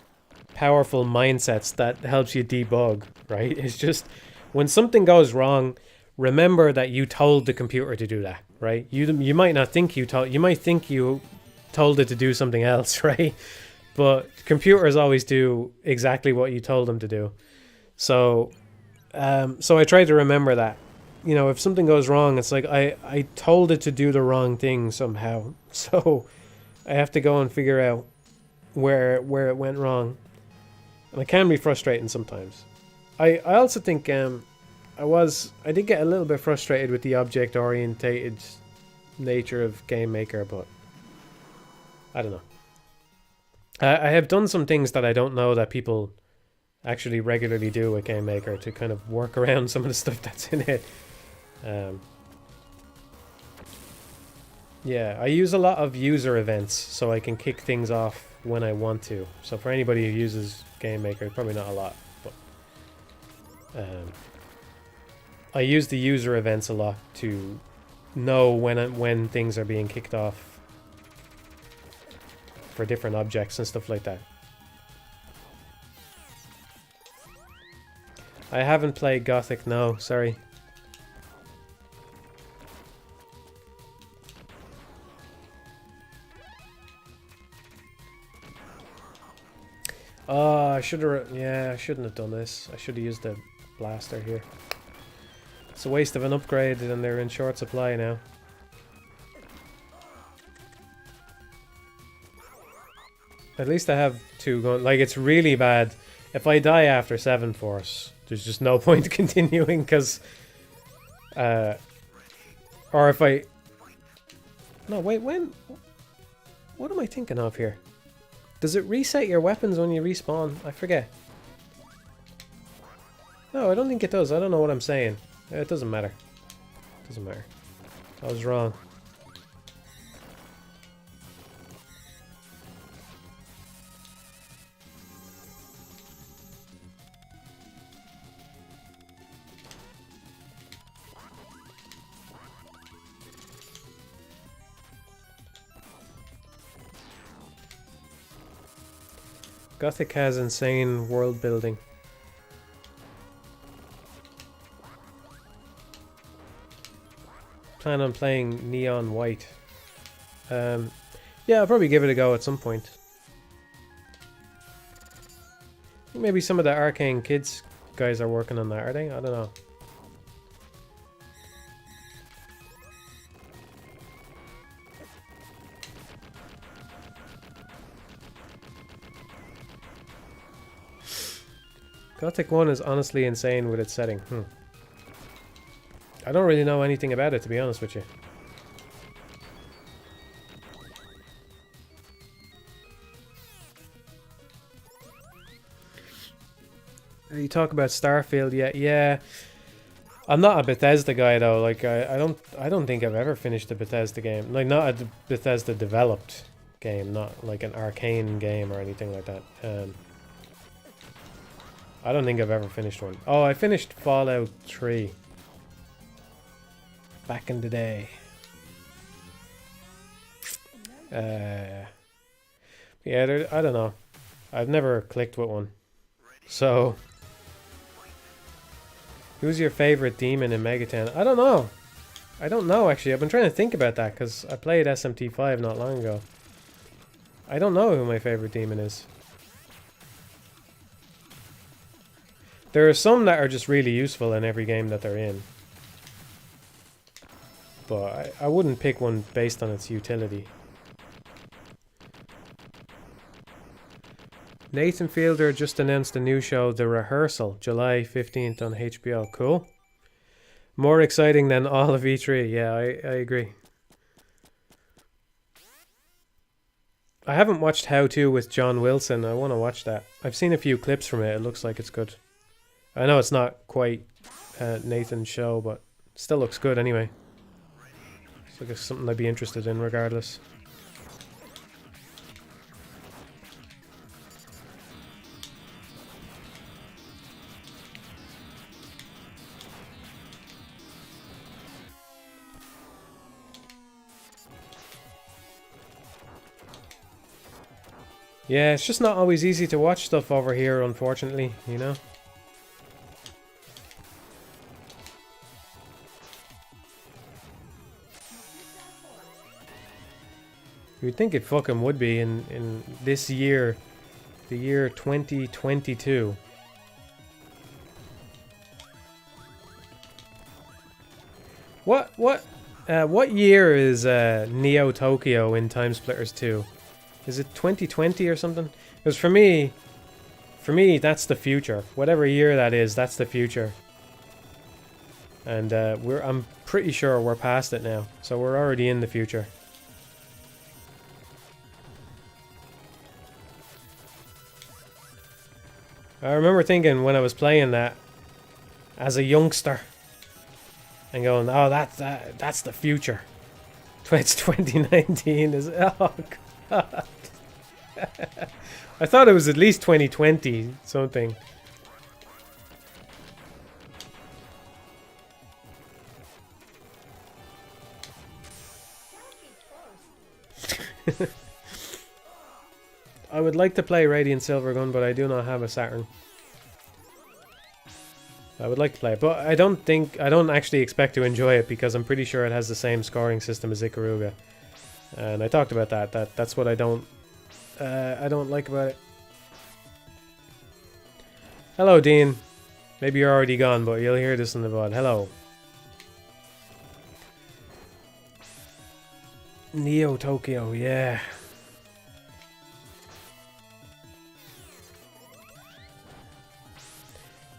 powerful mindsets that helps you debug, right? It's just, when something goes wrong, remember that you told the computer to do that, right? You might not think you told, you might think you told it to do something else, right? But computers always do exactly what you told them to do. So, so I try to remember that. You know, if something goes wrong, it's like I told it to do the wrong thing somehow. So I have to go and figure out where it went wrong. And it can be frustrating sometimes. I also think I did get a little bit frustrated with the object orientated nature of Game Maker, but I don't know. I have done some things that I don't know that people actually regularly do with Game Maker to kind of work around some of the stuff that's in it. Yeah, I use a lot of user events so I can kick things off when I want to. So for anybody who uses Game Maker, probably not a lot, but I use the user events a lot to know when things are being kicked off for different objects and stuff like that. I haven't played Gothic, no, sorry. Oh, I should have... Yeah, I shouldn't have done this. I should have used the blaster here. It's a waste of an upgrade and they're in short supply now. At least I have two going. Like, it's really bad. If I die after 7 Force, there's just no point continuing, because... or if I... No, wait, when... What am I thinking of here? Does it reset your weapons when you respawn? I forget. No, I don't think it does. I don't know what I'm saying. It doesn't matter. It doesn't matter. I was wrong. Gothic has insane world building. Plan on playing Neon White. Yeah, I'll probably give it a go at some point. Maybe some of the Arcane Kids guys are working on that, are they? I don't know. Gothic 1 is honestly insane with its setting. I don't really know anything about it, to be honest with you. You talk about Starfield, yeah. I'm not a Bethesda guy though. Like I don't think I've ever finished a Bethesda game. Like not a Bethesda developed game, not like an Arcane game or anything like that. I don't think I've ever finished one. Oh, I finished Fallout 3. Back in the day. Yeah, I don't know. I've never clicked with one. So... Who's your favorite demon in Megaton? I don't know. I don't know, actually. I've been trying to think about that, because I played SMT5 not long ago. I don't know who my favorite demon is. There are some that are just really useful in every game that they're in. But I wouldn't pick one based on its utility. Nathan Fielder just announced a new show, The Rehearsal, July 15th on HBO. Cool. More exciting than all of E3. Yeah, I agree. I haven't watched How To with John Wilson. I want to watch that. I've seen a few clips from it. It looks like it's good. I know it's not quite Nathan's show, but it still looks good anyway. It's like it's something I'd be interested in regardless. Yeah, it's just not always easy to watch stuff over here, unfortunately, you know? You'd think it fucking would be in this year, the year 2022. What year is Neo Tokyo in Time Splitters 2? Is it 2020 or something? Because for me, that's the future. Whatever year that is, that's the future. And I'm pretty sure we're past it now, so we're already in the future. I remember thinking when I was playing that as a youngster and going, "Oh, that's the future." It's 2019. Oh god. I thought it was at least 2020 something. I would like to play Radiant Silvergun, but I do not have a Saturn. I would like to play it, but I don't actually expect to enjoy it because I'm pretty sure it has the same scoring system as Ikaruga. And I talked about that's what I don't like about it. Hello, Dean. Maybe you're already gone, but you'll hear this in the VOD. Hello. Neo Tokyo, yeah.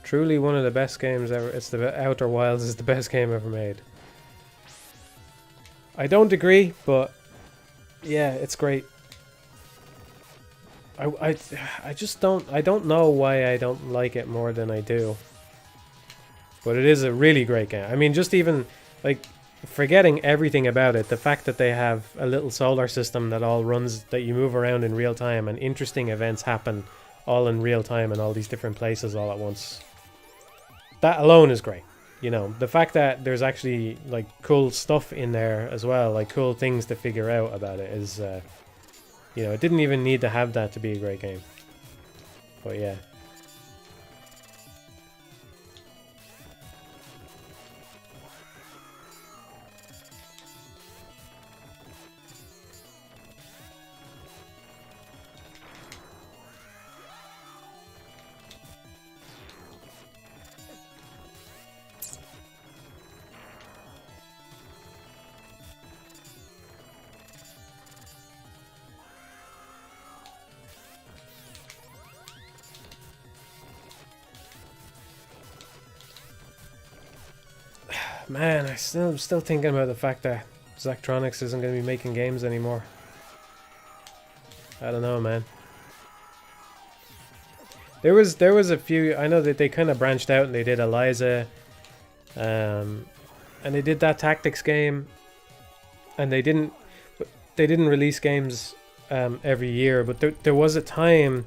Truly one of the best games ever. It's the Outer Wilds is the best game ever made. I don't agree, but yeah, it's great. I just don't know why I don't like it more than I do. But it is a really great game. I mean, just even like forgetting everything about it, the fact that they have a little solar system that all runs, that you move around in real time and interesting events happen all in real time in all these different places all at once. That alone is great. You know, the fact that there's actually like cool stuff in there as well, like cool things to figure out about it is, you know, it didn't even need to have that to be a great game. But yeah. Man, I'm still thinking about the fact that Zachtronics isn't going to be making games anymore. I don't know, man. There was a few. I know that they kind of branched out and they did Eliza, and they did that tactics game, and they didn't release games every year. But there was a time.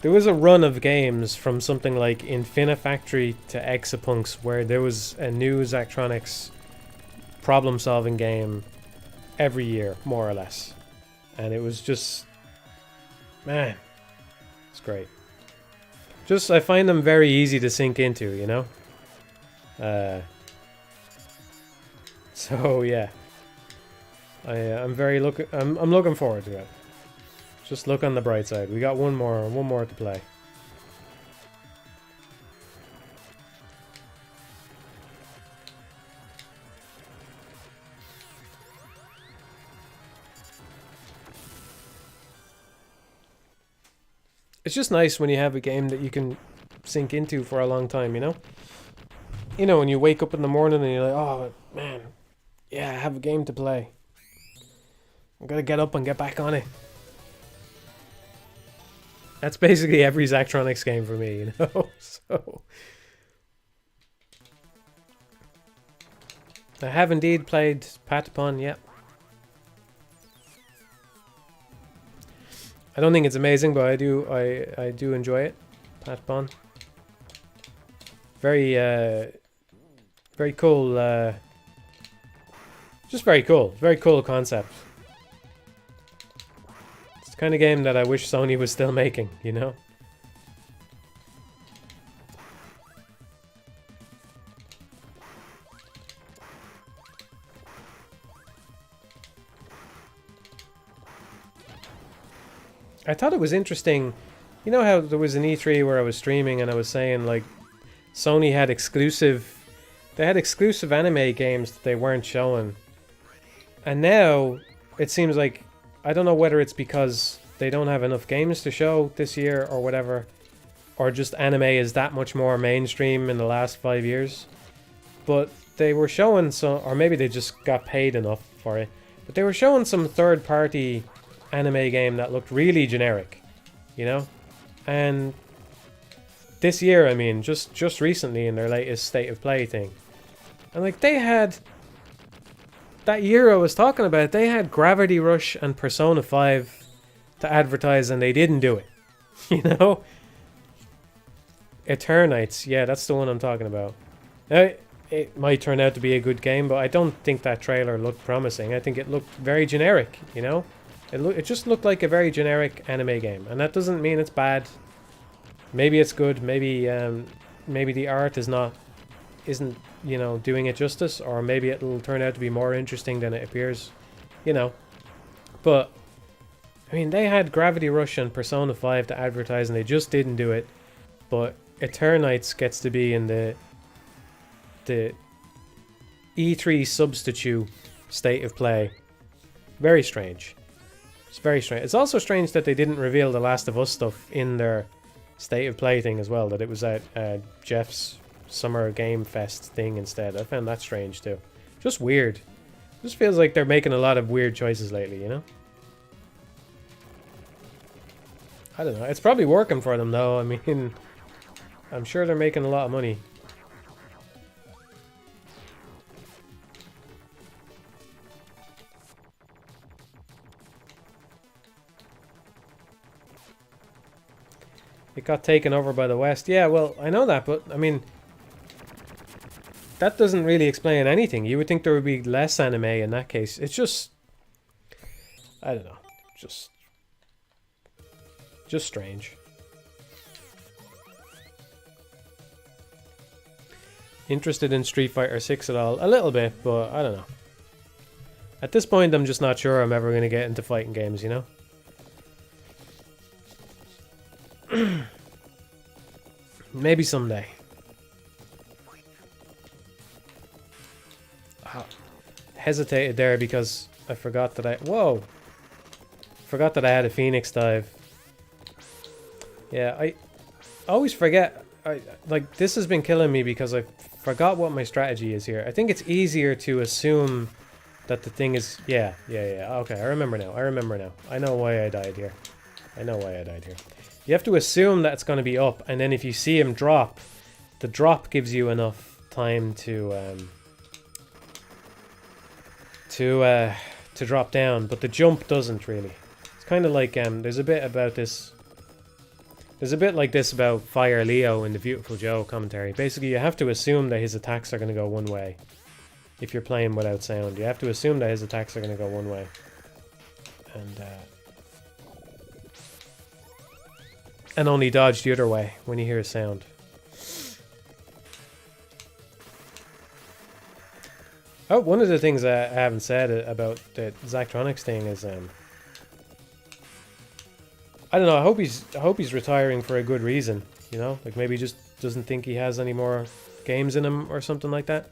There was a run of games from something like Infinifactory to Exapunks where there was a new Zachtronics problem-solving game every year, more or less. And it was just... man, it's great. Just, I find them very easy to sink into, you know? So, yeah. I'm looking forward to it. Just look on the bright side. We got one more to play. It's just nice when you have a game that you can sink into for a long time, you know? You know, when you wake up in the morning and you're like, oh, man, yeah, I have a game to play. I'm gonna get up and get back on it. That's basically every Zachtronics game for me, you know? So I have indeed played Patapon, yep. I don't think it's amazing, but I do enjoy it. Patapon. Very very cool, just very cool. Very cool concept. Kind of game that I wish Sony was still making, you know? I thought it was interesting. You know how there was an E3 where I was streaming and I was saying like Sony had they had exclusive anime games that they weren't showing. And now it seems like, I don't know whether it's because they don't have enough games to show this year or whatever, or just anime is that much more mainstream in the last 5 years. But they were showing some, or maybe they just got paid enough for it, but they were showing some third-party anime game that looked really generic, you know? And this year, I mean, just recently in their latest State of Play thing, and like they had, that year I was talking about, they had Gravity Rush and Persona 5 to advertise and they didn't do it, you know? Eternites, yeah, that's the one I'm talking about. Now, it might turn out to be a good game, but I don't think that trailer looked promising. I think it looked very generic, you know? It just looked like a very generic anime game, and that doesn't mean it's bad. Maybe it's good, maybe the art isn't, you know, doing it justice, or maybe it'll turn out to be more interesting than it appears, you know. But, I mean, they had Gravity Rush and Persona 5 to advertise, and they just didn't do it. But Eternites gets to be in the E3 substitute State of Play. Very strange. It's very strange. It's also strange that they didn't reveal the Last of Us stuff in their State of Play thing as well, that it was at Jeff's Summer Game Fest thing instead. I found that strange too. Just weird. Just feels like they're making a lot of weird choices lately, you know? I don't know. It's probably working for them though. I mean, I'm sure they're making a lot of money. It got taken over by the West. Yeah, well, I know that, but I mean, that doesn't really explain anything. You would think there would be less anime in that case. It's just, I don't know, just strange. Interested in Street Fighter 6 at all? A little bit, but I don't know. At this point, I'm just not sure I'm ever going to get into fighting games, you know? Maybe someday. Oh, hesitated there because I forgot that whoa! Forgot that I had a Phoenix dive. Yeah, I always forget. Like, this has been killing me because I forgot what my strategy is here. I think it's easier to assume that the thing is... Yeah. Okay, I remember now. I know why I died here. You have to assume that it's going to be up, and then if you see him drop, the drop gives you enough time to drop down, but the jump doesn't really. It's kind of like there's a bit about this. There's a bit like this about Fire Leo in the Beautiful Joe commentary. Basically, you have to assume that his attacks are going to go one way. If you're playing without sound, you have to assume that his attacks are going to go one way, and only dodge the other way when you hear a sound. Oh, one of the things I haven't said about the Zachtronics thing is, I don't know. I hope he's retiring for a good reason. You know, like maybe he just doesn't think he has any more games in him or something like that.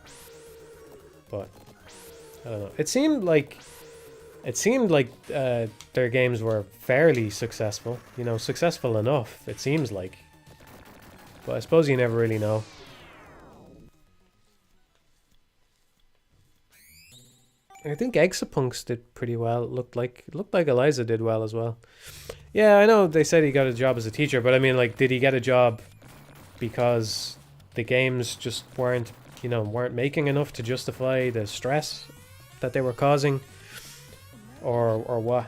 But I don't know. It seemed like their games were fairly successful. You know, successful enough. It seems like. But I suppose you never really know. I think Exapunks did pretty well. It looked like Eliza did well as well. Yeah, I know they said he got a job as a teacher, but I mean, like, did he get a job because the games just weren't making enough to justify the stress that they were causing, or what?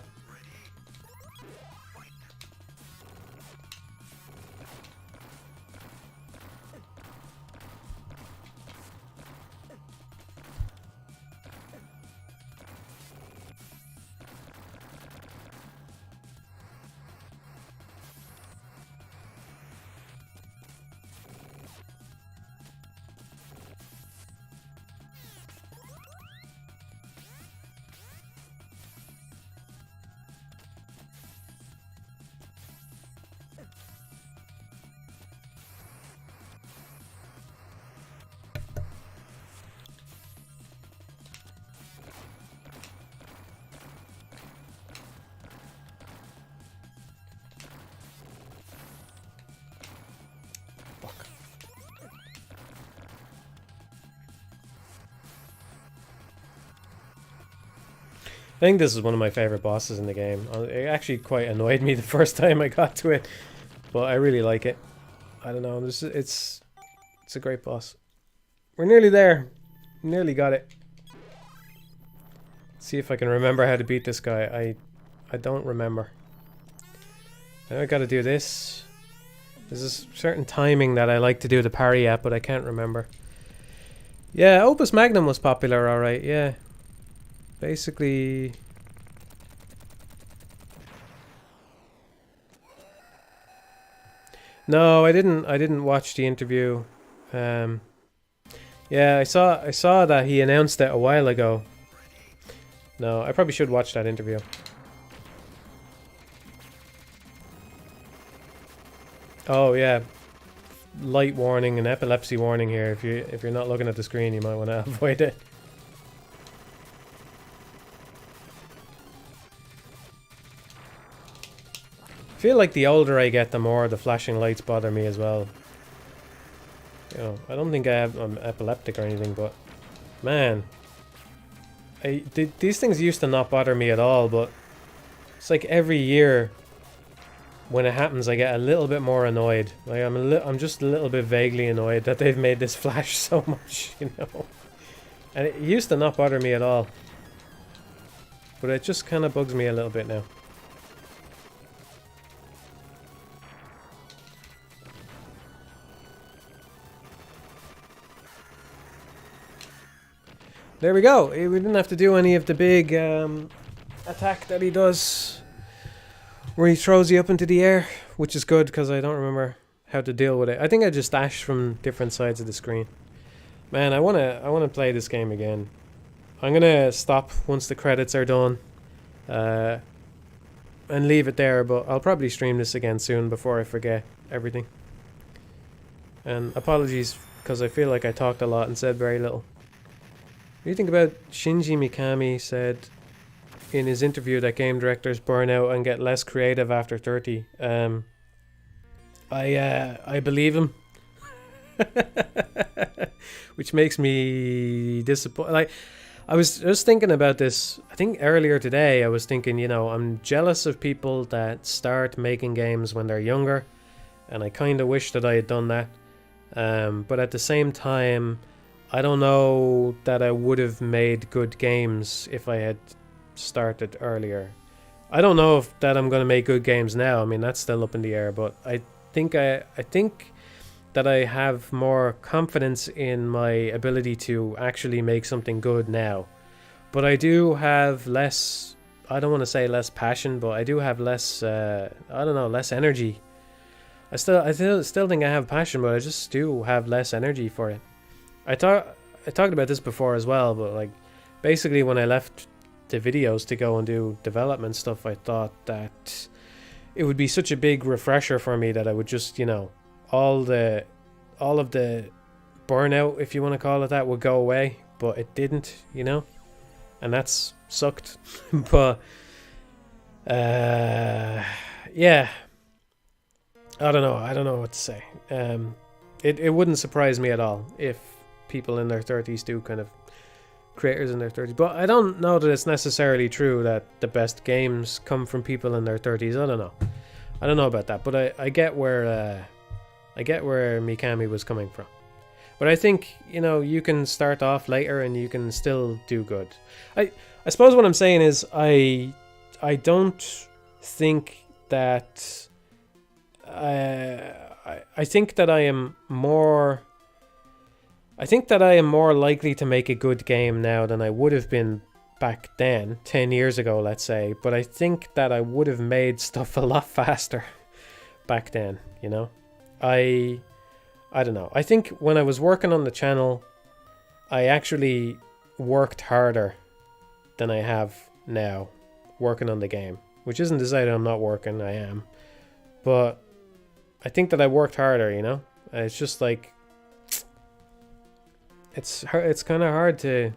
think this is one of my favorite bosses in the game. It actually quite annoyed me the first time I got to it, but I really like it. I don't know. It's a great boss. We're nearly there. Nearly got it. See if I can remember how to beat this guy. I don't remember. Now I gotta do this. There's a certain timing that I like to do the parry at, but I can't remember. Yeah, Opus Magnum was popular, alright, yeah. Basically... No, I didn't watch the interview. Yeah, I saw that he announced it a while ago. No, I probably should watch that interview. Oh yeah, light warning and epilepsy warning here. If you're not looking at the screen, you might want to avoid it. I feel like the older I get, the more the flashing lights bother me as well. You know, I don't think I'm epileptic or anything, but man, these things used to not bother me at all, but it's like every year when it happens, I get a little bit more annoyed. Like I'm just a little bit vaguely annoyed that they've made this flash so much, you know. And it used to not bother me at all, but it just kind of bugs me a little bit now. There we go. We didn't have to do any of the big attack that he does, where he throws you up into the air, which is good because I don't remember how to deal with it. I think I just dash from different sides of the screen. Man, I wanna play this game again. I'm gonna stop once the credits are done, and leave it there. But I'll probably stream this again soon before I forget everything. And apologies because I feel like I talked a lot and said very little. What do you think about Shinji Mikami said in his interview that game directors burn out and get less creative after 30? I believe him. Which makes me disappointed. Like, I was just thinking about this, I think earlier today. I was thinking, you know, I'm jealous of people that start making games when they're younger, and I kind of wish that I had done that. But at the same time, I don't know that I would have made good games if I had started earlier. I don't know if that I'm going to make good games now. I mean, that's still up in the air, but I think that I have more confidence in my ability to actually make something good now. But I do have less, I don't want to say less passion, but I do have less, I don't know, less energy. I still think I have passion, but I just do have less energy for it. I talked about this before as well, but like basically when I left the videos to go and do development stuff, I thought that it would be such a big refresher for me that I would just, you know, all of the burnout, if you want to call it that, would go away, but it didn't, you know, and that's sucked. But yeah, I don't know what to say. It wouldn't surprise me at all if people in their 30s do kind of creators in their 30s, but I don't know that it's necessarily true that the best games come from people in their 30s. I don't know about that, but I get where Mikami was coming from. But I think, you know, you can start off later and you can still do good. I suppose what I'm saying is I don't think that I think that I am more likely to make a good game now than I would have been back then, 10 years ago, let's say. But I think that I would have made stuff a lot faster back then, you know? I don't know. I think when I was working on the channel, I actually worked harder than I have now working on the game. Which isn't to say that I'm not working, I am. But I think that I worked harder, you know? It's just like... It's kind of hard to...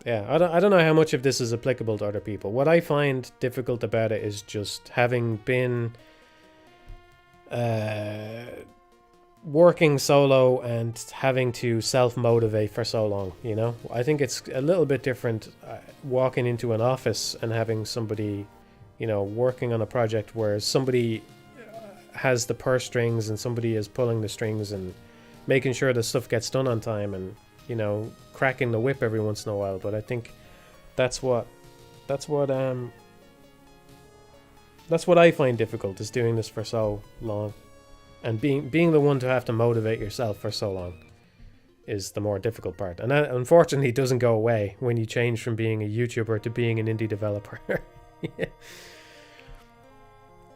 Yeah, I don't know how much of this is applicable to other people. What I find difficult about it is just having been working solo and having to self-motivate for so long, you know? I think it's a little bit different walking into an office and having somebody, you know, working on a project where somebody has the purse strings and somebody is pulling the strings and making sure the stuff gets done on time and, you know, cracking the whip every once in a while. But I think that's what I find difficult, is doing this for so long. And being the one to have to motivate yourself for so long is the more difficult part. And that, unfortunately, doesn't go away when you change from being a YouTuber to being an indie developer.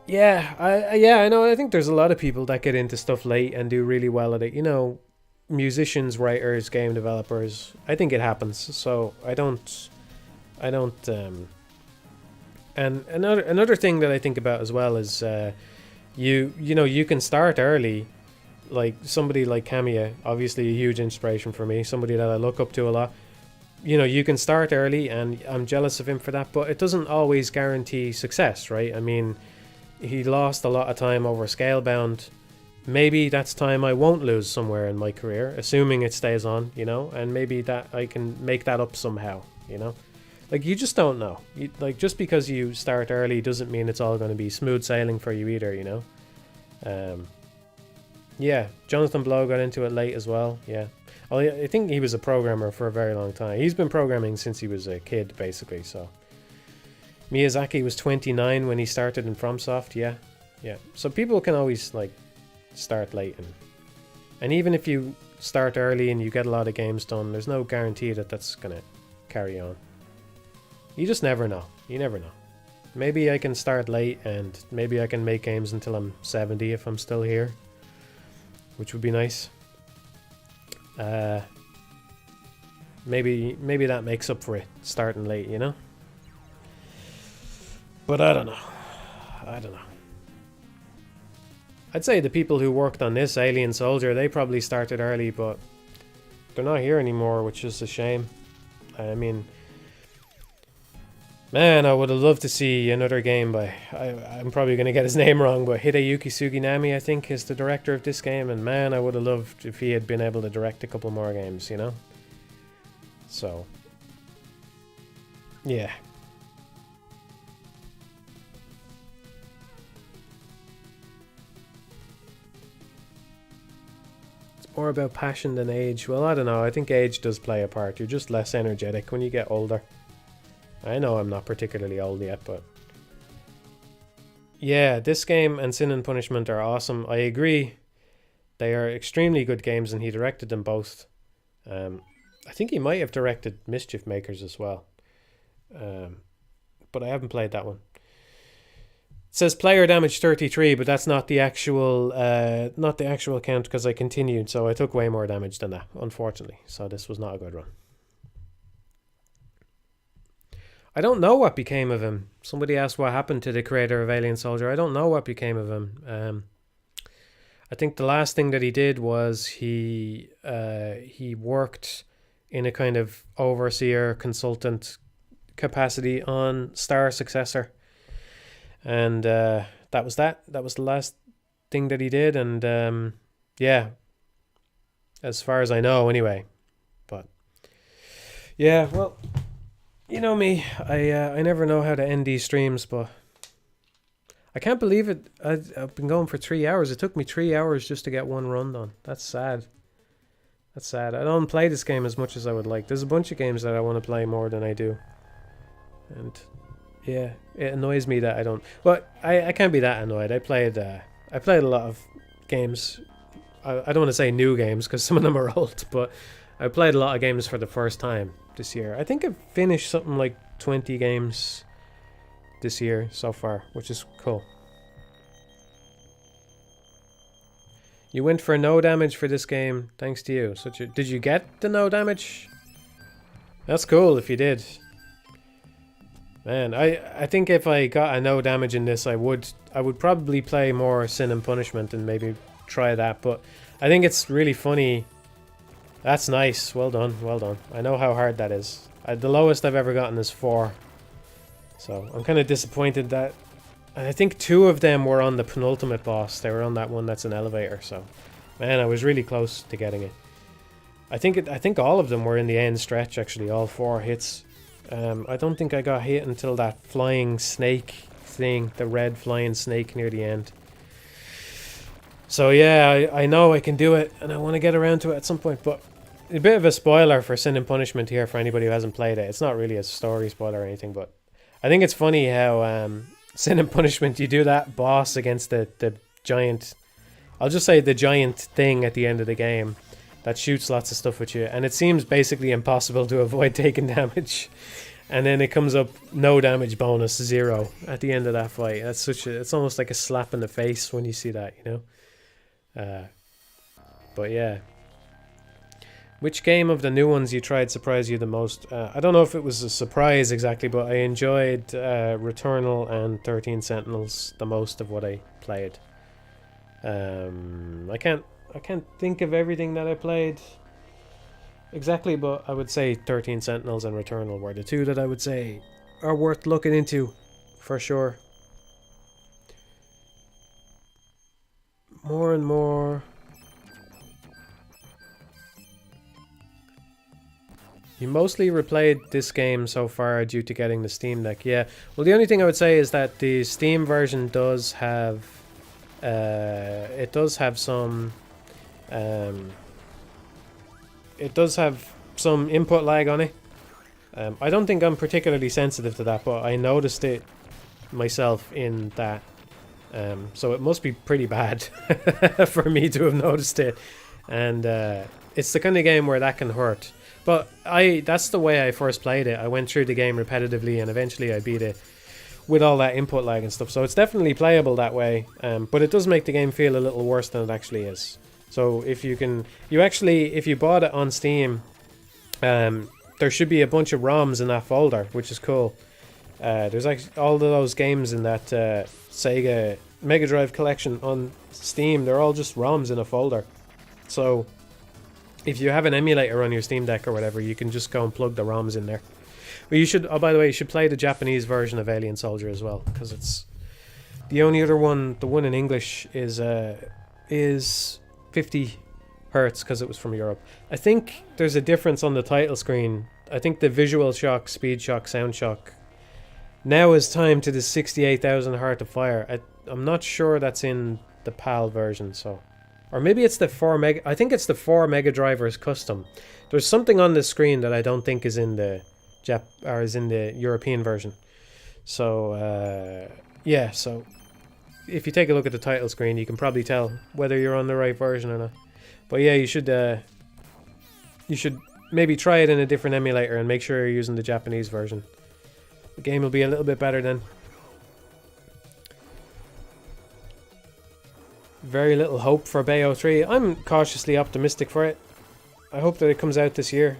I know. I think there's a lot of people that get into stuff late and do really well at it. You know, musicians, writers, game developers. I think it happens. So I don't. And another thing that I think about as well is you know, you can start early. Like somebody like Kamiya, obviously a huge inspiration for me, somebody that I look up to a lot. You know, you can start early, and I'm jealous of him for that, but it doesn't always guarantee success, right? I mean, he lost a lot of time over Scalebound. Maybe that's time I won't lose somewhere in my career, assuming it stays on, you know, and maybe that I can make that up somehow, you know? Like, you just don't know. Like, just because you start early doesn't mean it's all going to be smooth sailing for you either, you know? Yeah, Jonathan Blow got into it late as well, yeah. I think he was a programmer for a very long time. He's been programming since he was a kid, basically, so. Miyazaki was 29 when he started in FromSoft, yeah. So people can always, like, start late. And even if you start early and you get a lot of games done, there's no guarantee that that's going to carry on. You just never know. You never know. Maybe I can start late and maybe I can make games until I'm 70 if I'm still here, which would be nice. Maybe that makes up for it, starting late, you know? But I don't know. I'd say the people who worked on this, Alien Soldier, they probably started early, but they're not here anymore, which is a shame. I mean, man, I would have loved to see another game by, I'm probably going to get his name wrong, but Hideyuki Suginami, I think, is the director of this game. And man, I would have loved if he had been able to direct a couple more games, you know? So, yeah. It's more about passion than age. Well, I don't know. I think age does play a part. You're just less energetic when you get older. I know I'm not particularly old yet, but yeah, this game and Sin and Punishment are awesome. I agree. They are extremely good games, and he directed them both. I think he might have directed Mischief Makers as well. But I haven't played that one. It says player damage 33, but that's not the actual count, because I continued, so I took way more damage than that, unfortunately. So this was not a good run. I don't know what became of him. Somebody asked what happened to the creator of Alien Soldier. I don't know what became of him. I think the last thing that he did was he worked in a kind of overseer consultant capacity on Star Successor, and that was that. That was the last thing that he did, and yeah, as far as I know, anyway. But yeah, well. You know me, I never know how to end these streams, but I can't believe it. I've been going for 3 hours. It took me 3 hours just to get one run done. That's sad. That's sad. I don't play this game as much as I would like. There's a bunch of games that I want to play more than I do. And yeah, it annoys me that I don't. But I can't be that annoyed. I played a lot of games. I don't want to say new games because some of them are old, but I played a lot of games for the first time this year. I think I've finished something like 20 games this year so far, which is cool. You went for no damage for this game, thanks to you. So did you get the no damage? That's cool if you did. Man, I think if I got a no damage in this, I would probably play more Sin and Punishment and maybe try that. But I think it's really funny. That's nice. Well done. Well done. I know how hard that is. The lowest I've ever gotten is 4. So I'm kind of disappointed that... And I think 2 of them were on the penultimate boss. They were on that one that's an elevator. So Man, I was really close to getting it. I think all of them were in the end stretch, actually, all 4 hits. I don't think I got hit until that flying snake thing, the red flying snake near the end. So yeah, I know I can do it, and I want to get around to it at some point, but a bit of a spoiler for Sin and Punishment here for anybody who hasn't played it. It's not really a story spoiler or anything, but I think it's funny how Sin and Punishment, you do that boss against the giant, I'll just say the giant thing at the end of the game that shoots lots of stuff at you, and it seems basically impossible to avoid taking damage. And then it comes up no damage bonus 0 at the end of that fight. That's it's almost like a slap in the face when you see that, you know. But yeah, which game of the new ones you tried surprised you the most? I don't know if it was a surprise exactly, but I enjoyed Returnal and 13 Sentinels the most of what I played. I can't think of everything that I played exactly, but I would say 13 Sentinels and Returnal were the 2 that I would say are worth looking into for sure. More and more. You mostly replayed this game so far due to getting the Steam Deck. Yeah, well, the only thing I would say is that the Steam version does have it does have some input lag on it. I don't think I'm particularly sensitive to that, but I noticed it myself in that. So it must be pretty bad for me to have noticed it. And it's the kind of game where that can hurt. But that's the way I first played it. I went through the game repetitively and eventually I beat it with all that input lag and stuff. So it's definitely playable that way. But it does make the game feel a little worse than it actually is. So if you bought it on Steam, there should be a bunch of ROMs in that folder, which is cool. There's actually all of those games in that Sega Mega Drive collection on Steam. They're all just ROMs in a folder. So if you have an emulator on your Steam Deck or whatever, you can just go and plug the ROMs in there. But you should, oh, by the way, you should play the Japanese version of Alien Soldier as well, because it's the only other one. The one in English is 50 hertz because it was from Europe. I think there's a difference on the title screen. I think the visual shock, speed shock, sound shock. Now is time to the 68,000 Heart of Fire. I'm not sure that's in the PAL version, so. Or maybe it's the 4 Mega... I think it's the 4 Mega Drivers custom. There's something on the screen that I don't think is in the European version. So, yeah, so if you take a look at the title screen, you can probably tell whether you're on the right version or not. But yeah, you should maybe try it in a different emulator and make sure you're using the Japanese version. The game will be a little bit better then. Very little hope for Bayo 3. I'm cautiously optimistic for it. I hope that it comes out this year.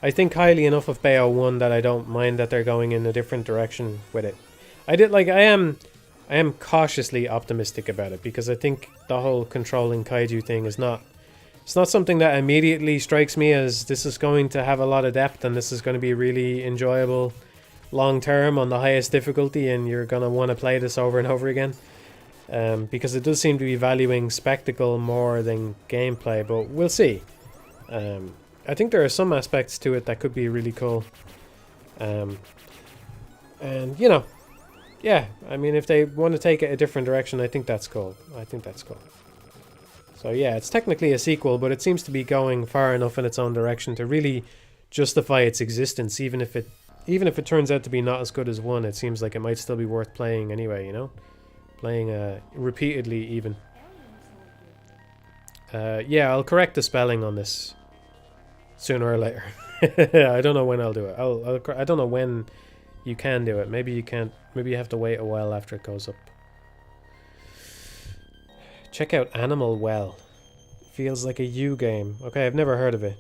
I think highly enough of Bayo 1 that I don't mind that they're going in a different direction with it. I am cautiously optimistic about it because I think the whole controlling kaiju thing is not... It's not something that immediately strikes me as this is going to have a lot of depth and this is going to be really enjoyable long term on the highest difficulty and you're going to want to play this over and over again. Because it does seem to be valuing spectacle more than gameplay, but we'll see. I think there are some aspects to it that could be really cool. And, you know, yeah, I mean, if they want to take it a different direction, I think that's cool. So yeah, it's technically a sequel, but it seems to be going far enough in its own direction to really justify its existence. Even if it turns out to be not as good as 1, it seems like it might still be worth playing anyway, you know? Playing repeatedly even. Yeah, I'll correct the spelling on this sooner or later. I don't know when I'll do it. I don't know when you can do it. Maybe you can't. Maybe you have to wait a while after it goes up. Check out Animal Well. Feels like a U game. Okay, I've never heard of it,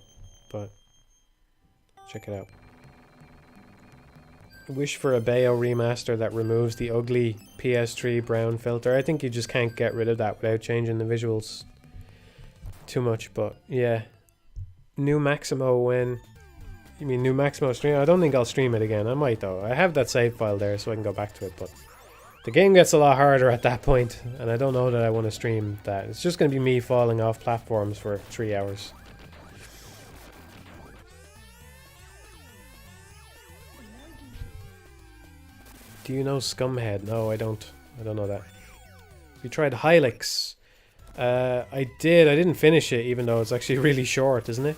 but check it out. Wish for a Bayo remaster that removes the ugly PS3 brown filter. I think you just can't get rid of that without changing the visuals too much, but yeah. New Maximo when... You mean New Maximo stream? I don't think I'll stream it again. I might though. I have that save file there so I can go back to it, but... The game gets a lot harder at that point, and I don't know that I want to stream that. It's just going to be me falling off platforms for 3 hours. Do you know Scumhead? No, I don't. I don't know that. You tried Hylix. I did. I didn't finish it, even though it's actually really short, isn't it?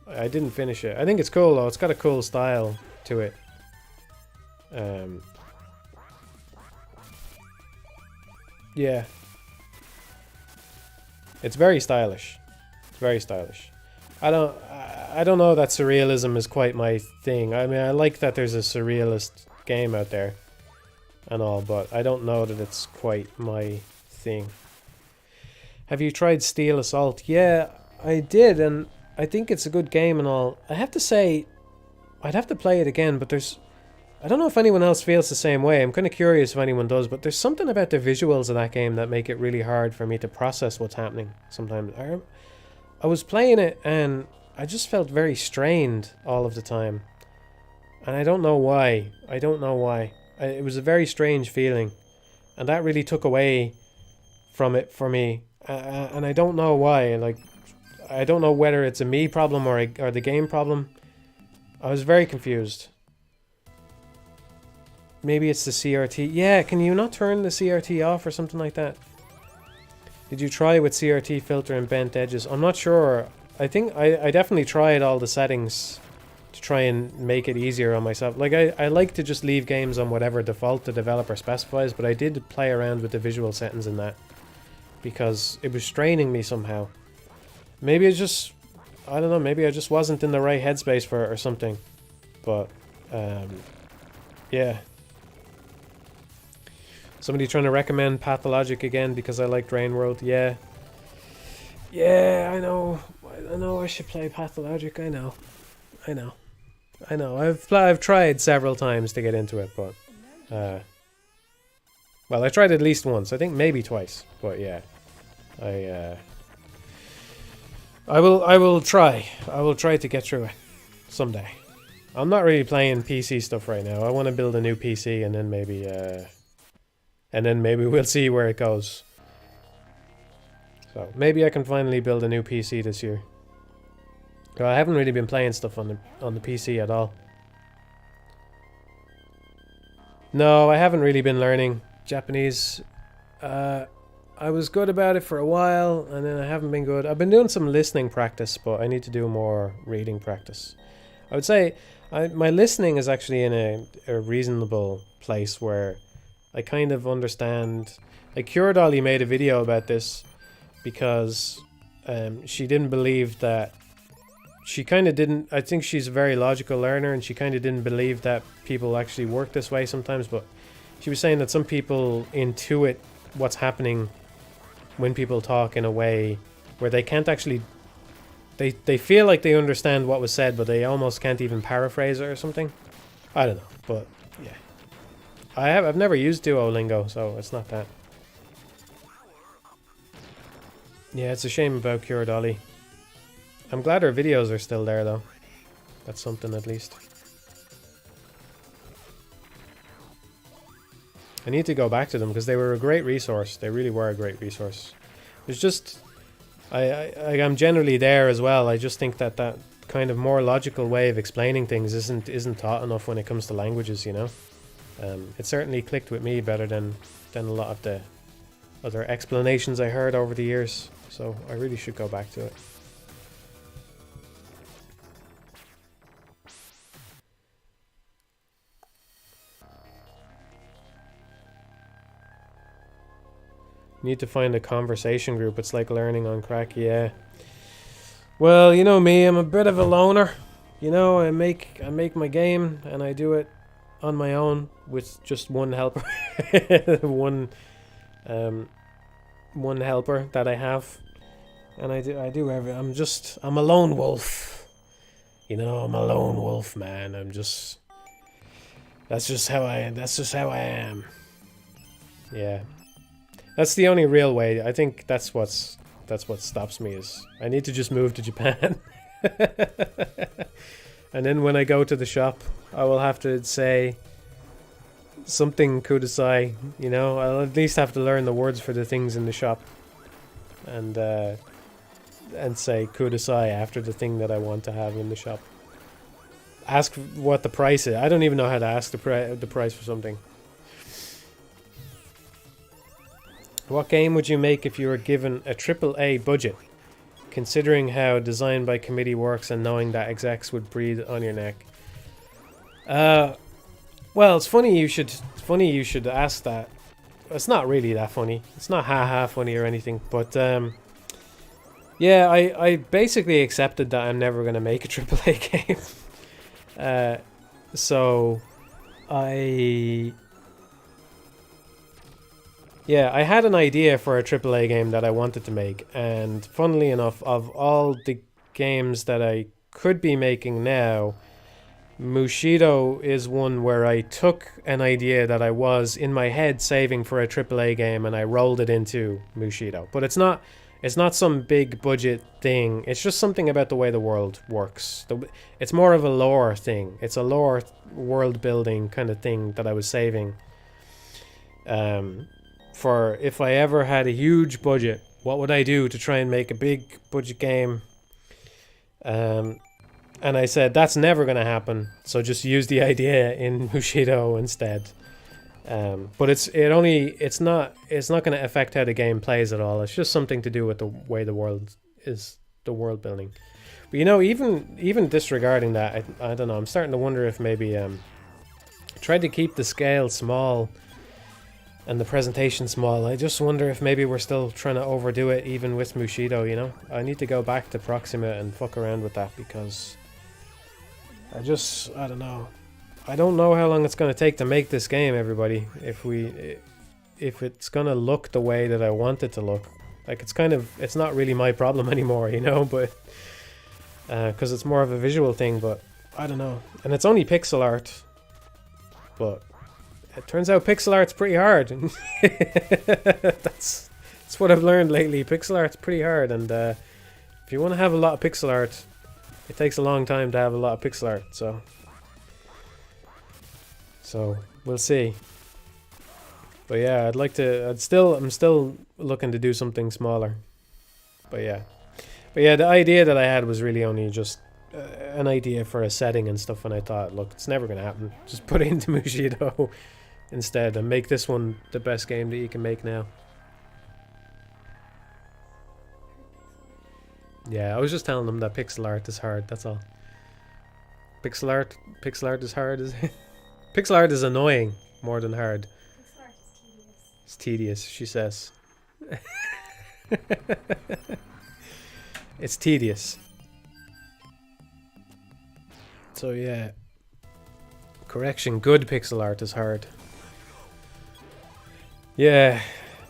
I didn't finish it. I think it's cool, though. It's got a cool style to it. Yeah. It's very stylish. It's very stylish. I don't know that surrealism is quite my thing. I mean, I like that there's a surrealist game out there and all, but I don't know that it's quite my thing. Have you tried Steel Assault? Yeah, I did, and I think it's a good game and all. I have to say, I'd have to play it again, but I don't know if anyone else feels the same way. I'm kind of curious if anyone does, but there's something about the visuals of that game that make it really hard for me to process what's happening sometimes. I was playing it and I just felt very strained all of the time. And I don't know why. I don't know why. It was a very strange feeling. And that really took away from it for me. And I don't know why. Like, I don't know whether it's a me problem or the game problem. I was very confused. Maybe it's the CRT. Yeah, can you not turn the CRT off or something like that? Did you try with CRT filter and bent edges? I'm not sure. I think I definitely tried all the settings to try and make it easier on myself. Like, I like to just leave games on whatever default the developer specifies, but I did play around with the visual settings in that because it was straining me somehow. Maybe it's just, I don't know, maybe I just wasn't in the right headspace for it or something. But, yeah. Somebody trying to recommend Pathologic again because I liked Rain World. Yeah. Yeah, I know. I know I should play Pathologic. I know. I've tried several times to get into it, but well, I tried at least once. I think maybe twice. But yeah. I will try. I will try to get through it someday. I'm not really playing PC stuff right now. I want to build a new PC and then maybe we'll see where it goes. So maybe I can finally build a new PC this year. I haven't really been playing stuff on the PC at all. No, I haven't really been learning Japanese. I was good about it for a while, and then I haven't been good. I've been doing some listening practice, but I need to do more reading practice. I would say my listening is actually in a reasonable place where I kind of understand. Like, Cure Dolly made a video about this because she didn't believe that. She kind of didn't. I think she's a very logical learner, and she kind of didn't believe that people actually work this way sometimes. But she was saying that some people intuit what's happening when people talk in a way where they can't actually. They feel like they understand what was said, but they almost can't even paraphrase it or something. I don't know, but yeah. I've never used Duolingo, so it's not that. Yeah, it's a shame about Cure Dolly. I'm glad her videos are still there, though. That's something, at least. I need to go back to them, because they were a great resource. They really were a great resource. It's just... I'm generally there as well. I just think that that kind of more logical way of explaining things isn't taught enough when it comes to languages, you know? It certainly clicked with me better than a lot of the other explanations I heard over the years. So I really should go back to it. Need to find a conversation group. It's like learning on crack. Yeah. Well, you know me. I'm a bit of a loner. You know, I make my game and I do it on my own with just one helper. one helper that I have, and I do everything. I'm a lone wolf. You know, I'm a lone wolf, man. That's just how I am. Yeah. That's the only real way. I think that's what stops me is I need to just move to Japan. And then when I go to the shop, I will have to say, something kudasai, you know. I'll at least have to learn the words for the things in the shop, and say kudasai after the thing that I want to have in the shop. Ask what the price is. I don't even know how to ask the price for something. What game would you make if you were given a AAA budget? Considering how design by committee works and knowing that execs would breathe on your neck. Well, it's funny you should ask that. It's not really that funny. It's not ha funny or anything, but yeah, I basically accepted that I'm never gonna make a AAA game. So I had an idea for a AAA game that I wanted to make, and funnily enough, of all the games that I could be making now, Mushido is one where I took an idea that I was in my head saving for a AAA game and I rolled it into Mushido. But it's not some big budget thing. It's just something about the way the world works. It's more of a lore thing. It's a lore world building kind of thing that I was saving. For if I ever had a huge budget, what would I do to try and make a big budget game? And I said that's never going to happen, so just use the idea in Mushido instead. But it's not going to affect how the game plays at all. It's just something to do with the way the world building. But you know, even disregarding that, I don't know. I'm starting to wonder if maybe tried to keep the scale small and the presentation small. I just wonder if maybe we're still trying to overdo it even with Mushido, you know? I need to go back to Proxima and fuck around with that, because I don't know. I don't know how long it's going to take to make this game, everybody. If it's going to look the way that I want it to look. Like, it's not really my problem anymore, you know? But because it's more of a visual thing, but I don't know. And it's only pixel art, but it turns out pixel art's pretty hard. That's what I've learned lately. Pixel art's pretty hard, and if you want to have a lot of pixel art, it takes a long time to have a lot of pixel art. So we'll see. But yeah, I'm still looking to do something smaller. But yeah, the idea that I had was really only just an idea for a setting and stuff, and I thought, look, it's never gonna happen. Just put it into Mushido instead and make this one the best game that you can make now. Yeah, I was just telling them that pixel art is hard, that's all. Pixel art is hard, is it? Pixel art is annoying more than hard. Pixel art is tedious. It's tedious, she says. It's tedious. So yeah. Correction, good pixel art is hard. Yeah,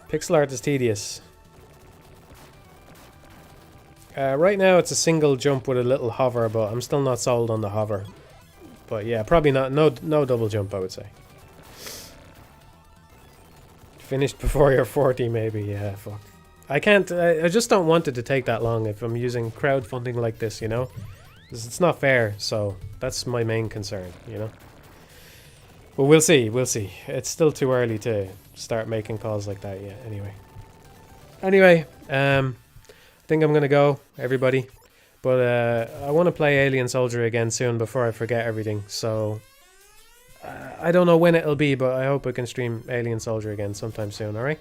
pixel art is tedious. Right now it's a single jump with a little hover, but I'm still not sold on the hover. But yeah, probably not. No double jump, I would say. Finished before you're 40, maybe. Yeah, fuck. I can't. I just don't want it to take that long if I'm using crowdfunding like this, you know? 'Cause it's not fair, so that's my main concern, you know? But we'll see, It's still too early to start making calls like that yet, anyway. I think I'm gonna go, everybody. But I want to play Alien Soldier again soon before I forget everything, so I don't know when it'll be, but I hope I can stream Alien Soldier again sometime soon, alright?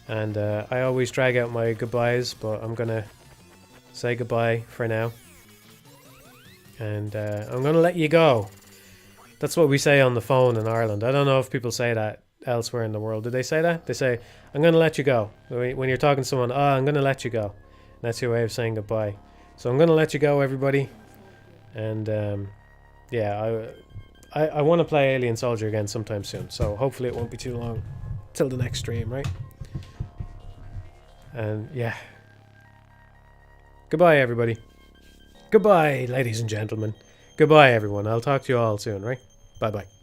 And I always drag out my goodbyes, but I'm gonna say goodbye for now. And I'm gonna let you go. That's what we say on the phone in Ireland. I don't know if people say that elsewhere in the world. Do they say that? They say, I'm gonna let you go. When you're talking to someone, I'm gonna let you go. That's your way of saying goodbye. So I'm gonna let you go, everybody. And yeah, I want to play Alien Soldier again sometime soon. So hopefully it won't be too long till the next stream, right? And yeah. Goodbye, everybody. Goodbye, ladies and gentlemen. Goodbye, everyone. I'll talk to you all soon, right? Bye-bye.